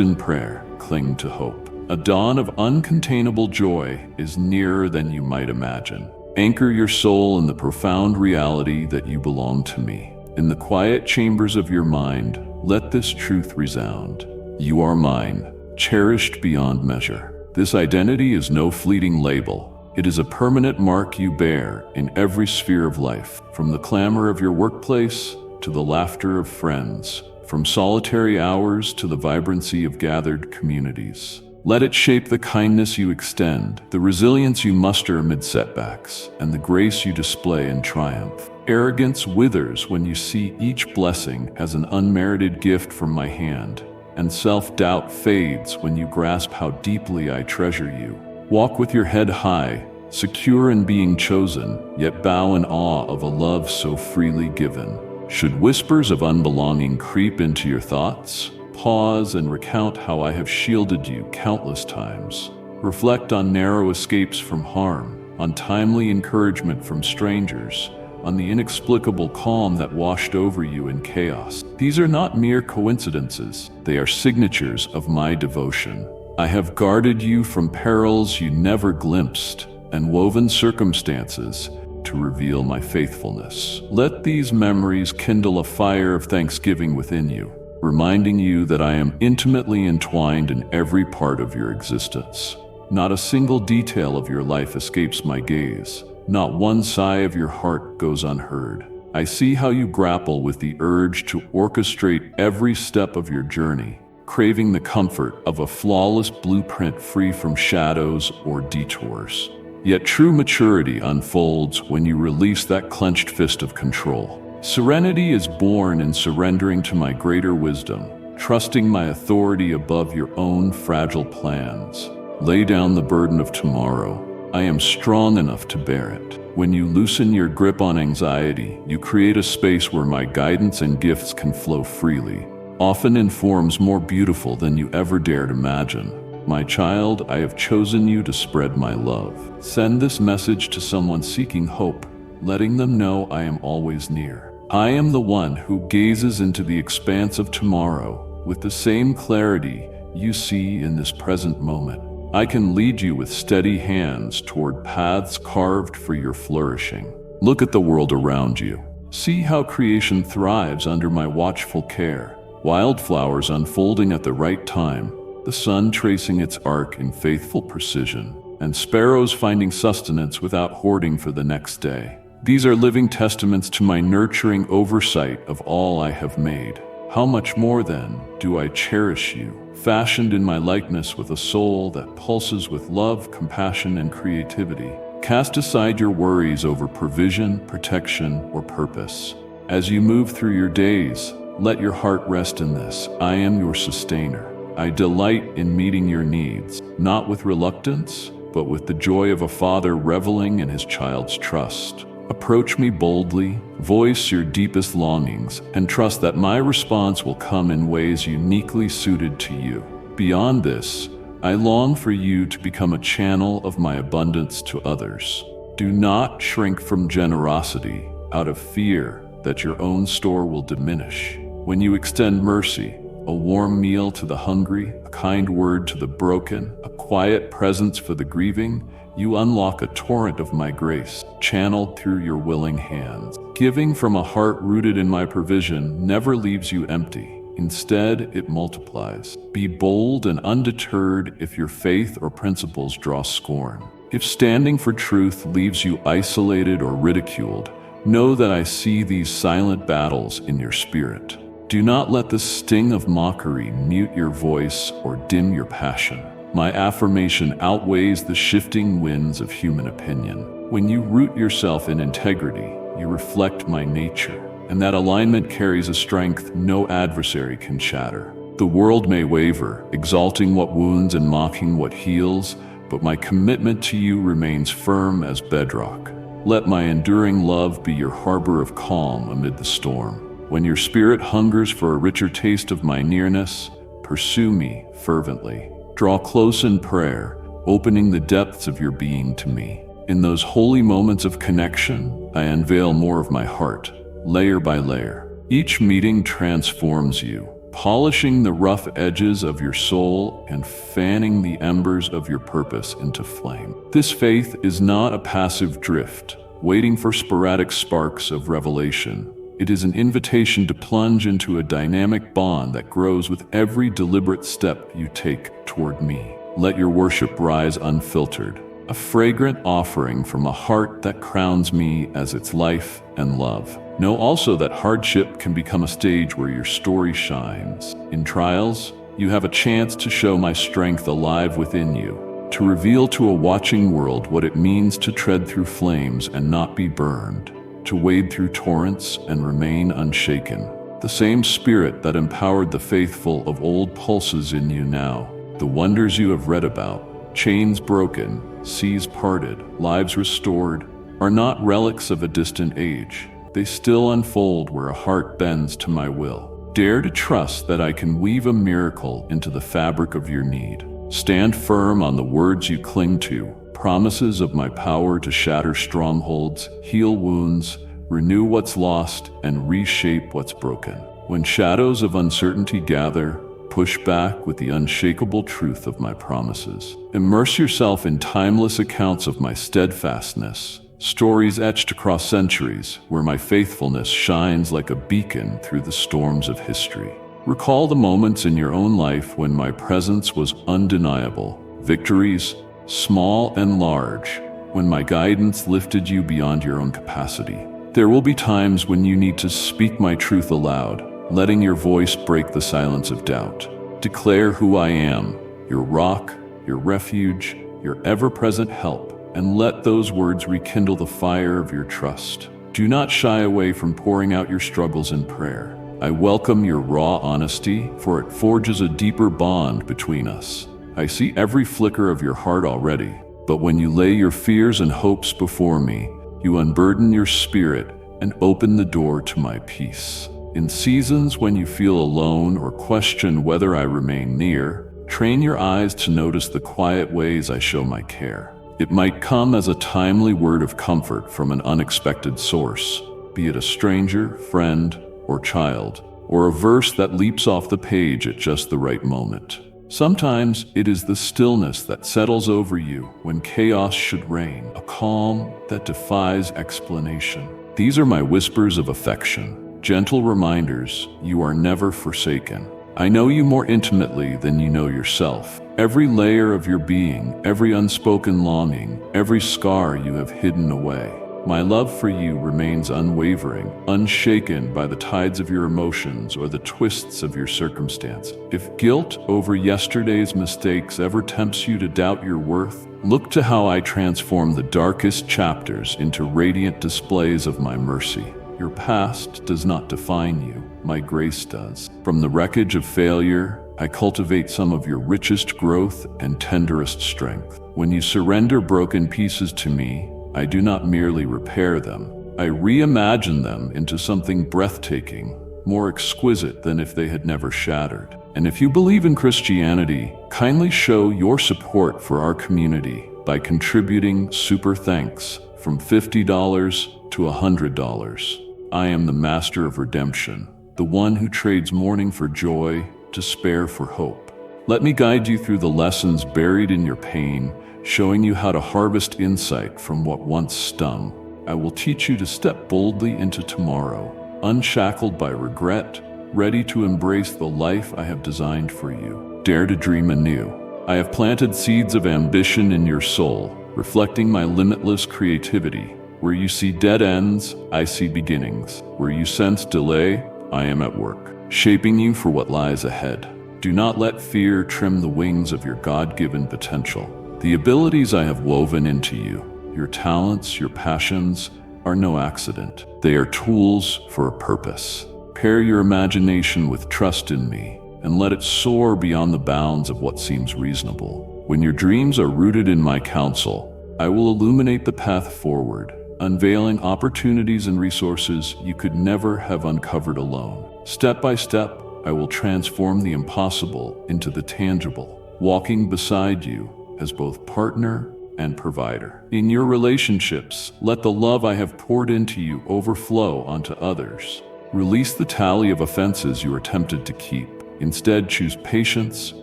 S1: in prayer, cling to hope. A dawn of uncontainable joy is nearer than you might imagine. Anchor your soul in the profound reality that you belong to me. In the quiet chambers of your mind, let this truth resound. You are mine, cherished beyond measure. This identity is no fleeting label. It is a permanent mark you bear in every sphere of life, from the clamor of your workplace to the laughter of friends, from solitary hours to the vibrancy of gathered communities. Let it shape the kindness you extend, the resilience you muster amid setbacks, and the grace you display in triumph. Arrogance withers when you see each blessing as an unmerited gift from my hand, and self-doubt fades when you grasp how deeply I treasure you. Walk with your head high, secure in being chosen, yet bow in awe of a love so freely given. Should whispers of unbelonging creep into your thoughts, pause and recount how I have shielded you countless times. Reflect on narrow escapes from harm, on timely encouragement from strangers, on the inexplicable calm that washed over you in chaos. These are not mere coincidences, they are signatures of my devotion. I have guarded you from perils you never glimpsed, and woven circumstances to reveal my faithfulness. Let these memories kindle a fire of thanksgiving within you, reminding you that I am intimately entwined in every part of your existence. Not a single detail of your life escapes my gaze. Not one sigh of your heart goes unheard. I see how you grapple with the urge to orchestrate every step of your journey, craving the comfort of a flawless blueprint free from shadows or detours. Yet true maturity unfolds when you release that clenched fist of control. Serenity is born in surrendering to my greater wisdom, trusting my authority above your own fragile plans. Lay down the burden of tomorrow. I am strong enough to bear it. When you loosen your grip on anxiety, you create a space where my guidance and gifts can flow freely, often in forms more beautiful than you ever dared imagine. My child, I have chosen you to spread my love. Send this message to someone seeking hope, letting them know I am always near. I am the one who gazes into the expanse of tomorrow with the same clarity you see in this present moment. I can lead you with steady hands toward paths carved for your flourishing. Look at the world around you. See how creation thrives under my watchful care. Wildflowers unfolding at the right time, the sun tracing its arc in faithful precision, and sparrows finding sustenance without hoarding for the next day. These are living testaments to my nurturing oversight of all I have made. How much more, then, do I cherish you, fashioned in my likeness with a soul that pulses with love, compassion, and creativity. Cast aside your worries over provision, protection, or purpose. As you move through your days, let your heart rest in this. I am your sustainer. I delight in meeting your needs, not with reluctance, but with the joy of a father reveling in his child's trust. Approach me boldly, voice your deepest longings, and trust that my response will come in ways uniquely suited to you. Beyond this, I long for you to become a channel of my abundance to others. Do not shrink from generosity out of fear that your own store will diminish. When you extend mercy, a warm meal to the hungry, a kind word to the broken, a quiet presence for the grieving, you unlock a torrent of my grace, channeled through your willing hands. Giving from a heart rooted in my provision never leaves you empty. Instead, it multiplies. Be bold and undeterred if your faith or principles draw scorn. If standing for truth leaves you isolated or ridiculed, know that I see these silent battles in your spirit. Do not let the sting of mockery mute your voice or dim your passion. My affirmation outweighs the shifting winds of human opinion. When you root yourself in integrity, you reflect my nature, and that alignment carries a strength no adversary can shatter. The world may waver, exalting what wounds and mocking what heals, but my commitment to you remains firm as bedrock. Let my enduring love be your harbor of calm amid the storm. When your spirit hungers for a richer taste of my nearness, pursue me fervently. Draw close in prayer, opening the depths of your being to me. In those holy moments of connection, I unveil more of my heart, layer by layer. Each meeting transforms you, polishing the rough edges of your soul and fanning the embers of your purpose into flame. This faith is not a passive drift, waiting for sporadic sparks of revelation. It is an invitation to plunge into a dynamic bond that grows with every deliberate step you take toward me. Let your worship rise unfiltered, a fragrant offering from a heart that crowns me as its life and love. Know also that hardship can become a stage where your story shines. In trials, you have a chance to show my strength alive within you, to reveal to a watching world what it means to tread through flames and not be burned, to wade through torrents and remain unshaken. The same spirit that empowered the faithful of old pulses in you now. The wonders you have read about, chains broken, seas parted, lives restored, are not relics of a distant age. They still unfold where a heart bends to my will. Dare to trust that I can weave a miracle into the fabric of your need. Stand firm on the words you cling to, promises of my power to shatter strongholds, heal wounds, renew what's lost, and reshape what's broken. When shadows of uncertainty gather, push back with the unshakable truth of my promises. Immerse yourself in timeless accounts of my steadfastness, stories etched across centuries where my faithfulness shines like a beacon through the storms of history. Recall the moments in your own life when my presence was undeniable, victories, small and large, when my guidance lifted you beyond your own capacity. There will be times when you need to speak my truth aloud, letting your voice break the silence of doubt. Declare who I am, your rock, your refuge, your ever-present help, and let those words rekindle the fire of your trust. Do not shy away from pouring out your struggles in prayer. I welcome your raw honesty, for it forges a deeper bond between us. I see every flicker of your heart already, but when you lay your fears and hopes before me, you unburden your spirit and open the door to my peace. In seasons when you feel alone or question whether I remain near, train your eyes to notice the quiet ways I show my care. It might come as a timely word of comfort from an unexpected source, be it a stranger, friend, or child, or a verse that leaps off the page at just the right moment. Sometimes it is the stillness that settles over you when chaos should reign, a calm that defies explanation. These are my whispers of affection, gentle reminders you are never forsaken. I know you more intimately than you know yourself. Every layer of your being, every unspoken longing, every scar you have hidden away. My love for you remains unwavering, unshaken by the tides of your emotions or the twists of your circumstance. If guilt over yesterday's mistakes ever tempts you to doubt your worth, look to how I transform the darkest chapters into radiant displays of my mercy. Your past does not define you, my grace does. From the wreckage of failure, I cultivate some of your richest growth and tenderest strength. When you surrender broken pieces to me, I do not merely repair them. I reimagine them into something breathtaking, more exquisite than if they had never shattered. And if you believe in Christianity, kindly show your support for our community by contributing super thanks from $50 to $100. I am the master of redemption, the one who trades mourning for joy, despair for hope. Let me guide you through the lessons buried in your pain, showing you how to harvest insight from what once stung. I will teach you to step boldly into tomorrow, unshackled by regret, ready to embrace the life I have designed for you. Dare to dream anew. I have planted seeds of ambition in your soul, reflecting my limitless creativity. Where you see dead ends, I see beginnings. Where you sense delay, I am at work, shaping you for what lies ahead. Do not let fear trim the wings of your God-given potential. The abilities I have woven into you, your talents, your passions, are no accident. They are tools for a purpose. Pair your imagination with trust in me, and let it soar beyond the bounds of what seems reasonable. When your dreams are rooted in my counsel, I will illuminate the path forward, unveiling opportunities and resources you could never have uncovered alone. Step by step, I will transform the impossible into the tangible, walking beside you as both partner and provider. In your relationships, let the love I have poured into you overflow onto others. Release the tally of offenses you are tempted to keep. Instead, choose patience,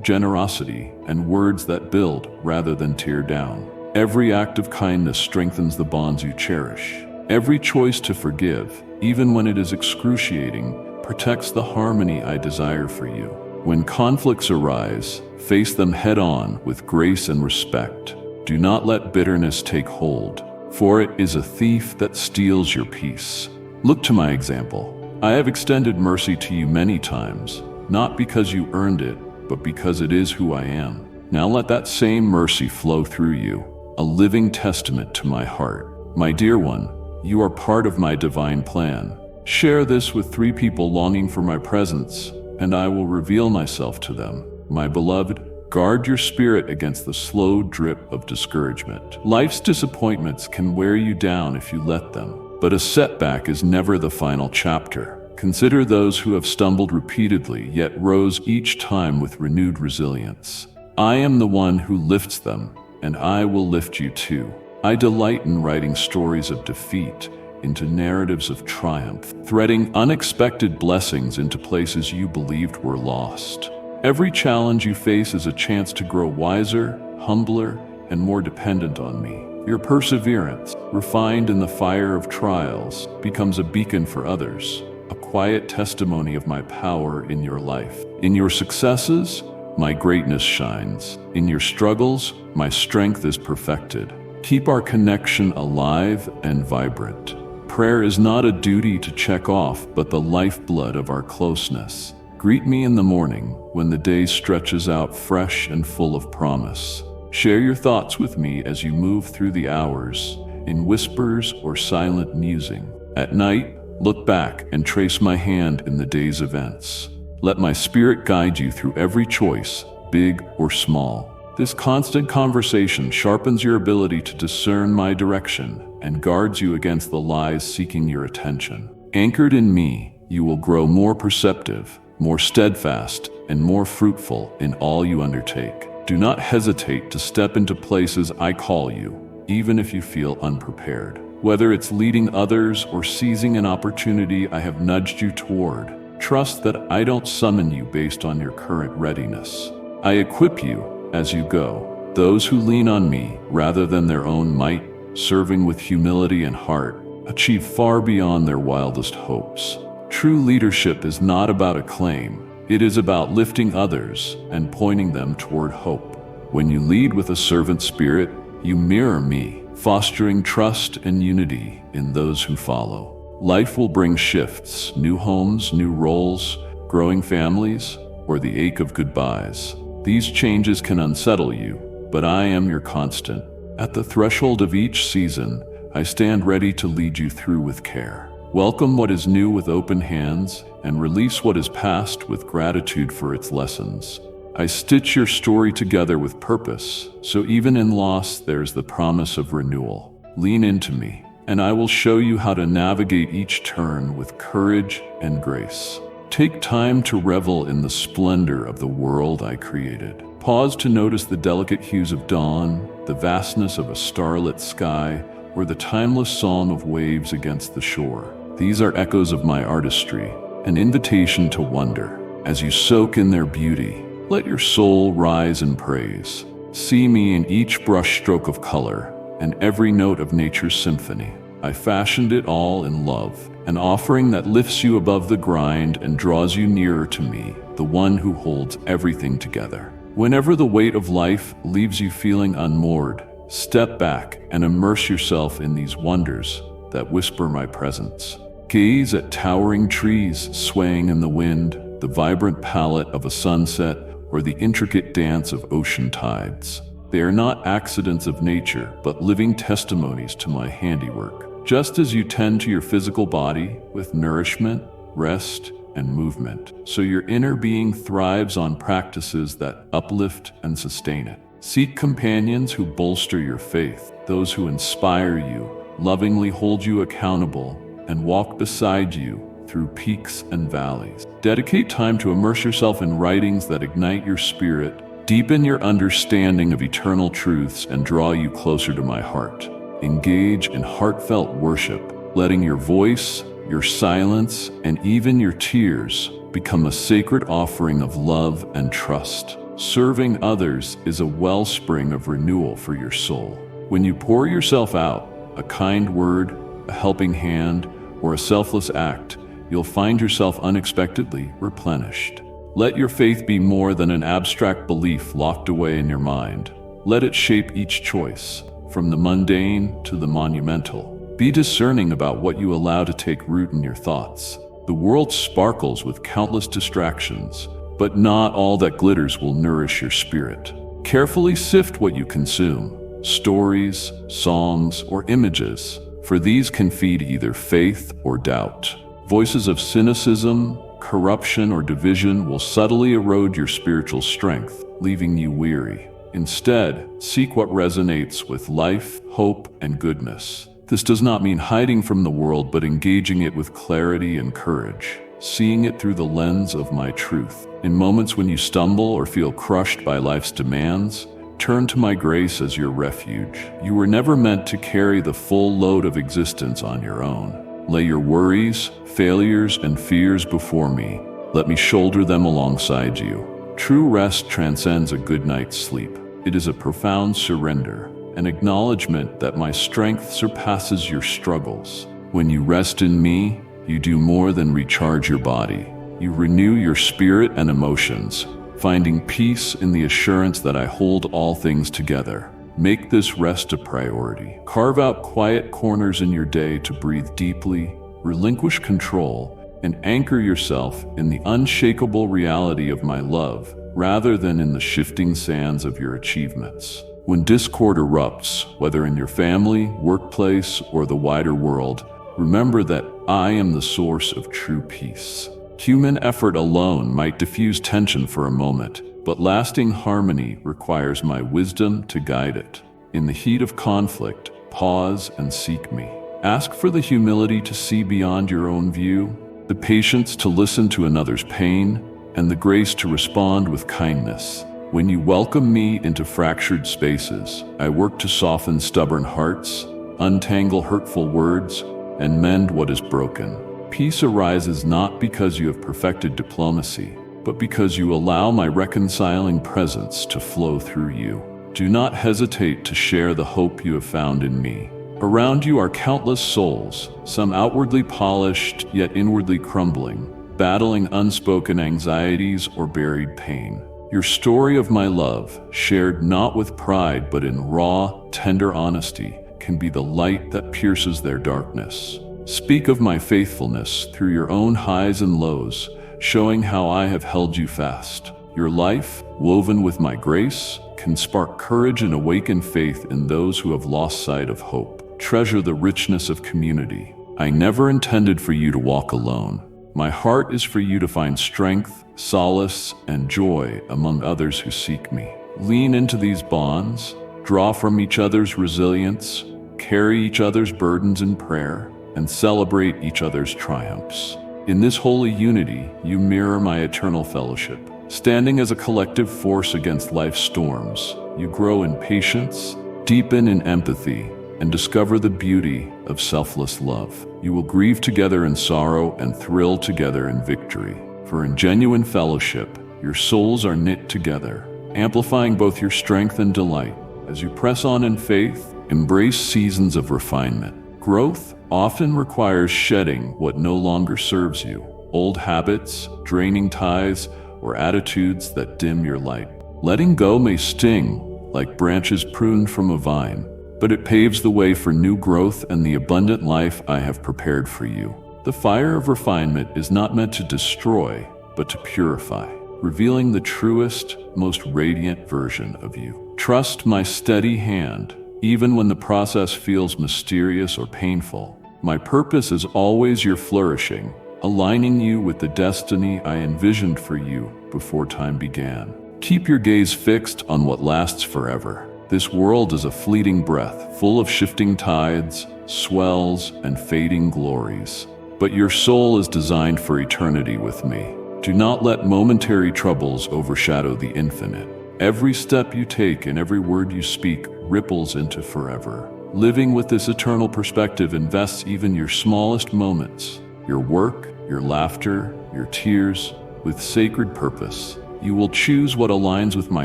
S1: generosity, and words that build rather than tear down. Every act of kindness strengthens the bonds you cherish. Every choice to forgive, even when it is excruciating, protects the harmony I desire for you. When conflicts arise, face them head-on with grace and respect. Do not let bitterness take hold, for it is a thief that steals your peace. Look to my example. I have extended mercy to you many times, not because you earned it, but because it is who I am. Now let that same mercy flow through you, a living testament to my heart. My dear one, you are part of my divine plan. Share this with 3 people longing for my presence, and I will reveal myself to them. My beloved, guard your spirit against the slow drip of discouragement. Life's disappointments can wear you down if you let them, but a setback is never the final chapter. Consider those who have stumbled repeatedly yet rose each time with renewed resilience. I am the one who lifts them, and I will lift you too. I delight in writing stories of defeat into narratives of triumph, threading unexpected blessings into places you believed were lost. Every challenge you face is a chance to grow wiser, humbler, and more dependent on me. Your perseverance, refined in the fire of trials, becomes a beacon for others, a quiet testimony of my power in your life. In your successes, my greatness shines. In your struggles, my strength is perfected. Keep our connection alive and vibrant. Prayer is not a duty to check off, but the lifeblood of our closeness. Greet me in the morning when the day stretches out fresh and full of promise. Share your thoughts with me as you move through the hours, in whispers or silent musing. At night, look back and trace my hand in the day's events. Let my spirit guide you through every choice, big or small. This constant conversation sharpens your ability to discern my direction and guards you against the lies seeking your attention. Anchored in me, you will grow more perceptive, more steadfast, and more fruitful in all you undertake. Do not hesitate to step into places I call you, even if you feel unprepared. Whether it's leading others or seizing an opportunity I have nudged you toward, trust that I don't summon you based on your current readiness. I equip you as you go. Those who lean on me rather than their own might, serving with humility and heart, achieve far beyond their wildest hopes. True leadership is not about acclaim. It is about lifting others and pointing them toward hope. When you lead with a servant spirit, you mirror me, fostering trust and unity in those who follow. Life will bring shifts, new homes, new roles, growing families, or the ache of goodbyes. These changes can unsettle you, but I am your constant. At the threshold of each season, I stand ready to lead you through with care. Welcome what is new with open hands, and release what is past with gratitude for its lessons. I stitch your story together with purpose, so even in loss there's the promise of renewal. Lean into me, and I will show you how to navigate each turn with courage and grace. Take time to revel in the splendor of the world I created. Pause to notice the delicate hues of dawn, the vastness of a starlit sky, or the timeless song of waves against the shore. These are echoes of my artistry, an invitation to wonder. As you soak in their beauty, let your soul rise in praise. See me in each brushstroke of color and every note of nature's symphony. I fashioned it all in love, an offering that lifts you above the grind and draws you nearer to me, the one who holds everything together. Whenever the weight of life leaves you feeling unmoored, step back and immerse yourself in these wonders that whisper my presence. Gaze at towering trees swaying in the wind, the vibrant palette of a sunset, or the intricate dance of ocean tides. They are not accidents of nature, but living testimonies to my handiwork. Just as you tend to your physical body with nourishment, rest, and movement, so your inner being thrives on practices that uplift and sustain it. Seek companions who bolster your faith, those who inspire you lovingly hold you accountable, and walk beside you through peaks and valleys. Dedicate time to immerse yourself in writings that ignite your spirit, deepen your understanding of eternal truths, and draw you closer to my heart. Engage in heartfelt worship, letting your voice, your silence, and even your tears become a sacred offering of love and trust. Serving others is a wellspring of renewal for your soul. When you pour yourself out, a kind word, a helping hand, or a selfless act, you'll find yourself unexpectedly replenished. Let your faith be more than an abstract belief locked away in your mind. Let it shape each choice, from the mundane to the monumental. Be discerning about what you allow to take root in your thoughts. The world sparkles with countless distractions, but not all that glitters will nourish your spirit. Carefully sift what you consume, stories, songs, or images, for these can feed either faith or doubt. Voices of cynicism, corruption, or division will subtly erode your spiritual strength, leaving you weary. Instead, seek what resonates with life, hope, and goodness. This does not mean hiding from the world, but engaging it with clarity and courage, seeing it through the lens of my truth. In moments when you stumble or feel crushed by life's demands, turn to my grace as your refuge. You were never meant to carry the full load of existence on your own. Lay your worries, failures, and fears before me. Let me shoulder them alongside you. True rest transcends a good night's sleep. It is a profound surrender, an acknowledgement that my strength surpasses your struggles. When you rest in me, you do more than recharge your body. You renew your spirit and emotions, finding peace in the assurance that I hold all things together. Make this rest a priority. Carve out quiet corners in your day to breathe deeply, relinquish control, and anchor yourself in the unshakable reality of my love, rather than in the shifting sands of your achievements. When discord erupts, whether in your family, workplace, or the wider world, remember that I am the source of true peace. Human effort alone might diffuse tension for a moment, but lasting harmony requires my wisdom to guide it. In the heat of conflict, pause and seek me. Ask for the humility to see beyond your own view, the patience to listen to another's pain, and the grace to respond with kindness. When you welcome me into fractured spaces, I work to soften stubborn hearts, untangle hurtful words, and mend what is broken. Peace arises not because you have perfected diplomacy, but because you allow my reconciling presence to flow through you. Do not hesitate to share the hope you have found in me. Around you are countless souls, some outwardly polished yet inwardly crumbling, battling unspoken anxieties or buried pain. Your story of my love, shared not with pride but in raw, tender honesty, can be the light that pierces their darkness. Speak of my faithfulness through your own highs and lows, showing how I have held you fast. Your life, woven with my grace, can spark courage and awaken faith in those who have lost sight of hope. Treasure the richness of community. I never intended for you to walk alone. My heart is for you to find strength, solace, and joy among others who seek me. Lean into these bonds, draw from each other's resilience, carry each other's burdens in prayer, and celebrate each other's triumphs. In this holy unity, you mirror my eternal fellowship. Standing as a collective force against life's storms, you grow in patience, deepen in empathy, and discover the beauty of selfless love. You will grieve together in sorrow and thrill together in victory. For in genuine fellowship, your souls are knit together, amplifying both your strength and delight. As you press on in faith, embrace seasons of refinement. Growth often requires shedding what no longer serves you, old habits, draining ties, or attitudes that dim your light. Letting go may sting, like branches pruned from a vine, but it paves the way for new growth and the abundant life I have prepared for you. The fire of refinement is not meant to destroy, but to purify, revealing the truest, most radiant version of you. Trust my steady hand, even when the process feels mysterious or painful. My purpose is always your flourishing, aligning you with the destiny I envisioned for you before time began. Keep your gaze fixed on what lasts forever. This world is a fleeting breath, full of shifting tides, swells, and fading glories. But your soul is designed for eternity with me. Do not let momentary troubles overshadow the infinite. Every step you take and every word you speak ripples into forever. Living with this eternal perspective invests even your smallest moments, your work, your laughter, your tears, with sacred purpose. You will choose what aligns with my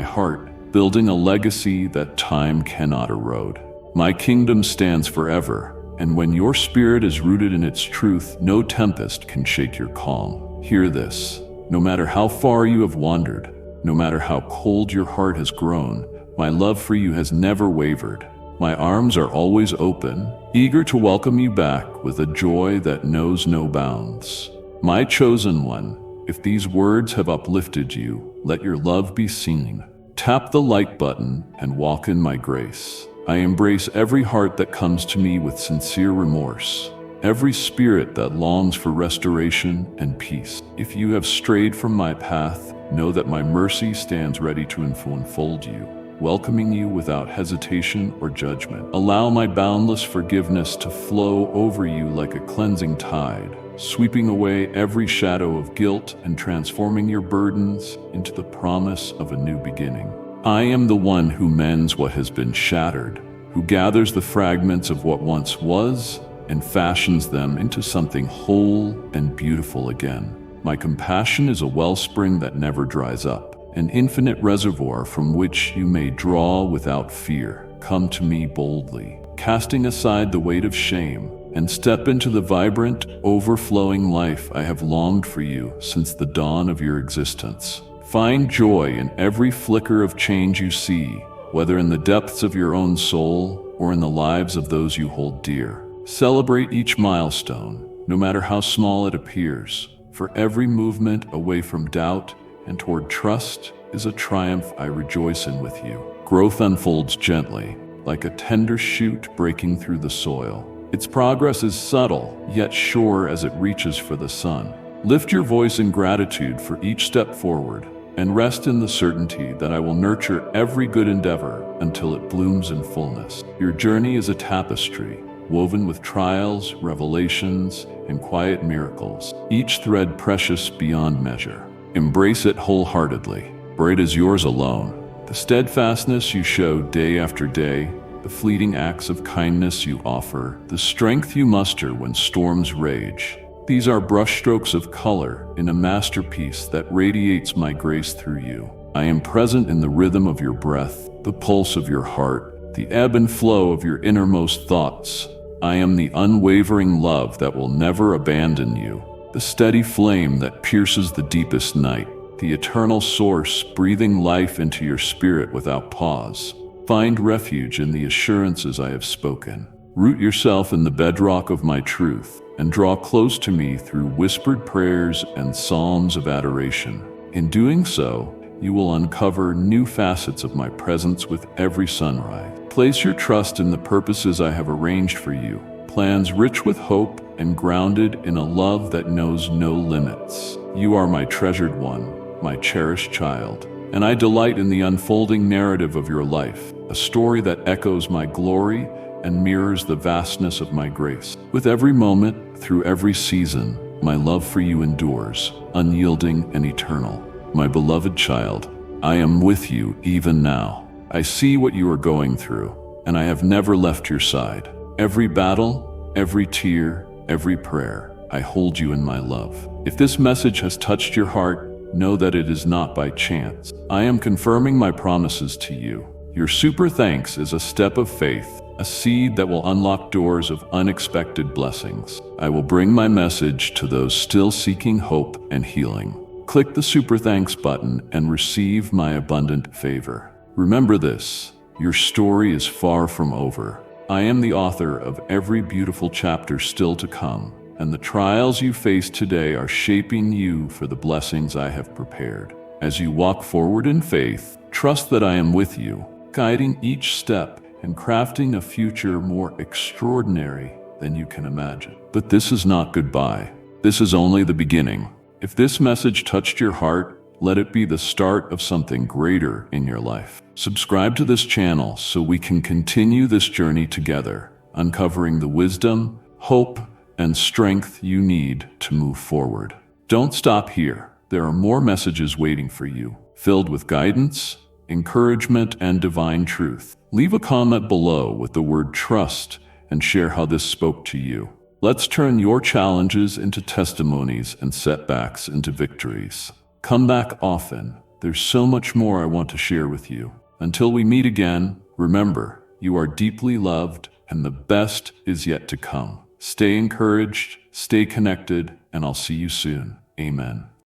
S1: heart, building a legacy that time cannot erode. My kingdom stands forever, and when your spirit is rooted in its truth, no tempest can shake your calm. Hear this. No matter how far you have wandered, no matter how cold your heart has grown, my love for you has never wavered. My arms are always open, eager to welcome you back with a joy that knows no bounds. My chosen one, if these words have uplifted you, let your love be seen. Tap the like button and walk in my grace. I embrace every heart that comes to me with sincere remorse, every spirit that longs for restoration and peace. If you have strayed from my path, know that my mercy stands ready to enfold you, welcoming you without hesitation or judgment. Allow my boundless forgiveness to flow over you like a cleansing tide, sweeping away every shadow of guilt and transforming your burdens into the promise of a new beginning. I am the one who mends what has been shattered, who gathers the fragments of what once was and fashions them into something whole and beautiful again. My compassion is a wellspring that never dries up, an infinite reservoir from which you may draw without fear. Come to me boldly, casting aside the weight of shame, and step into the vibrant, overflowing life I have longed for you since the dawn of your existence. Find joy in every flicker of change you see, whether in the depths of your own soul or in the lives of those you hold dear. Celebrate each milestone, no matter how small it appears, for every movement away from doubt and toward trust is a triumph I rejoice in with you. Growth unfolds gently, like a tender shoot breaking through the soil. Its progress is subtle, yet sure as it reaches for the sun. Lift your voice in gratitude for each step forward, and rest in the certainty that I will nurture every good endeavor until it blooms in fullness. Your journey is a tapestry, woven with trials, revelations, and quiet miracles, each thread precious beyond measure. Embrace it wholeheartedly, for it is yours alone. The steadfastness you show day after day, the fleeting acts of kindness you offer, the strength you muster when storms rage. These are brushstrokes of color in a masterpiece that radiates my grace through you. I am present in the rhythm of your breath, the pulse of your heart, the ebb and flow of your innermost thoughts. I am the unwavering love that will never abandon you, the steady flame that pierces the deepest night, the eternal source breathing life into your spirit without pause. Find refuge in the assurances I have spoken. Root yourself in the bedrock of my truth, and draw close to me through whispered prayers and psalms of adoration. In doing so, you will uncover new facets of my presence with every sunrise. Place your trust in the purposes I have arranged for you, plans rich with hope and grounded in a love that knows no limits. You are my treasured one, my cherished child, and I delight in the unfolding narrative of your life, a story that echoes my glory and mirrors the vastness of my grace. With every moment, through every season, my love for you endures, unyielding and eternal. My beloved child, I am with you even now. I see what you are going through, and I have never left your side. Every battle, every tear, every prayer, I hold you in my love. If this message has touched your heart, know that it is not by chance. I am confirming my promises to you. Your super thanks is a step of faith, a seed that will unlock doors of unexpected blessings. I will bring my message to those still seeking hope and healing. Click the super thanks button and receive my abundant favor. Remember this, your story is far from over. I am the author of every beautiful chapter still to come, and the trials you face today are shaping you for the blessings I have prepared. As you walk forward in faith, trust that I am with you, guiding each step and crafting a future more extraordinary than you can imagine. But this is not goodbye. This is only the beginning. If this message touched your heart, let it be the start of something greater in your life. Subscribe to this channel so we can continue this journey together. uncovering the wisdom, hope, and strength you need to move forward. Don't stop here. There are more messages waiting for you, filled with guidance, encouragement, and divine truth. Leave a comment below with the word trust and share how this spoke to you. Let's turn your challenges into testimonies and setbacks into victories. Come back often. There's so much more I want to share with you. Until we meet again, remember, you are deeply loved and the best is yet to come. Stay encouraged, stay connected, and I'll see you soon. Amen.